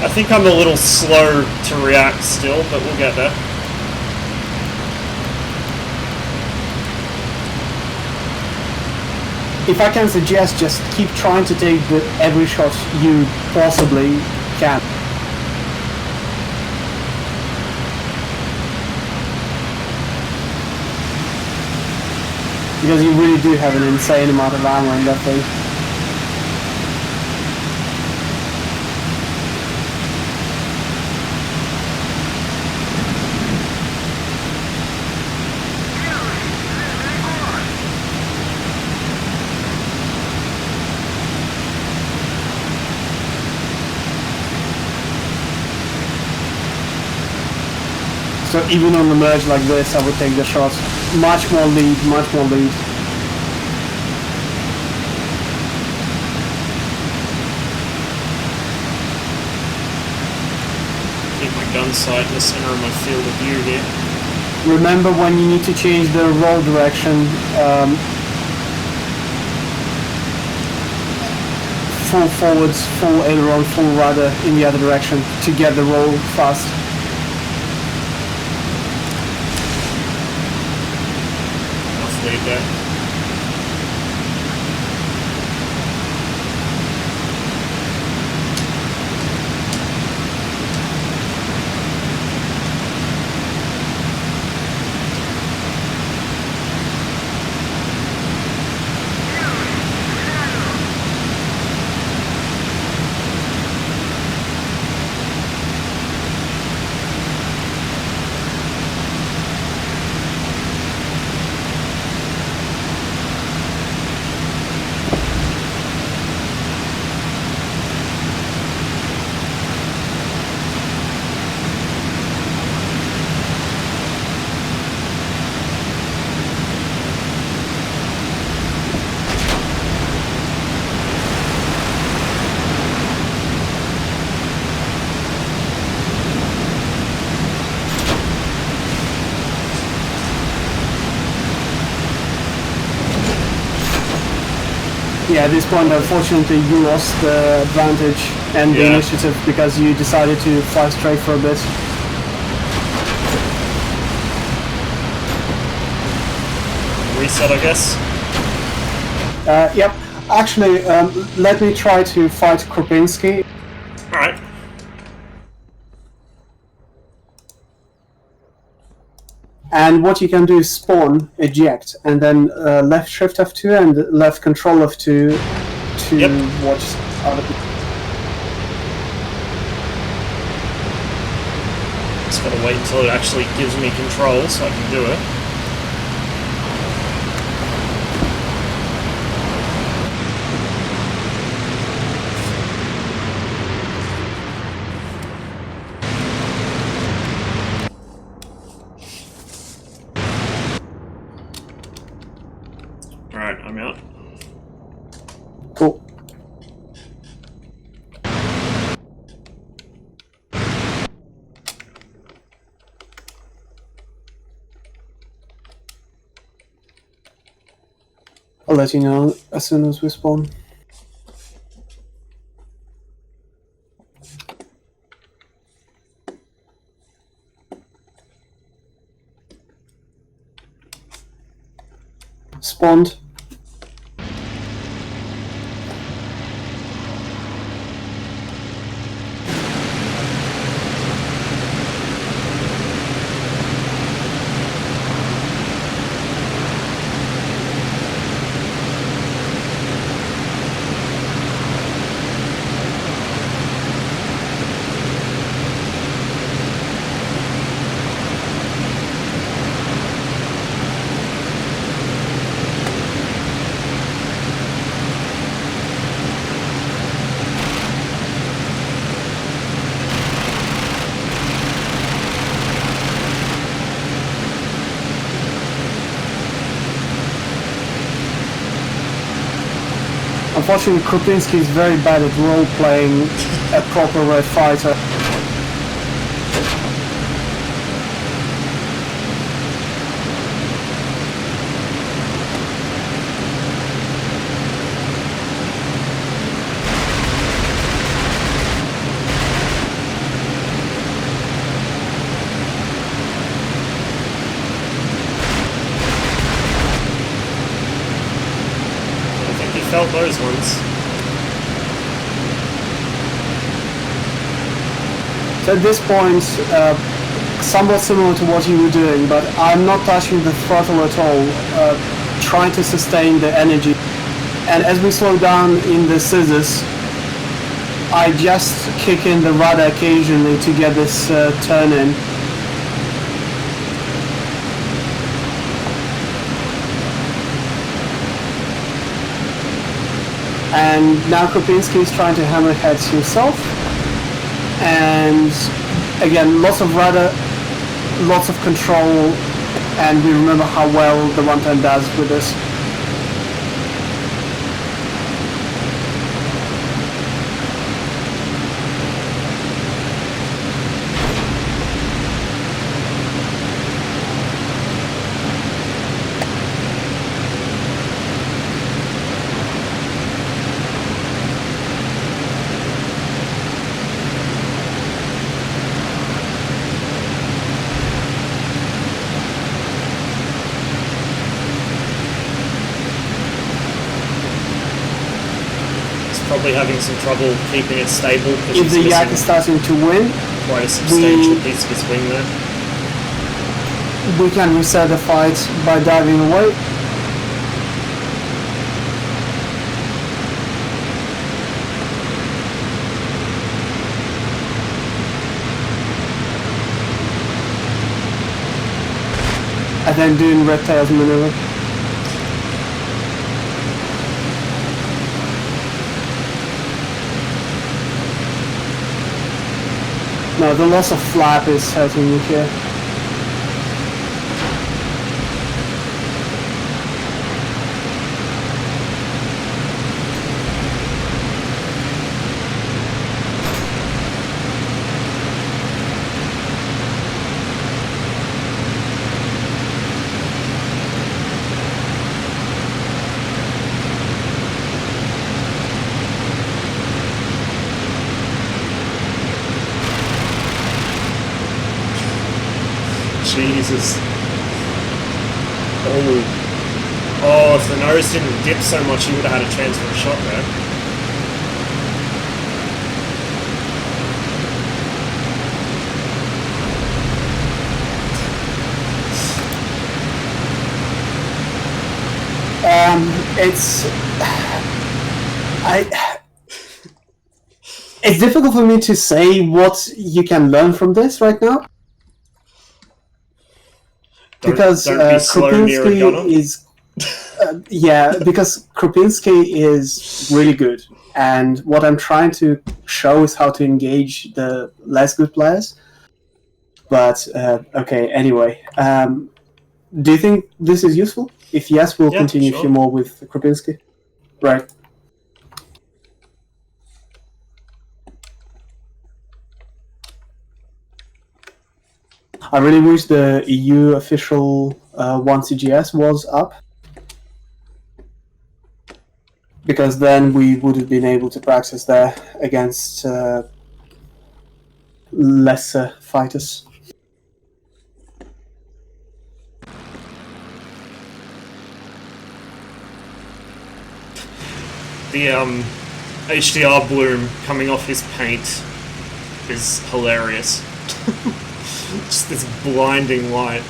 I think I'm a little slow to react still, but we'll get there. If I can suggest, just keep trying to take every shot you possibly can. Because you really do have an insane amount of ammo in that thing. So even on the merge like this, I would take the shot. Much more lead, much more lead. Keep my gun sight in the center of my field of view here. Remember when you need to change the roll direction, full forwards, full aileron, full rudder in the other direction to get the roll fast. Lead there. Yeah, at this point, unfortunately, you lost the advantage and the initiative because you decided to fly straight for a bit. Reset, I guess. Yep. Actually, let me try to fight Krupinski. Alright. And what you can do is spawn, eject, and then left shift F2 and left control F2 to watch other people. Just gotta wait until it actually gives me control so I can do it. Alright, I'm out. Cool. I'll let you know as soon as we spawn. Spawned. Unfortunately, Krupinski is very bad at role-playing a proper red fighter. felt those ones. So at this point, somewhat similar to what you were doing, but I'm not touching the throttle at all, trying to sustain the energy. And as we slow down in the scissors, I just kick in the rudder occasionally to get this turn in. And now Krupinski is trying to hammerhead himself. And again, lots of rudder, lots of control, and we remember how well the 110 does with this. Probably having some trouble keeping it stable. If the yak is starting to win, quite a substantial piece of his wing there. We can reset the fight by diving away. And then doing red tails maneuver. No, the loss of flap is hurting me here. Jesus. Oh, if the nose didn't dip so much, he would have had a chance for a shot there. It's difficult for me to say what you can learn from this right now. Because Krupinski is, because Krupinski is really good, and what I'm trying to show is how to engage the less good players. But okay, anyway, do you think this is useful? If yes, we'll continue a few more with Krupinski. Right. I really wish the EU official 1CGS was up, because then we would have been able to practice there against lesser fighters. The HDR bloom coming off his paint is hilarious. Just this blinding light.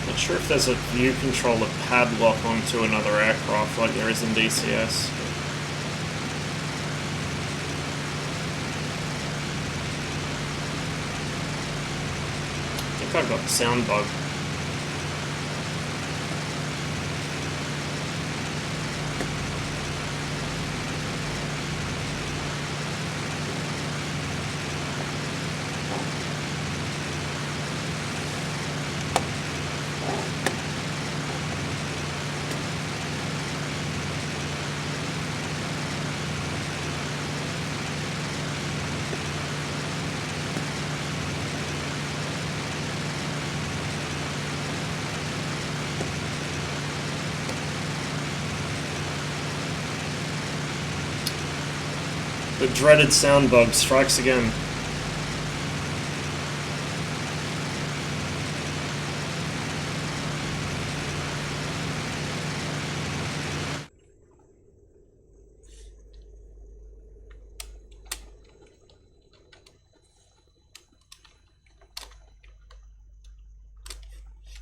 Not sure if there's a view controller padlock onto another aircraft like there is in DCS. I think I've got the sound bug. The dreaded sound bug strikes again.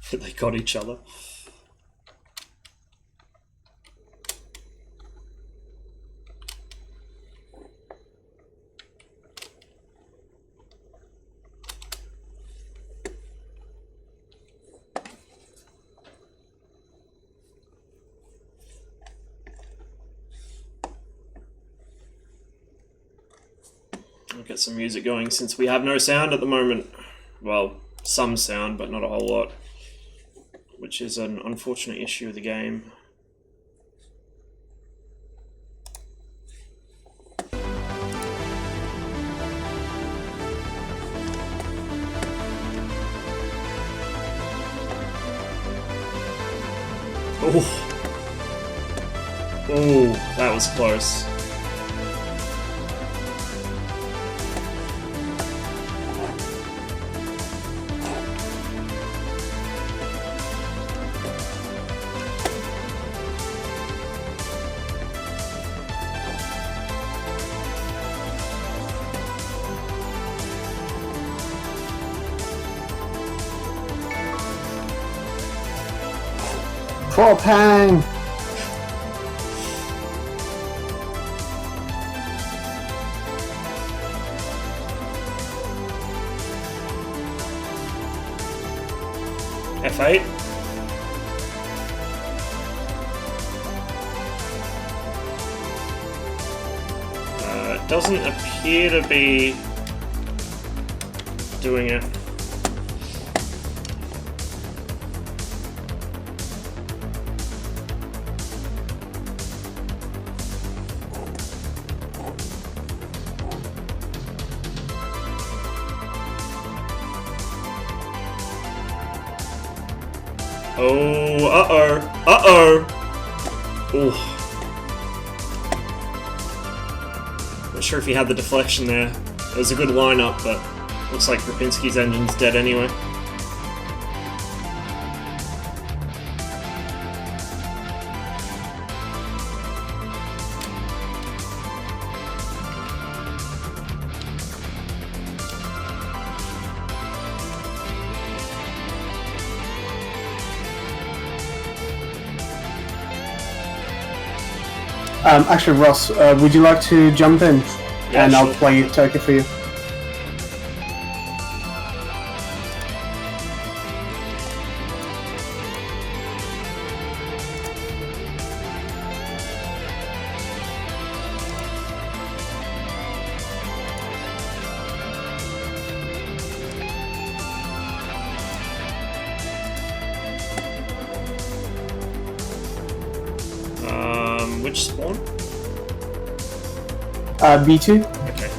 They got each other. I'll get some music going since we have no sound at the moment. Well, some sound, but not a whole lot. Which is an unfortunate issue of the game. Oh, oh, that was close. Prop hang! F8. It doesn't appear to be doing it. Oh, uh-oh, uh-oh. Ooh. Not sure if he had the deflection there. It was a good lineup, but looks like Rapinski's engine's dead anyway. Actually, Ross, would you like to jump in? Yeah, and sure. I'll play Turkey for you. Which spawn? B2. Okay.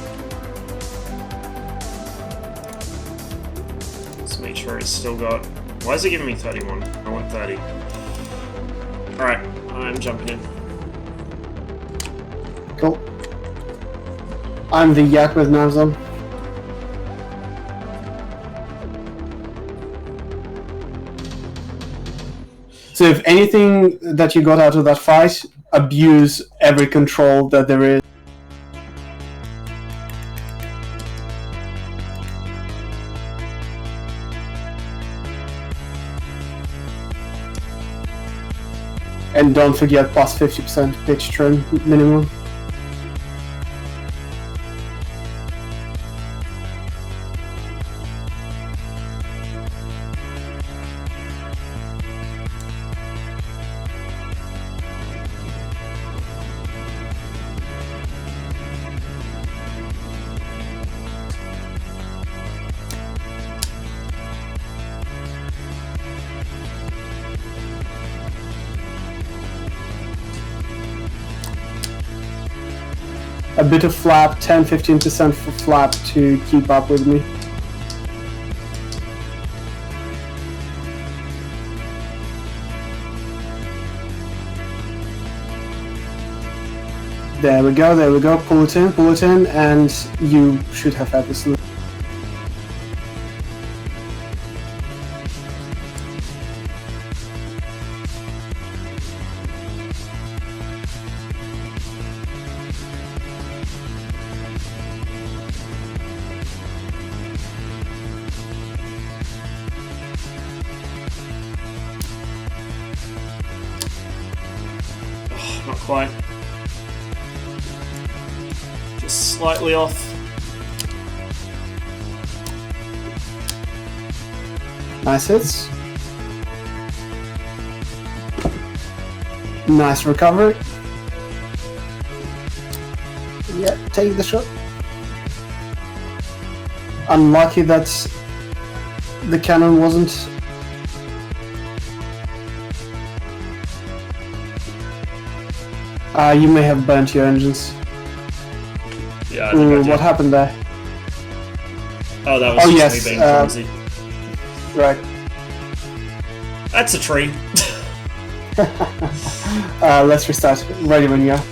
Let's make sure it's still got... Why is it giving me 31? I want 30. Alright, I'm jumping in. Cool. I'm the yak with Nazam. So if anything that you got out of that fight, abuse every control that there is. And don't forget plus 50% pitch trim minimum. A bit of flap, 10-15% for flap to keep up with me. There we go, pull it in, and you should have had this. Not quite. Just slightly off. Nice hits. Nice recovery. Yeah, take the shot. Unlucky that the cannon wasn't. You may have burnt your engines. Yeah, I think I did. What happened there? Oh, that was just me being clumsy. Right. That's a tree. Let's restart. Ready when you are.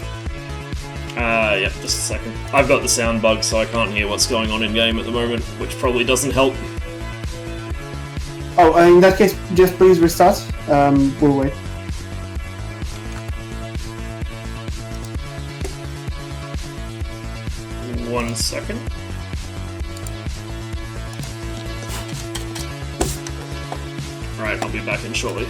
Yep, just a second. I've got the sound bug, so I can't hear what's going on in game at the moment, which probably doesn't help. Oh, in that case, just please restart. We'll wait. One second. Right, I'll be back in shortly.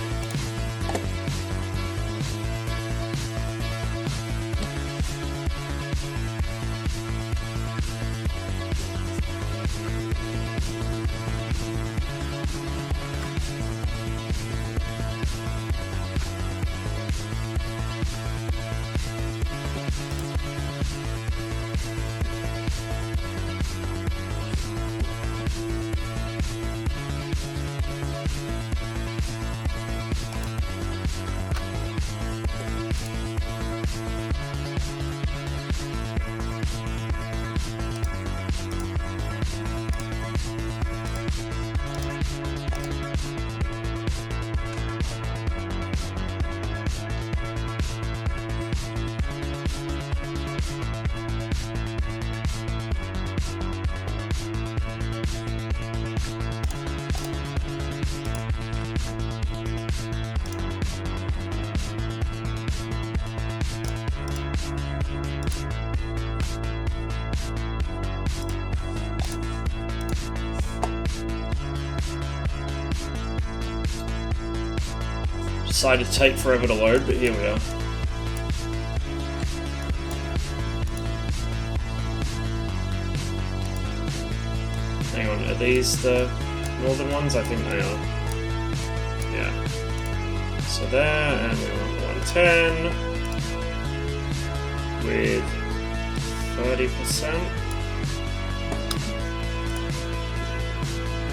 Decided to take forever to load, but here we are. Hang on, are these the northern ones? I think they are. Yeah. So there, and we want 110 with 30%.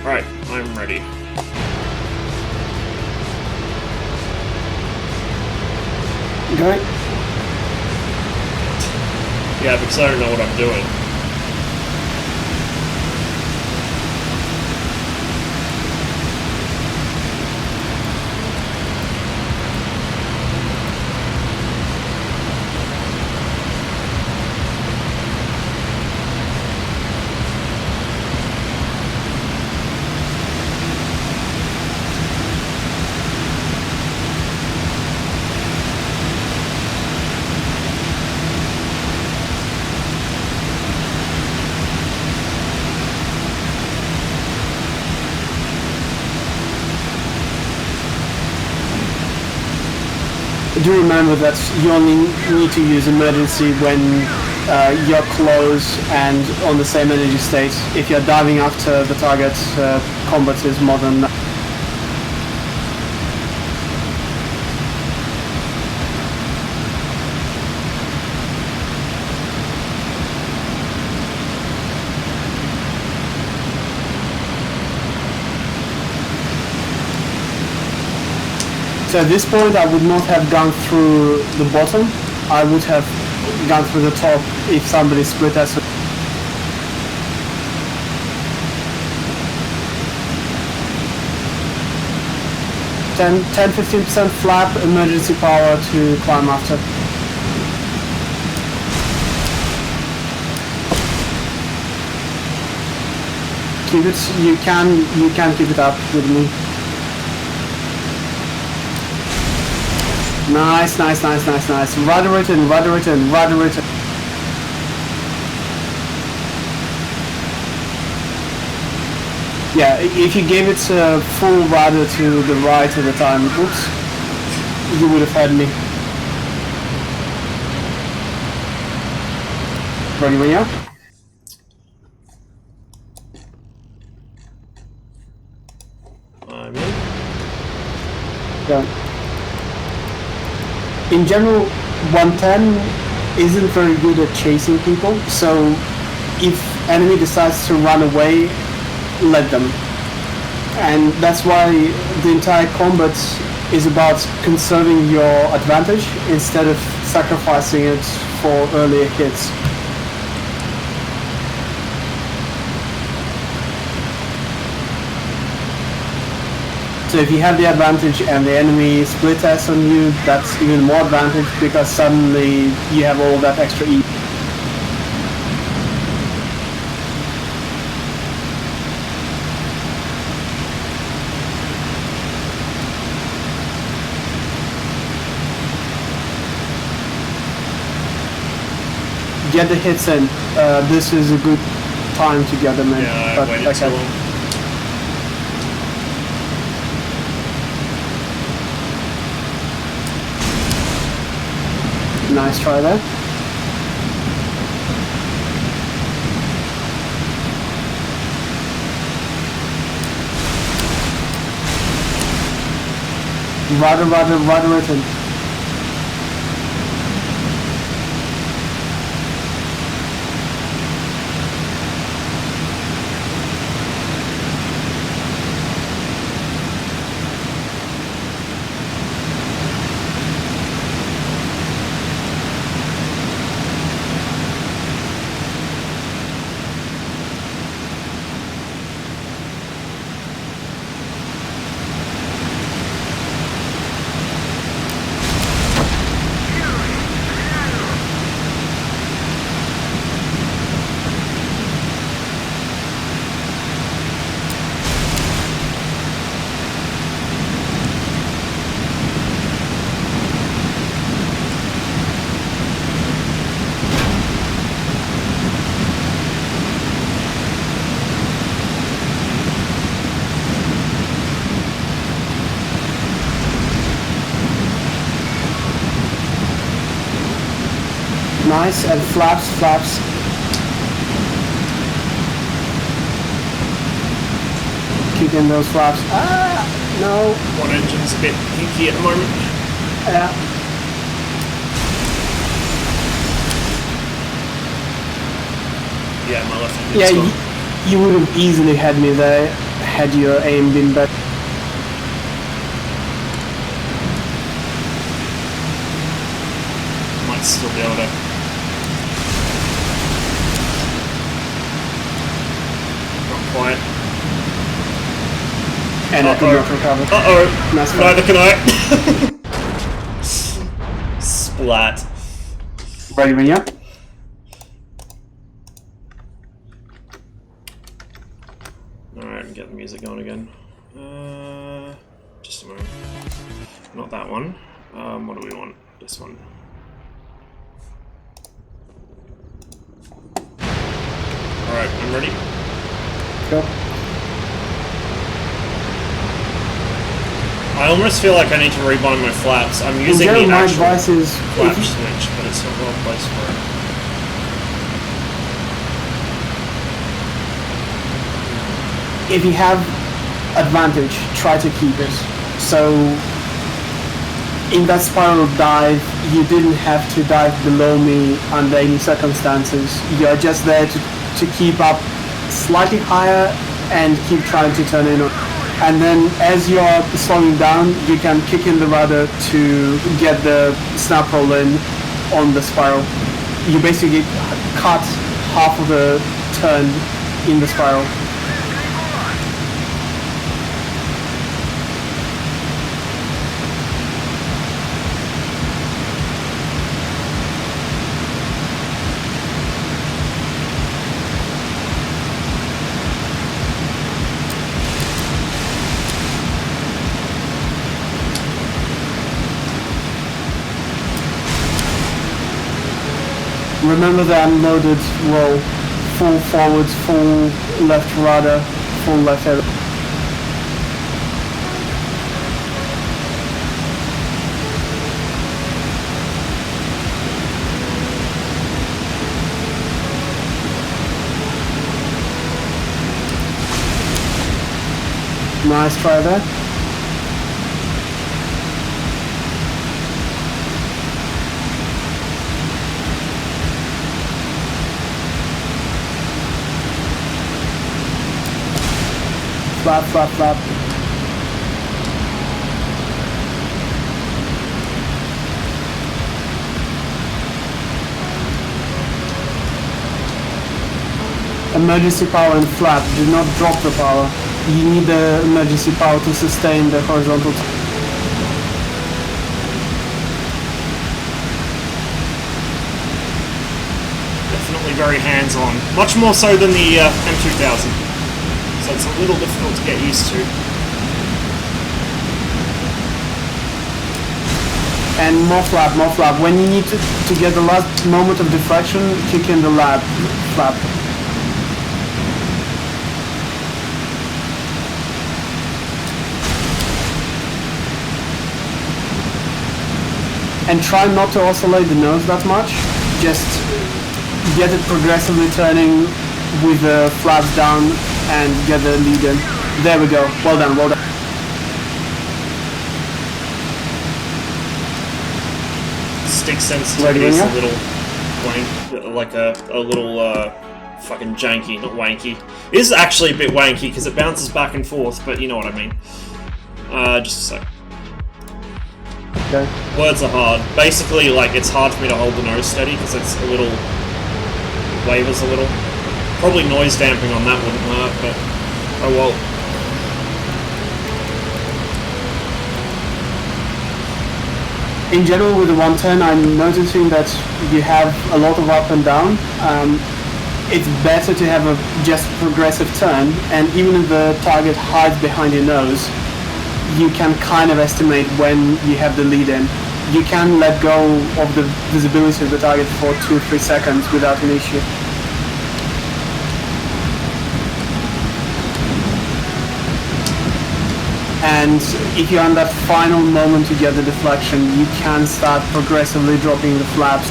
Right, I'm ready. Go. Yeah, because I don't know what I'm doing. Do remember that you only need to use emergency when you're close and on the same energy state. If you're diving after the target, combat is more than... So at this point I would not have gone through the bottom, I would have gone through the top if somebody split us. 10-15% flap, emergency power to climb after. keep it. You can keep it up with me. Nice. Rudder it in. Yeah, if you gave it a full rudder to the right at the time, oops, you would have had me. Ready when you are? I'm in. Go. In general, 110 isn't very good at chasing people, so if enemy decides to run away, let them. And that's why the entire combat is about conserving your advantage instead of sacrificing it for earlier hits. So if you have the advantage and the enemy split S on you, that's even more advantage because suddenly you have all that extra E. Get the hits in. This is a good time to get them in. Yeah, I waited too long. Nice try there. Rudder it in. Nice, and flaps. Keep in those flaps. Ah, no. One engine's a bit hinky at the moment. Yeah. Yeah, my left hand. Yeah, you would have easily had me there had your aim been better. Might still be able to. Quiet. And I could not recover. Uh-oh. Nice. Neither can I. Splat. Ready when you are? Alright, get the music going again. Just a moment. Not that one. What do we want? This one. Alright, I'm ready. Go. I almost feel like I need to rebind my flaps. I'm using the my actual advice is flap switch, but it's not well placed for it. if you have advantage, try to keep it. So in that spiral dive, you didn't have to dive below me under any circumstances. You're just there to keep up slightly higher and keep trying to turn in. And then as you're slowing down, you can kick in the rudder to get the snap roll in on the spiral. You basically cut half of the turn in the spiral. Remember the unloaded roll. Full forward, full left rudder, full left header. Nice try there. Flap, flap, flap. Emergency power and flap. Do not drop the power. You need the emergency power to sustain the horizontal. Definitely very hands-on. Much more so than the M2000. So it's a little difficult to get used to. And more flap, more flap. When you need to get the last moment of deflection, kick in the flap. And try not to oscillate the nose that much. Just get it progressively turning with the flaps down and get the lead in. There we go. Well done, well done. Stick sensitivity is a little wank, like a little fucking janky, not wanky. It is actually a bit wanky because it bounces back and forth, but you know what I mean. Just a sec. Okay. Words are hard. Basically, like, it's hard for me to hold the nose steady because it's a little... wavers a little. Probably noise damping on that wouldn't hurt, but... oh well. In general, with the 110, I'm noticing that you have a lot of up and down. It's better to have a just progressive turn, and even if the target hides behind your nose, you can kind of estimate when you have the lead in. You can let go of the visibility of the target for 2-3 seconds without an issue. And if you're on that final moment to get the deflection, you can start progressively dropping the flaps.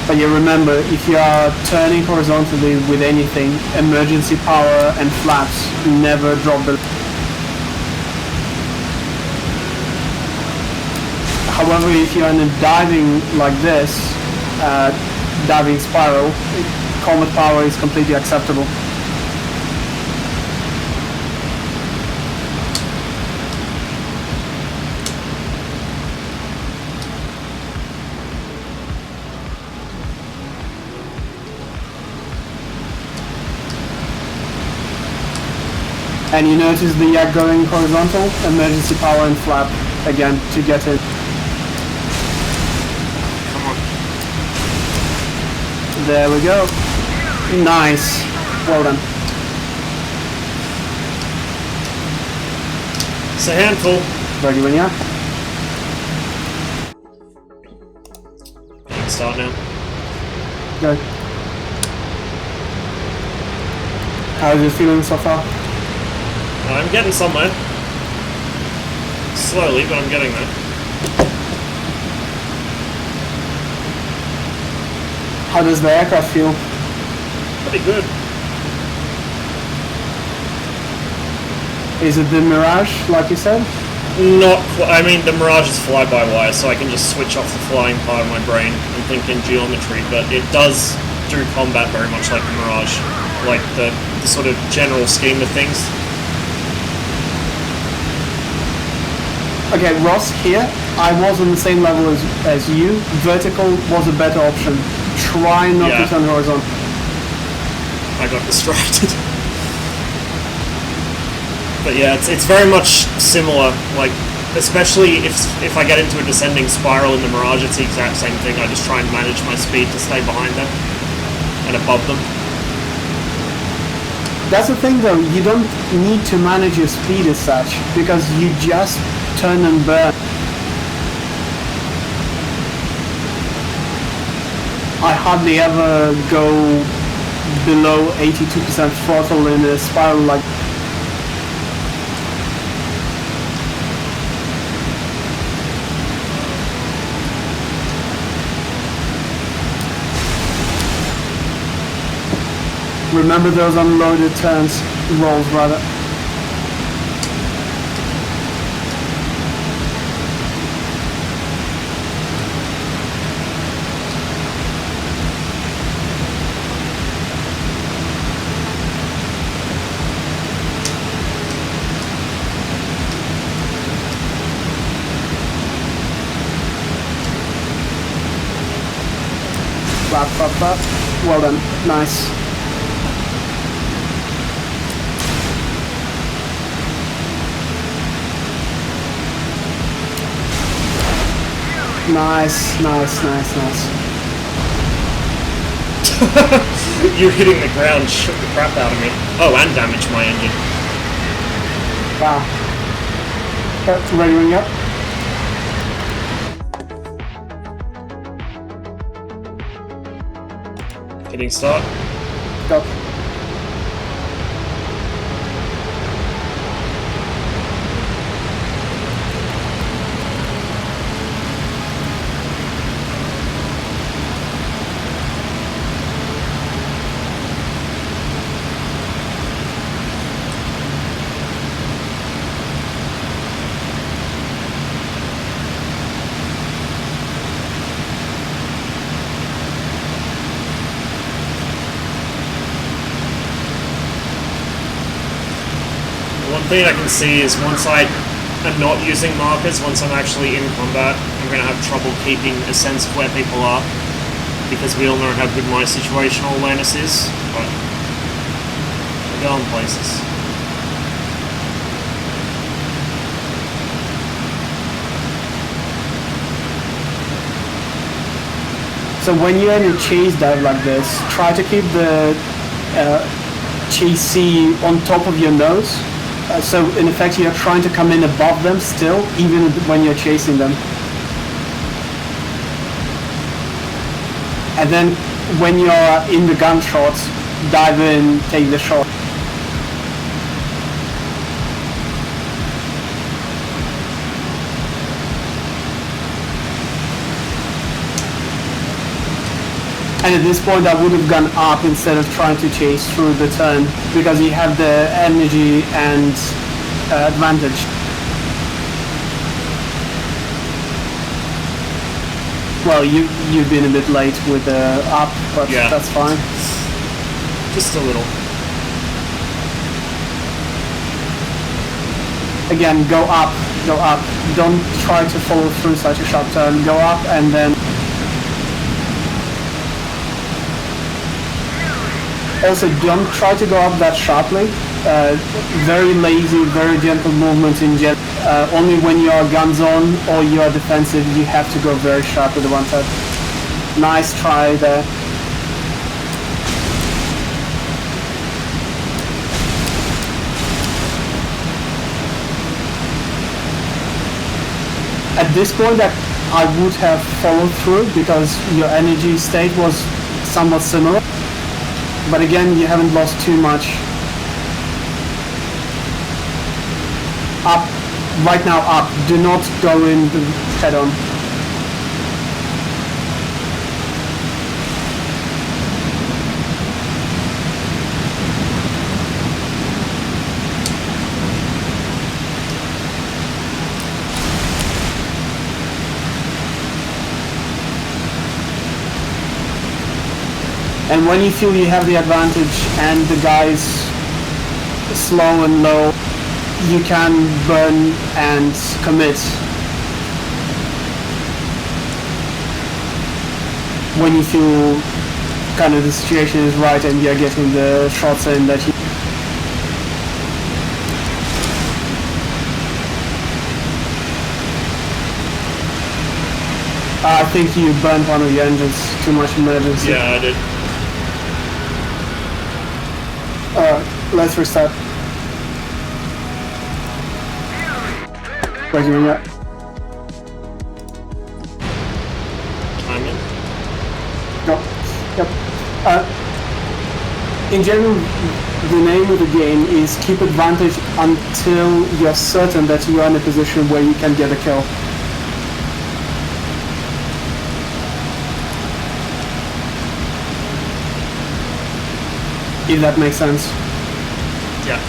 But you remember, if you are turning horizontally with anything, emergency power and flaps never drop the... However, if you're in a diving like this, diving spiral, comet power is completely acceptable. And you notice the yak going horizontal, emergency power and flap again to get it. Come on. There we go. Nice. Well done. It's a handful. Ready when you are. You can start now. Go. How's it feeling so far? I'm getting somewhere. Slowly, but I'm getting there. How does the aircraft feel? Pretty good. Is it the Mirage, like you said? Not quite. I mean, the Mirage is fly-by-wire, so I can just switch off the flying part of my brain and think in geometry, but it does do combat very much like the Mirage. Like the sort of general scheme of things. Okay, Ross, here, I was on the same level as you. Vertical was a better option. Try not to turn horizontal. I got distracted. But yeah, it's very much similar. Like, especially if I get into a descending spiral in the Mirage, it's the exact same thing. I just try and manage my speed to stay behind them and above them. That's the thing though, you don't need to manage your speed as such, because you just turn and burn. I hardly ever go below 82% throttle in a spiral like. Remember those unloaded turns, rolls rather. Flap, flap, flap. Well done, nice. Nice. You hitting the ground shook the crap out of me. Oh, and damaged my engine. Wow. Ready, ring up. Hitting start. Go. One thing I can see is once I am not using markers, once I'm actually in combat, I'm going to have trouble keeping a sense of where people are, because we all know how good my situational awareness is, but we're going places. So when you're in a chase dive like this, try to keep the chassis on top of your nose. So in effect you're trying to come in above them still, even when you're chasing them. And then when you're in the gunshot, dive in, take the shot. And at this point I would have gone up instead of trying to chase through the turn, because you have the energy and advantage. Well, you've been a bit late with the up, but yeah, that's fine. Just a little. Again, go up, go up. Don't try to follow through such a sharp turn. Go up and then... Also, don't try to go up that sharply. Very lazy, very gentle movement in general. Only when you are guns on or you are defensive, you have to go very sharp with the one touch. Nice try there. At this point, I would have followed through because your energy state was somewhat similar. But again, you haven't lost too much. Up. Right now up. Do not go in head on. And when you feel you have the advantage and the guy's slow and low, you can burn and commit. When you feel kind of the situation is right and you're getting the shots in that you... I think you burned one of your engines, too much emergency. Yeah, I did. Let's restart. Where's you at? I'm in. Go. In general, the name of the game is keep advantage until you're certain that you are in a position where you can get a kill. If that makes sense. Yeah.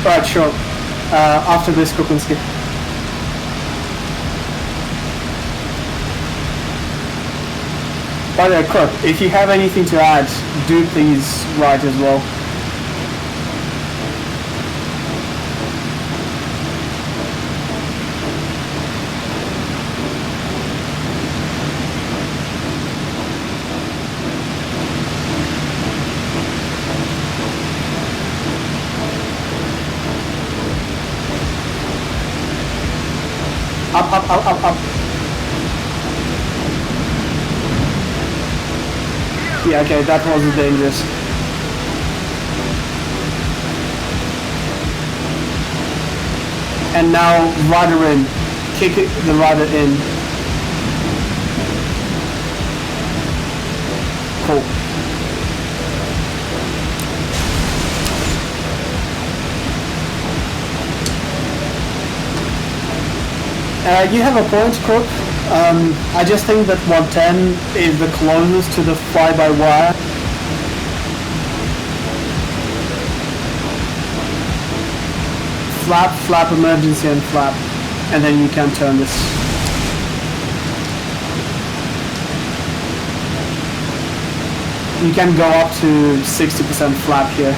Right, sure. After this, Krupinsky. By the way, Krup, if you have anything to add, do please write as well. Up. Yeah, okay, that wasn't dangerous. And now rudder in. Kick the rudder in. Cool. You have a point, Krup. I just think that 110 is the closest to the fly-by-wire. Flap, emergency, and flap. And then you can turn this. You can go up to 60% flap here.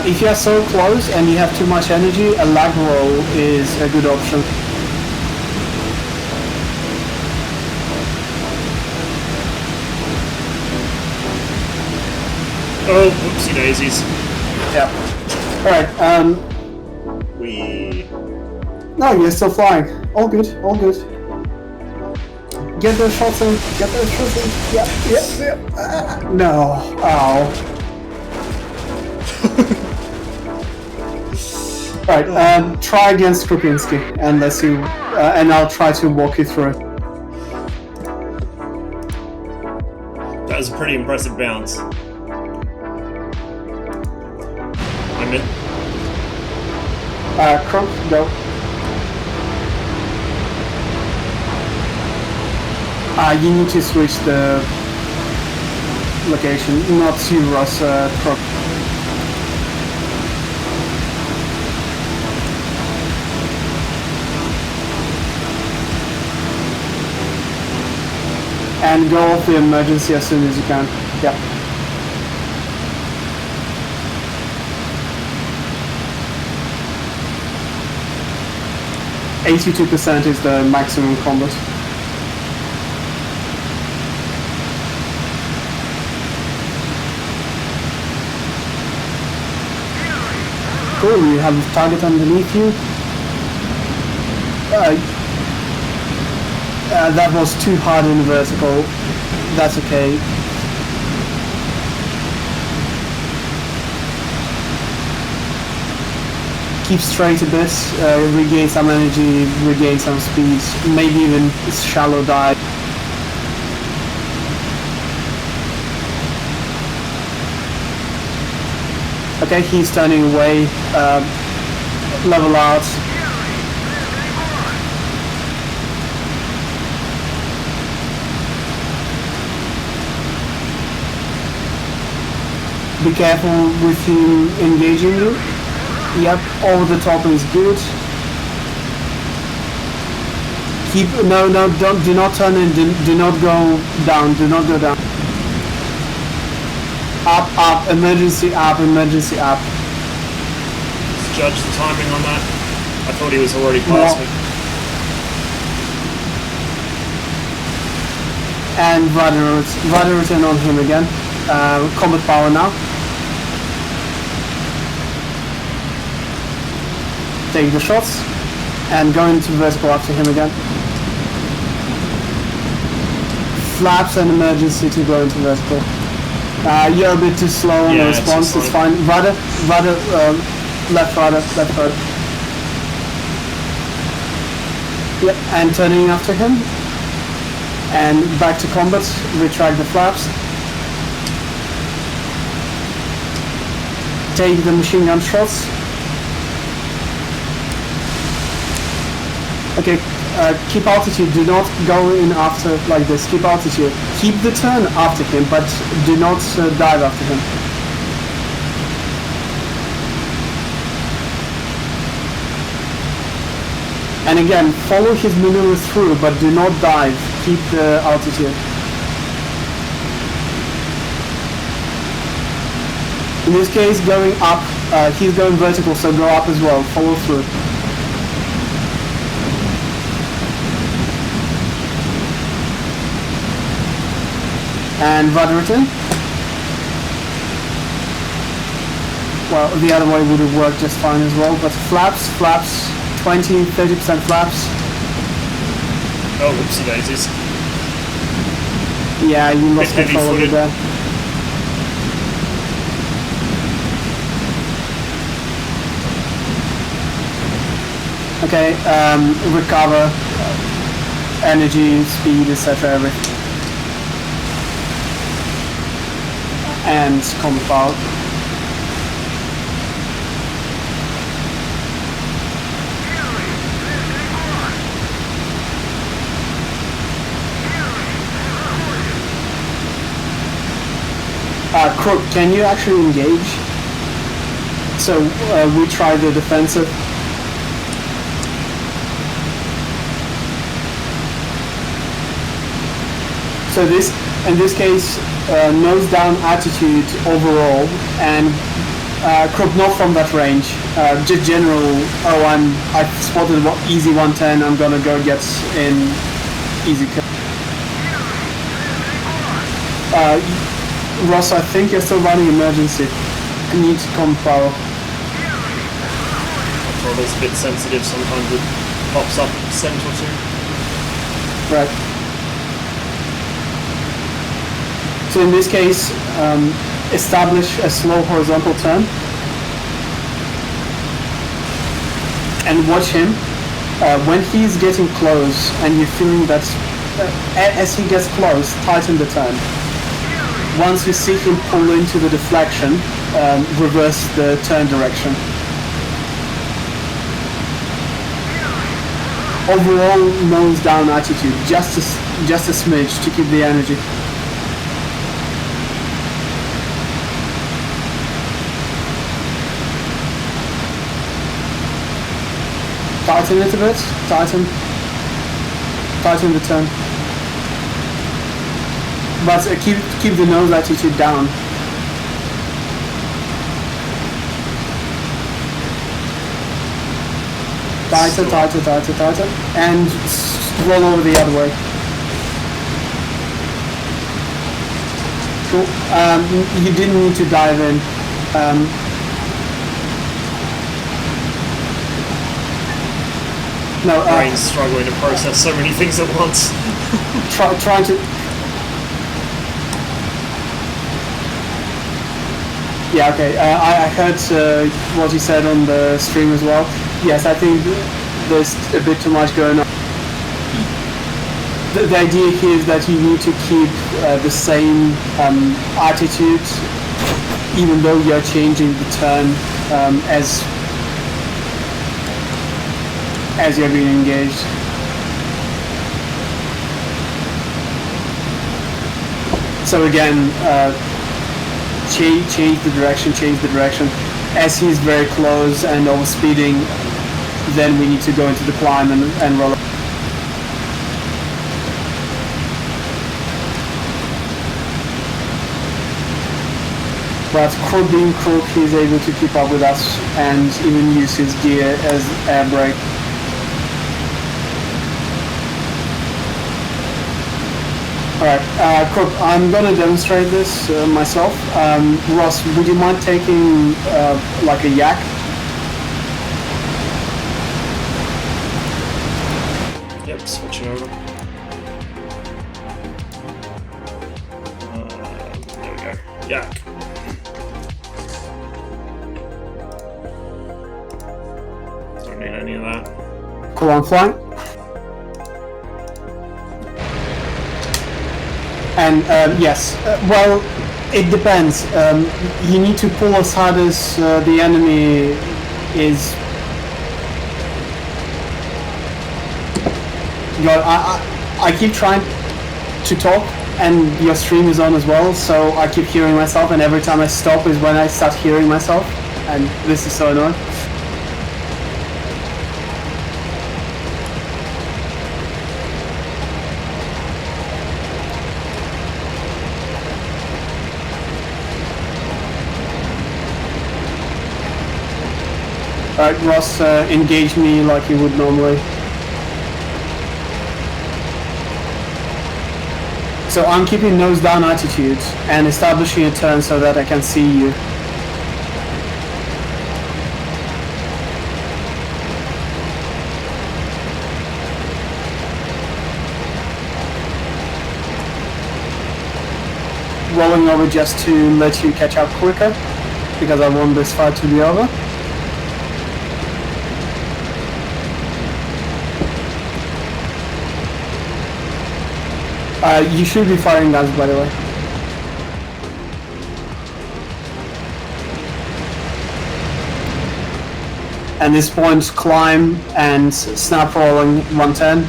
If you are so close and you have too much energy, a lag roll is a good option. Oh, whoopsie daisies. Yeah. Alright, No, you're still flying. All good. Get those shots in. Yep. No. Ow. Right, try against Krupinsky, and let's see, and I'll try to walk you through it. That was a pretty impressive bounce. I'm in. Krup, go. You need to switch the location, not you, Ross, Krup. And go off the emergency as soon as you can. Yep. %82% is the maximum combat. Cool, you have the target underneath you. That was too hard in the vertical. That's okay. Keep straight a bit, regain some energy, regain some speed, maybe even shallow dive. Okay, he's turning away, level out. Be careful with him engaging you. Yep, over the top is good. Do not turn in, do not go down, Up, emergency up. Let's judge the timing on that. I thought he was already past me. And rudder return on him again. Combat power now. take the shots, and go into vertical after him again. Flaps and emergency to go into vertical. You're a bit too slow on the response, it's fine. Rudder, left rudder, left rudder. Yep, and turning after him. And back to combat, retract the flaps. Take the machine gun shots. Okay, keep altitude, do not go in after like this, keep altitude. Keep the turn after him, but do not dive after him. And again, follow his maneuver through, but do not dive, keep the altitude. In this case, going up, he's going vertical, so go up as well, follow through. And rudder it in. Well, the other way would have worked just fine as well, but flaps, 20-30% flaps. Oh, whoopsie daisies. Yeah, you lost control of it there. Okay, recover, energy, speed, etc. everything. And combat power. Krup, can you actually engage? So we try the defensive. So this, in this case, nose down attitude overall, and Krup not from that range, just general. Oh, I've spotted easy 110. I'm gonna go get in easy kill. Ross, I think you're still running emergency. You need to combat power. The throttle's a bit sensitive. Sometimes it pops up a cent or two. Right. So in this case, establish a slow horizontal turn and watch him. When he's getting close and you're feeling that as he gets close, tighten the turn. Once you see him pull into the deflection, reverse the turn direction. Overall nose down attitude, just a smidge to keep the energy. Tighten it a bit, tighten the turn. But keep the nose attitude down. Tighter, and roll over the other way. Cool. You didn't need to dive in. No. Brain's struggling to process so many things at once. Trying to. Yeah, okay. I heard what you said on the stream as well. Yes, I think there's a bit too much going on. The idea here is that you need to keep the same attitude, even though you're changing the turn as you're being engaged. So again, change the direction. As he's very close and over speeding, then we need to go into the climb and roll. But Krup being Krup, he's able to keep up with us and even use his gear as air brake. Alright, Krup, I'm gonna demonstrate this myself. Ross, would you mind taking like a yak? switching over. There we go. Yak. Don't need any of that. Cool, I'm flying. And yes, well, it depends. You need to pull as hard as the enemy is. God, I keep trying to talk, and your stream is on as well, so I keep hearing myself, and every time I stop is when I start hearing myself, and this is so annoying. Alright, Ross, engage me like you would normally. So I'm keeping nose down attitude and establishing a turn so that I can see you. Rolling over just to let you catch up quicker, because I want this fight to be over. You should be firing guns, by the way. And this point, climb and snap rolling 110.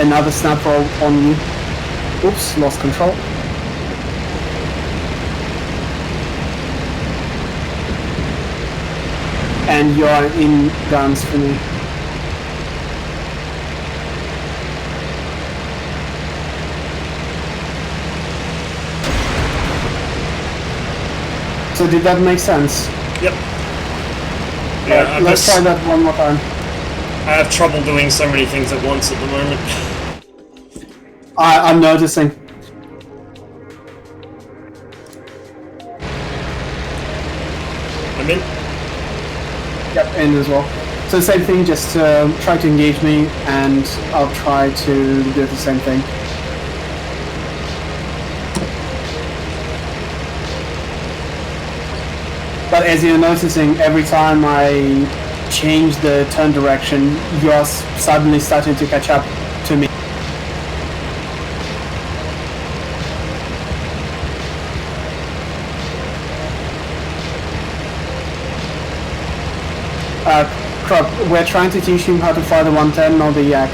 Another snap roll on you. Oops, lost control. And you are in guns for me. So did that make sense? Yep. Yeah, let's try that one more time. I have trouble doing so many things at once at the moment. I'm noticing. I'm in. Yep, in as well. So same thing, just try to engage me and I'll try to do the same thing. But as you're noticing, every time I change the turn direction, you're suddenly starting to catch up to me. Krup, we're trying to teach him how to fly the 110, not the Yak.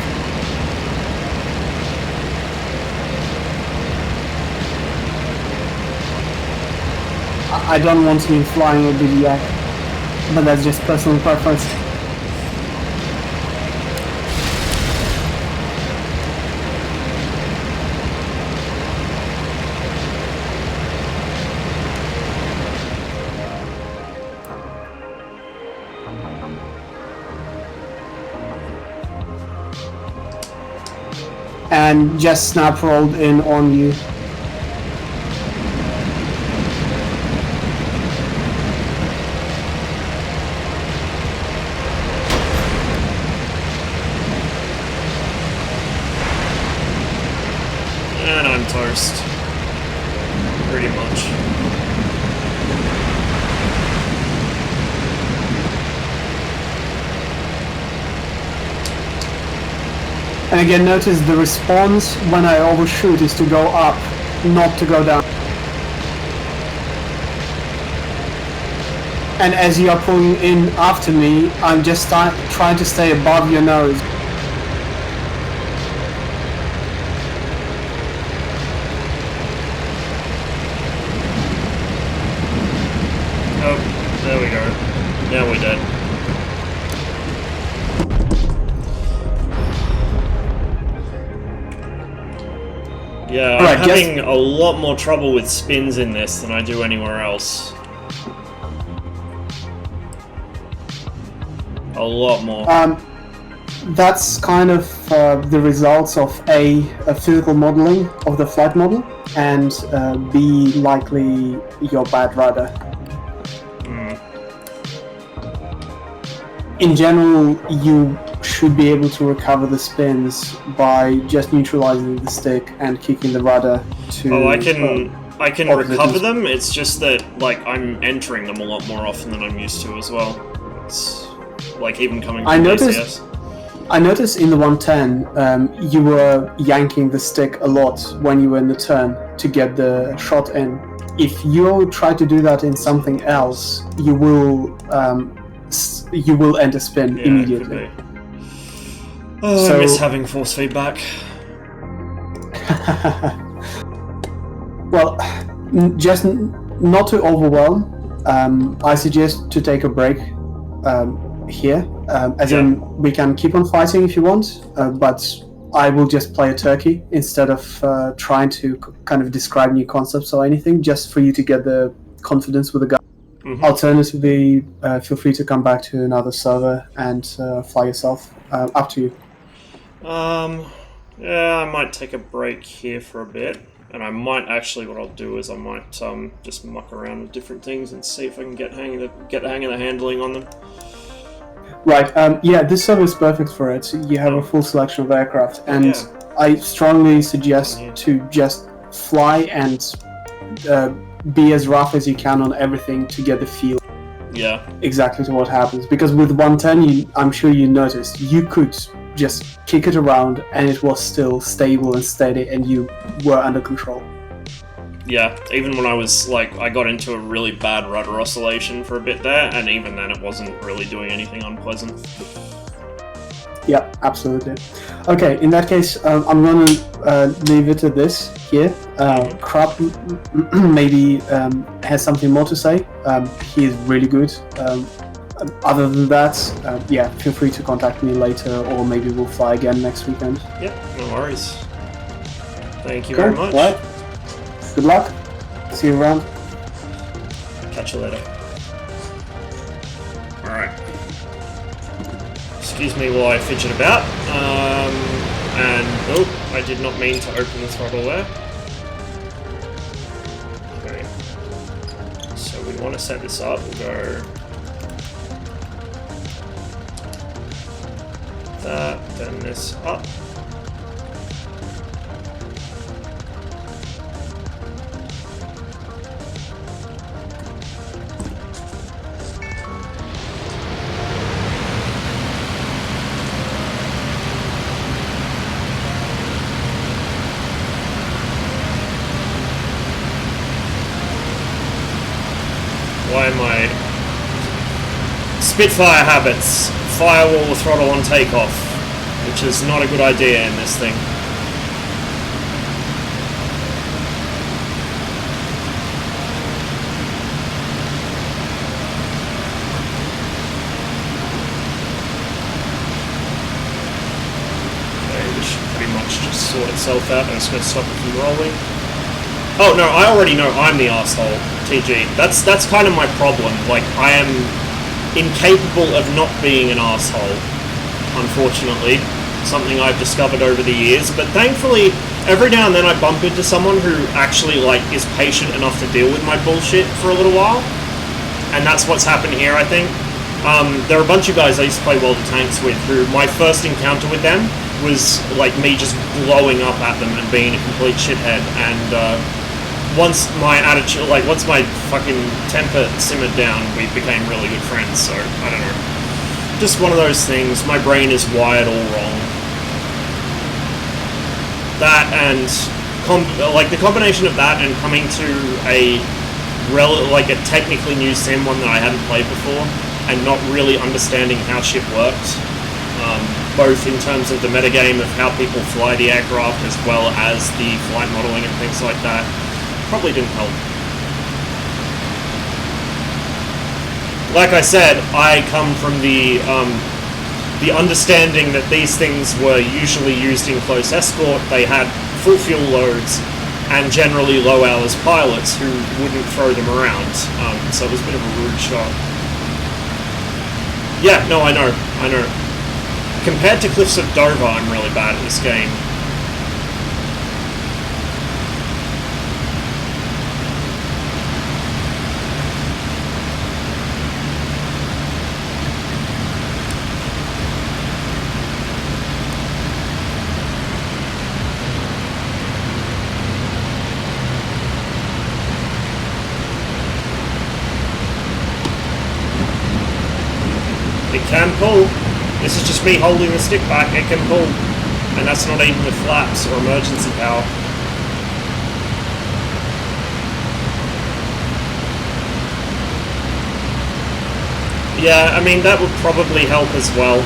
I don't want him flying with the Yak, but that's just personal preference. And just snap rolled in on you. And I'm toast. Pretty much. And again, notice the response when I overshoot is to go up, not to go down. And as you are pulling in after me, I'm just trying to stay above your nose. Oh, there we go. Now we're dead. Yeah, I'm Right, having a lot more trouble with spins in this than I do anywhere else. A lot more. That's kind of the results of A, physical modeling of the flight model, and B, likely your bad rudder. in general, you should be able to recover the spins by just neutralizing the stick and kicking the rudder to... Oh, I can recover opposite. them, it's just that, like, I'm entering them a lot more often than I'm used to as well. It's, like, even coming from ACS. I noticed in the 110, you were yanking the stick a lot when you were in the turn to get the shot in. If you try to do that in something else, you will end a spin immediately. It could be. Oh, I miss having force feedback. Well, just not to overwhelm, I suggest to take a break here. As in, we can keep on fighting if you want, but I will just play a turkey instead of trying to kind of describe new concepts or anything, just for you to get the confidence with the gun. Mm-hmm. Alternatively, feel free to come back to another server and fly yourself. Up to you. Yeah, I might take a break here for a bit, and I might actually, what I'll do is I might just muck around with different things and see if I can get the hang of the handling on them. Right, yeah, this server is perfect for it. You have a full selection of aircraft, and I strongly suggest to just fly and be as rough as you can on everything to get the feel. Yeah. Exactly to what happens. Because with 110, I'm sure you noticed, you could just kick it around and it was still stable and steady and you were under control. Yeah, even when I was, like, I got into a really bad rudder oscillation for a bit there, and even then it wasn't really doing anything unpleasant. Yeah, absolutely. Okay, in that case, I'm going to leave it at this here. Krup maybe has something more to say. He is really good. Other than that, yeah, feel free to contact me later, or maybe we'll fly again next weekend. Yep, no worries. Thank you very much. Right. Good luck. See you around. Catch you later. Alright. Excuse me while I fidget about. And, oh, I did not mean to open the throttle there. Okay. So we want to set this up. We'll go that, then this up. Why my Spitfire habits, firewall the throttle on takeoff, which is not a good idea in this thing. Okay, this should pretty much just sort itself out and it's going to stop it from rolling. Oh no, I already know I'm the arsehole, TG. That's kind of my problem. Like, I am incapable of not being an arsehole, unfortunately. Something I've discovered over the years. But thankfully, every now and then I bump into someone who actually, like, is patient enough to deal with my bullshit for a little while. And that's what's happened here, I think. There are a bunch of guys I used to play World of Tanks with who my first encounter with them was, like, me just blowing up at them and being a complete shithead. And, once my attitude, like, once my fucking temper simmered down, we became really good friends, so, I don't know. Just one of those things, my brain is wired all wrong. That and, like, the combination of that and coming to a technically new sim, one that I hadn't played before, and not really understanding how shit worked, both in terms of the metagame of how people fly the aircraft, as well as the flight modeling and things like that, probably didn't help. Like I said, I come from the understanding that these things were usually used in close escort. They had full fuel loads and generally low hours pilots who wouldn't throw them around. So it was a bit of a rude shot. Yeah, no, I know. Compared to Cliffs of Dover, I'm really bad at this game. It can pull. This is just me holding the stick back. It can pull. And that's not even with flaps or emergency power. Yeah, I mean, that would probably help as well.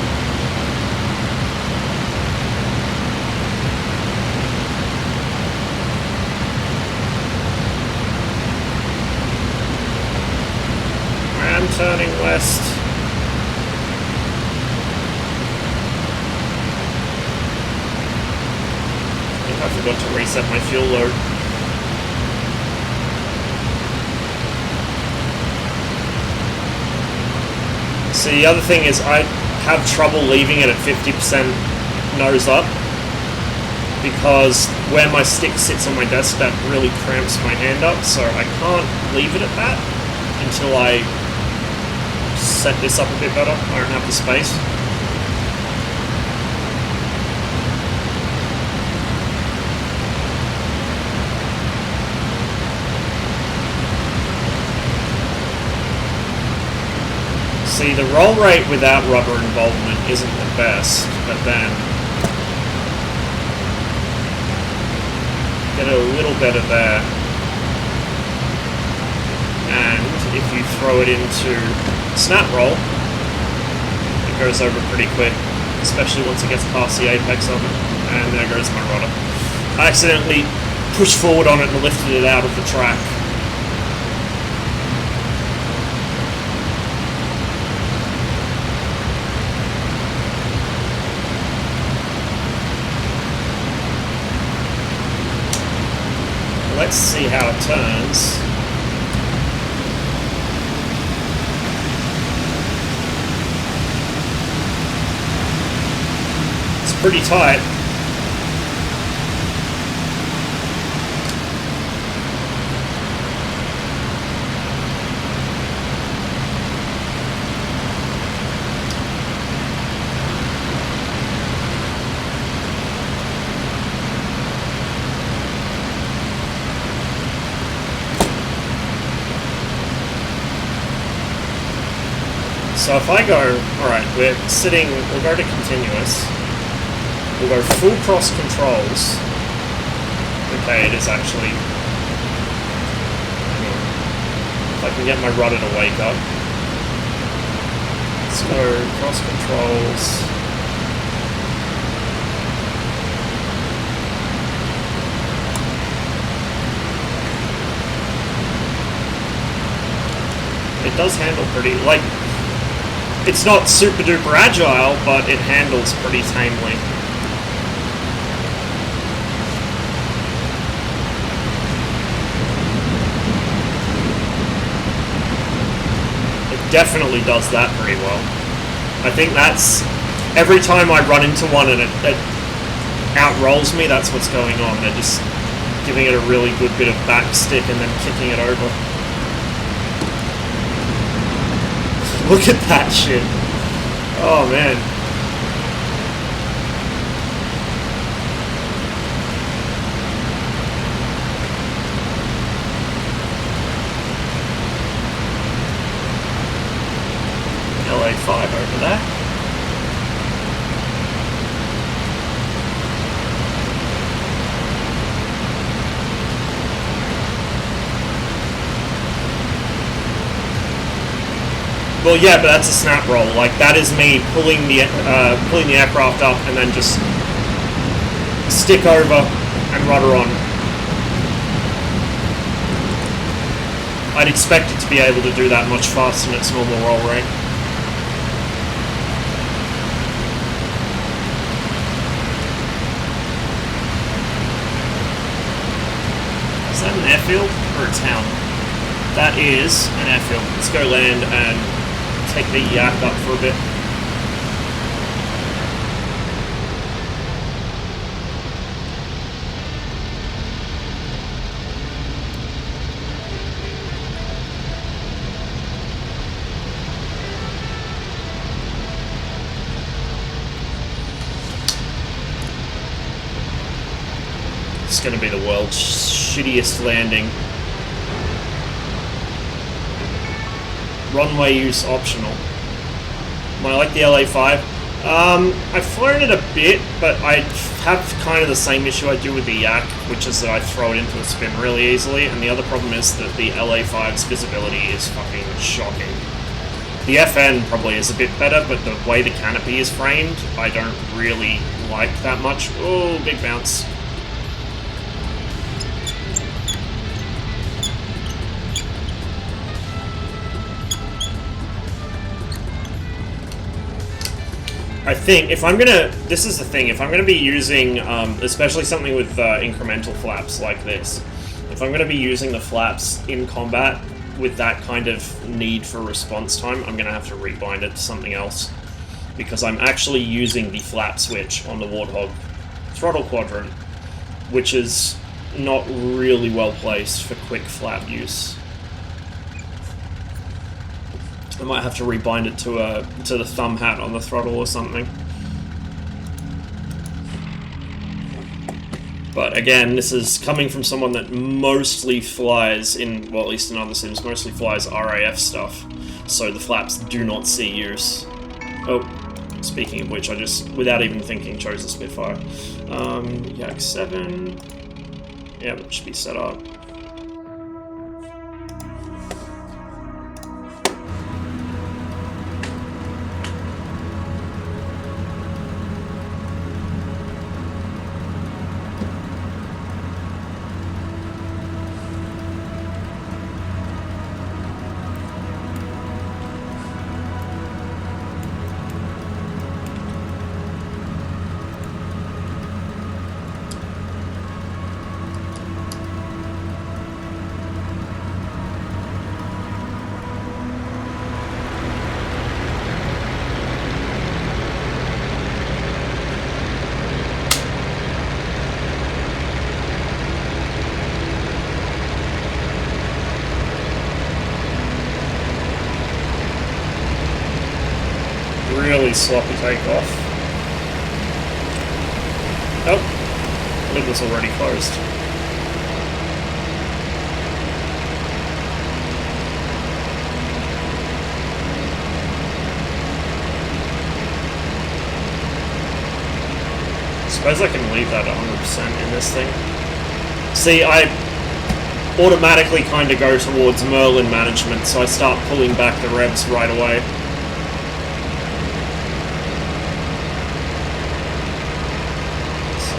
I am turning west. I think I forgot to reset my fuel load. So the other thing is I have trouble leaving it at 50% nose up because where my stick sits on my desk, that really cramps my hand up, so I can't leave it at that until I set this up a bit better. I don't have the space. See, the roll rate without rubber involvement isn't the best, but then get it a little better there. And if you throw it into snap roll, it goes over pretty quick, especially once it gets past the apex of it. And there goes my rudder. I accidentally pushed forward on it and lifted it out of the track. Let's see how it turns. It's pretty tight. So if I go, alright, we'll go to continuous. We'll go full cross controls. Okay, it is actually, hang on. If I can get my rudder to wake up. Let's go cross controls. It does handle pretty, like, it's not super duper agile, but it handles pretty tamely. It definitely does that pretty well. I think that's, every time I run into one and it outrolls me, that's what's going on. They're just giving it a really good bit of back stick and then kicking it over. Look at that shit. Oh, man. LA5 over there. Well, yeah, but that's a snap roll. Like, that is me pulling the aircraft up and then just stick over and rudder on. I'd expect it to be able to do that much faster than its normal roll rate. Is that an airfield or a town? That is an airfield. Let's go land and take the yak up for a bit. It's going to be the world's shittiest landing. Runway use optional. I like the LA5. I've flown it a bit, but I have kind of the same issue I do with the Yak, which is that I throw it into a spin really easily, and the other problem is that the LA5's visibility is fucking shocking. The FN probably is a bit better, but the way the canopy is framed, I don't really like that much. Oh, big bounce. I think if I'm gonna, this is the thing, if I'm gonna be using, especially something with incremental flaps like this, if I'm gonna be using the flaps in combat with that kind of need for response time, I'm gonna have to rebind it to something else, because I'm actually using the flap switch on the Warthog throttle quadrant, which is not really well placed for quick flap use. I might have to rebind it to the thumb hat on the throttle or something. But again, this is coming from someone that mostly flies in, well, at least in other sims, mostly flies RAF stuff. So the flaps do not see use. Oh, speaking of which, I just, without even thinking, chose the Spitfire. Yak 7. Yeah, that should be set up. Really sloppy takeoff. Oh, lid was already closed. Suppose I can leave that 100% in this thing. See, I automatically kind of go towards Merlin management, so I start pulling back the revs right away.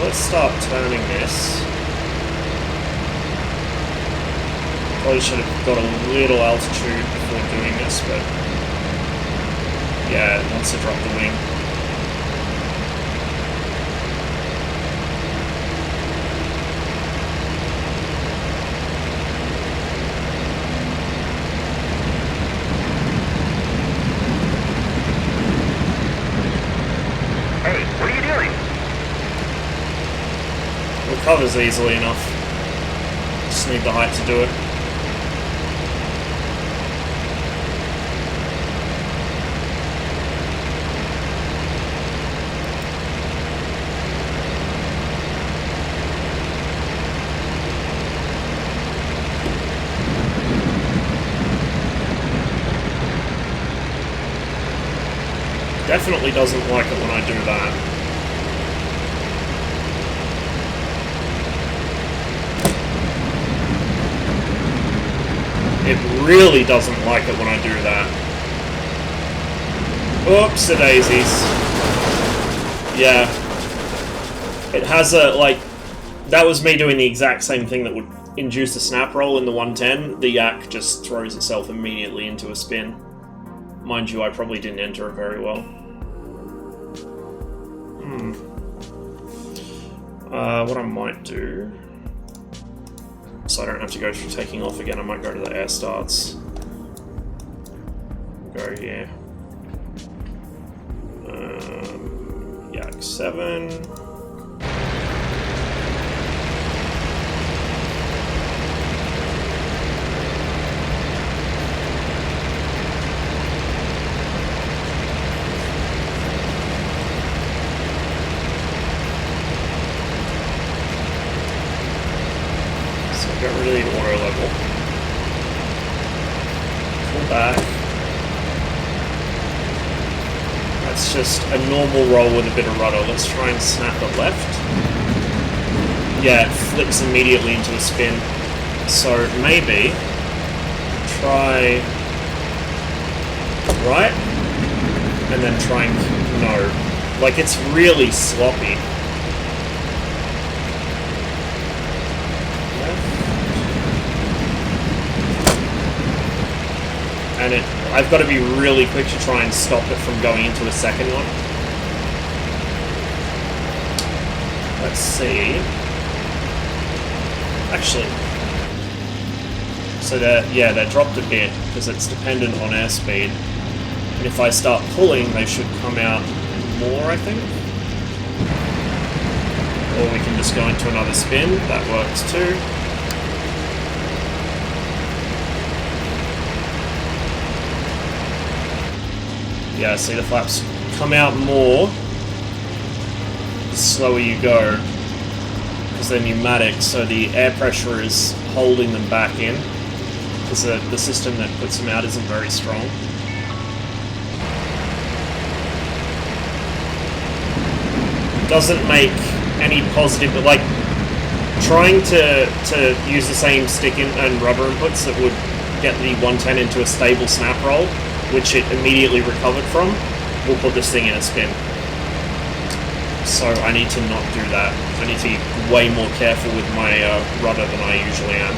Let's start turning this. Probably should have got a little altitude before doing this, but yeah, it wants to drop the wing. Hey, what are you doing? Recovers easily enough. Just need the height to do it. Definitely doesn't like it when I do that. It really doesn't like it when I do that. Oops, daisies. Yeah. It has a, like, that was me doing the exact same thing that would induce a snap roll in the 110. The Yak just throws itself immediately into a spin. Mind you, I probably didn't enter it very well. What I might do, so I don't have to go through taking off again, I might go to the air starts. Go here. Yak 7. Get rid of the auto level. Pull back. just a normal roll with a bit of rudder. Let's try and snap it left. Yeah, it flips immediately into a spin. So maybe try right, and then try and no. Like, it's really sloppy. And I've got to be really quick to try and stop it from going into a second one. Let's see. Actually, so they dropped a bit because it's dependent on airspeed. And if I start pulling, they should come out more, I think. Or we can just go into another spin. That works too. Yeah, see the flaps come out more the slower you go, because they're pneumatic, so the air pressure is holding them back in, because the system that puts them out isn't very strong. Doesn't make any positive, but like trying to use the same stick and rubber inputs that would get the 110 into a stable snap roll, which it immediately recovered from, will put this thing in a spin. So I need to not do that. I need to be way more careful with my rudder than I usually am.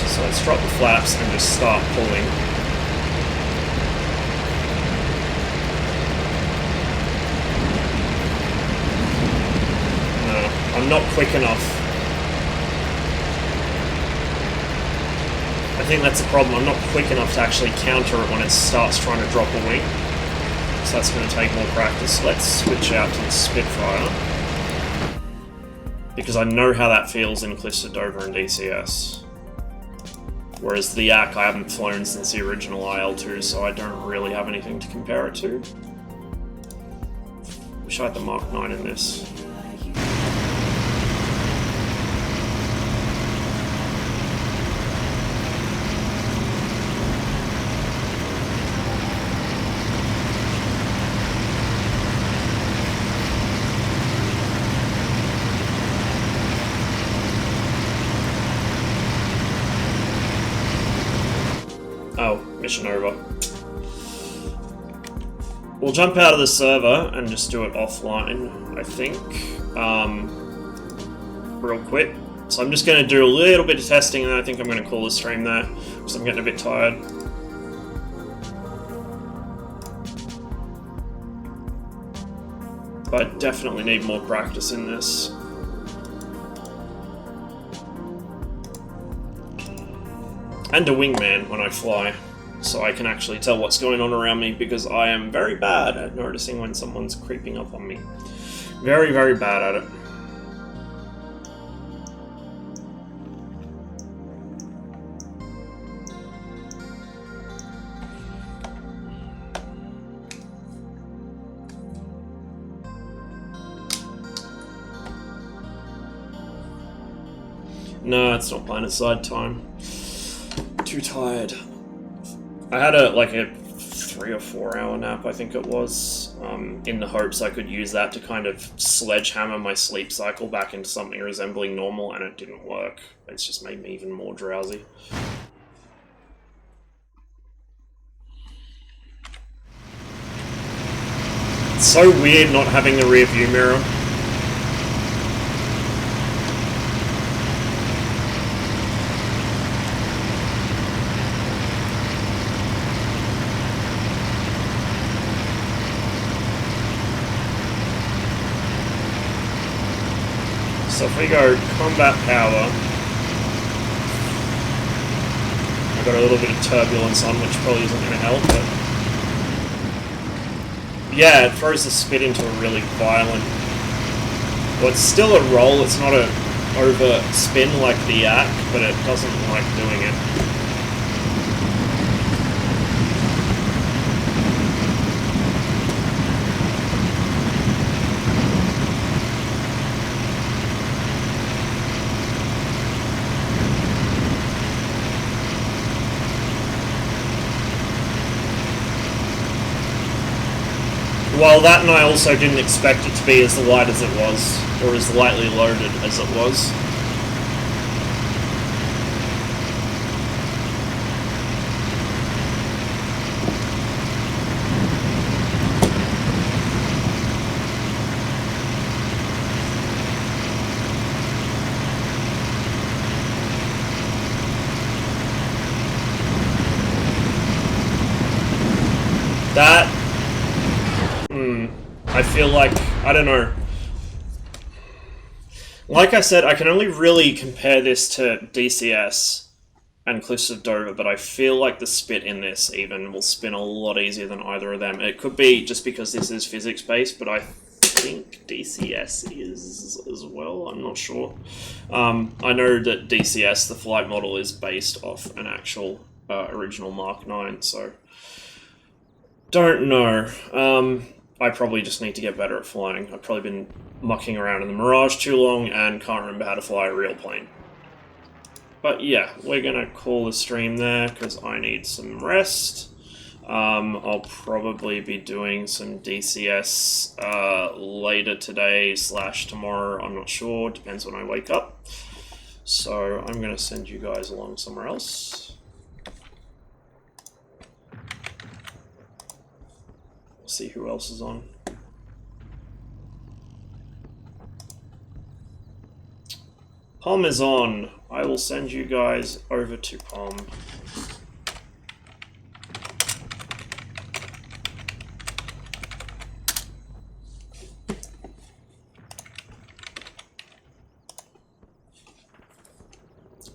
So let's drop the flaps and just start pulling. No, I'm not quick enough. I think that's the problem. I'm not quick enough to actually counter it when it starts trying to drop a wing. So that's going to take more practice. Let's switch out to the Spitfire, because I know how that feels in Cliffs of Dover and DCS. Whereas the Yak I haven't flown since the original IL-2, so I don't really have anything to compare it to. Wish I had the Mark 9 in this. Oh, mission over. We'll jump out of the server and just do it offline, I think. Real quick. So I'm just going to do a little bit of testing, and I think I'm going to call the stream there, because I'm getting a bit tired. But I definitely need more practice in this. And a wingman when I fly, so I can actually tell what's going on around me, because I am very bad at noticing when someone's creeping up on me. Very, very bad at it. No, it's not planet side time. Too tired. I had a 3 or 4 hour nap, I think it was, in the hopes I could use that to kind of sledgehammer my sleep cycle back into something resembling normal, and it didn't work. It's just made me even more drowsy. It's so weird not having the rear view mirror. So if we go combat power, I've got a little bit of turbulence on, which probably isn't going to help, but yeah, it throws the spit into a really violent, well, it's still a roll, it's not a over spin like the Yak, but it doesn't like doing it. Well, that and I also didn't expect it to be as light as it was, or as lightly loaded as it was. That... I feel like... I don't know. Like I said, I can only really compare this to DCS and Cliffs of Dover, but I feel like the spit in this even will spin a lot easier than either of them. It could be just because this is physics-based, but I think DCS is as well. I'm not sure. I know that DCS, the flight model, is based off an actual original Mark 9, so... Don't know. I probably just need to get better at flying. I've probably been mucking around in the Mirage too long and can't remember how to fly a real plane. But yeah, we're going to call the stream there because I need some rest. I'll probably be doing some DCS later today / tomorrow. I'm not sure. Depends when I wake up. So I'm going to send you guys along somewhere else. See who else is on. Pom is on. I will send you guys over to Pom.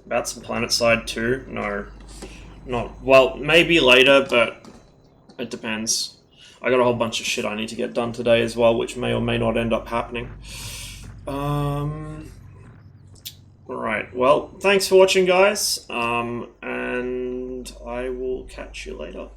About some PlanetSide 2? No. Not. Well, maybe later, but it depends. I got a whole bunch of shit I need to get done today as well, which may or may not end up happening. Alright, well, thanks for watching, guys, and I will catch you later.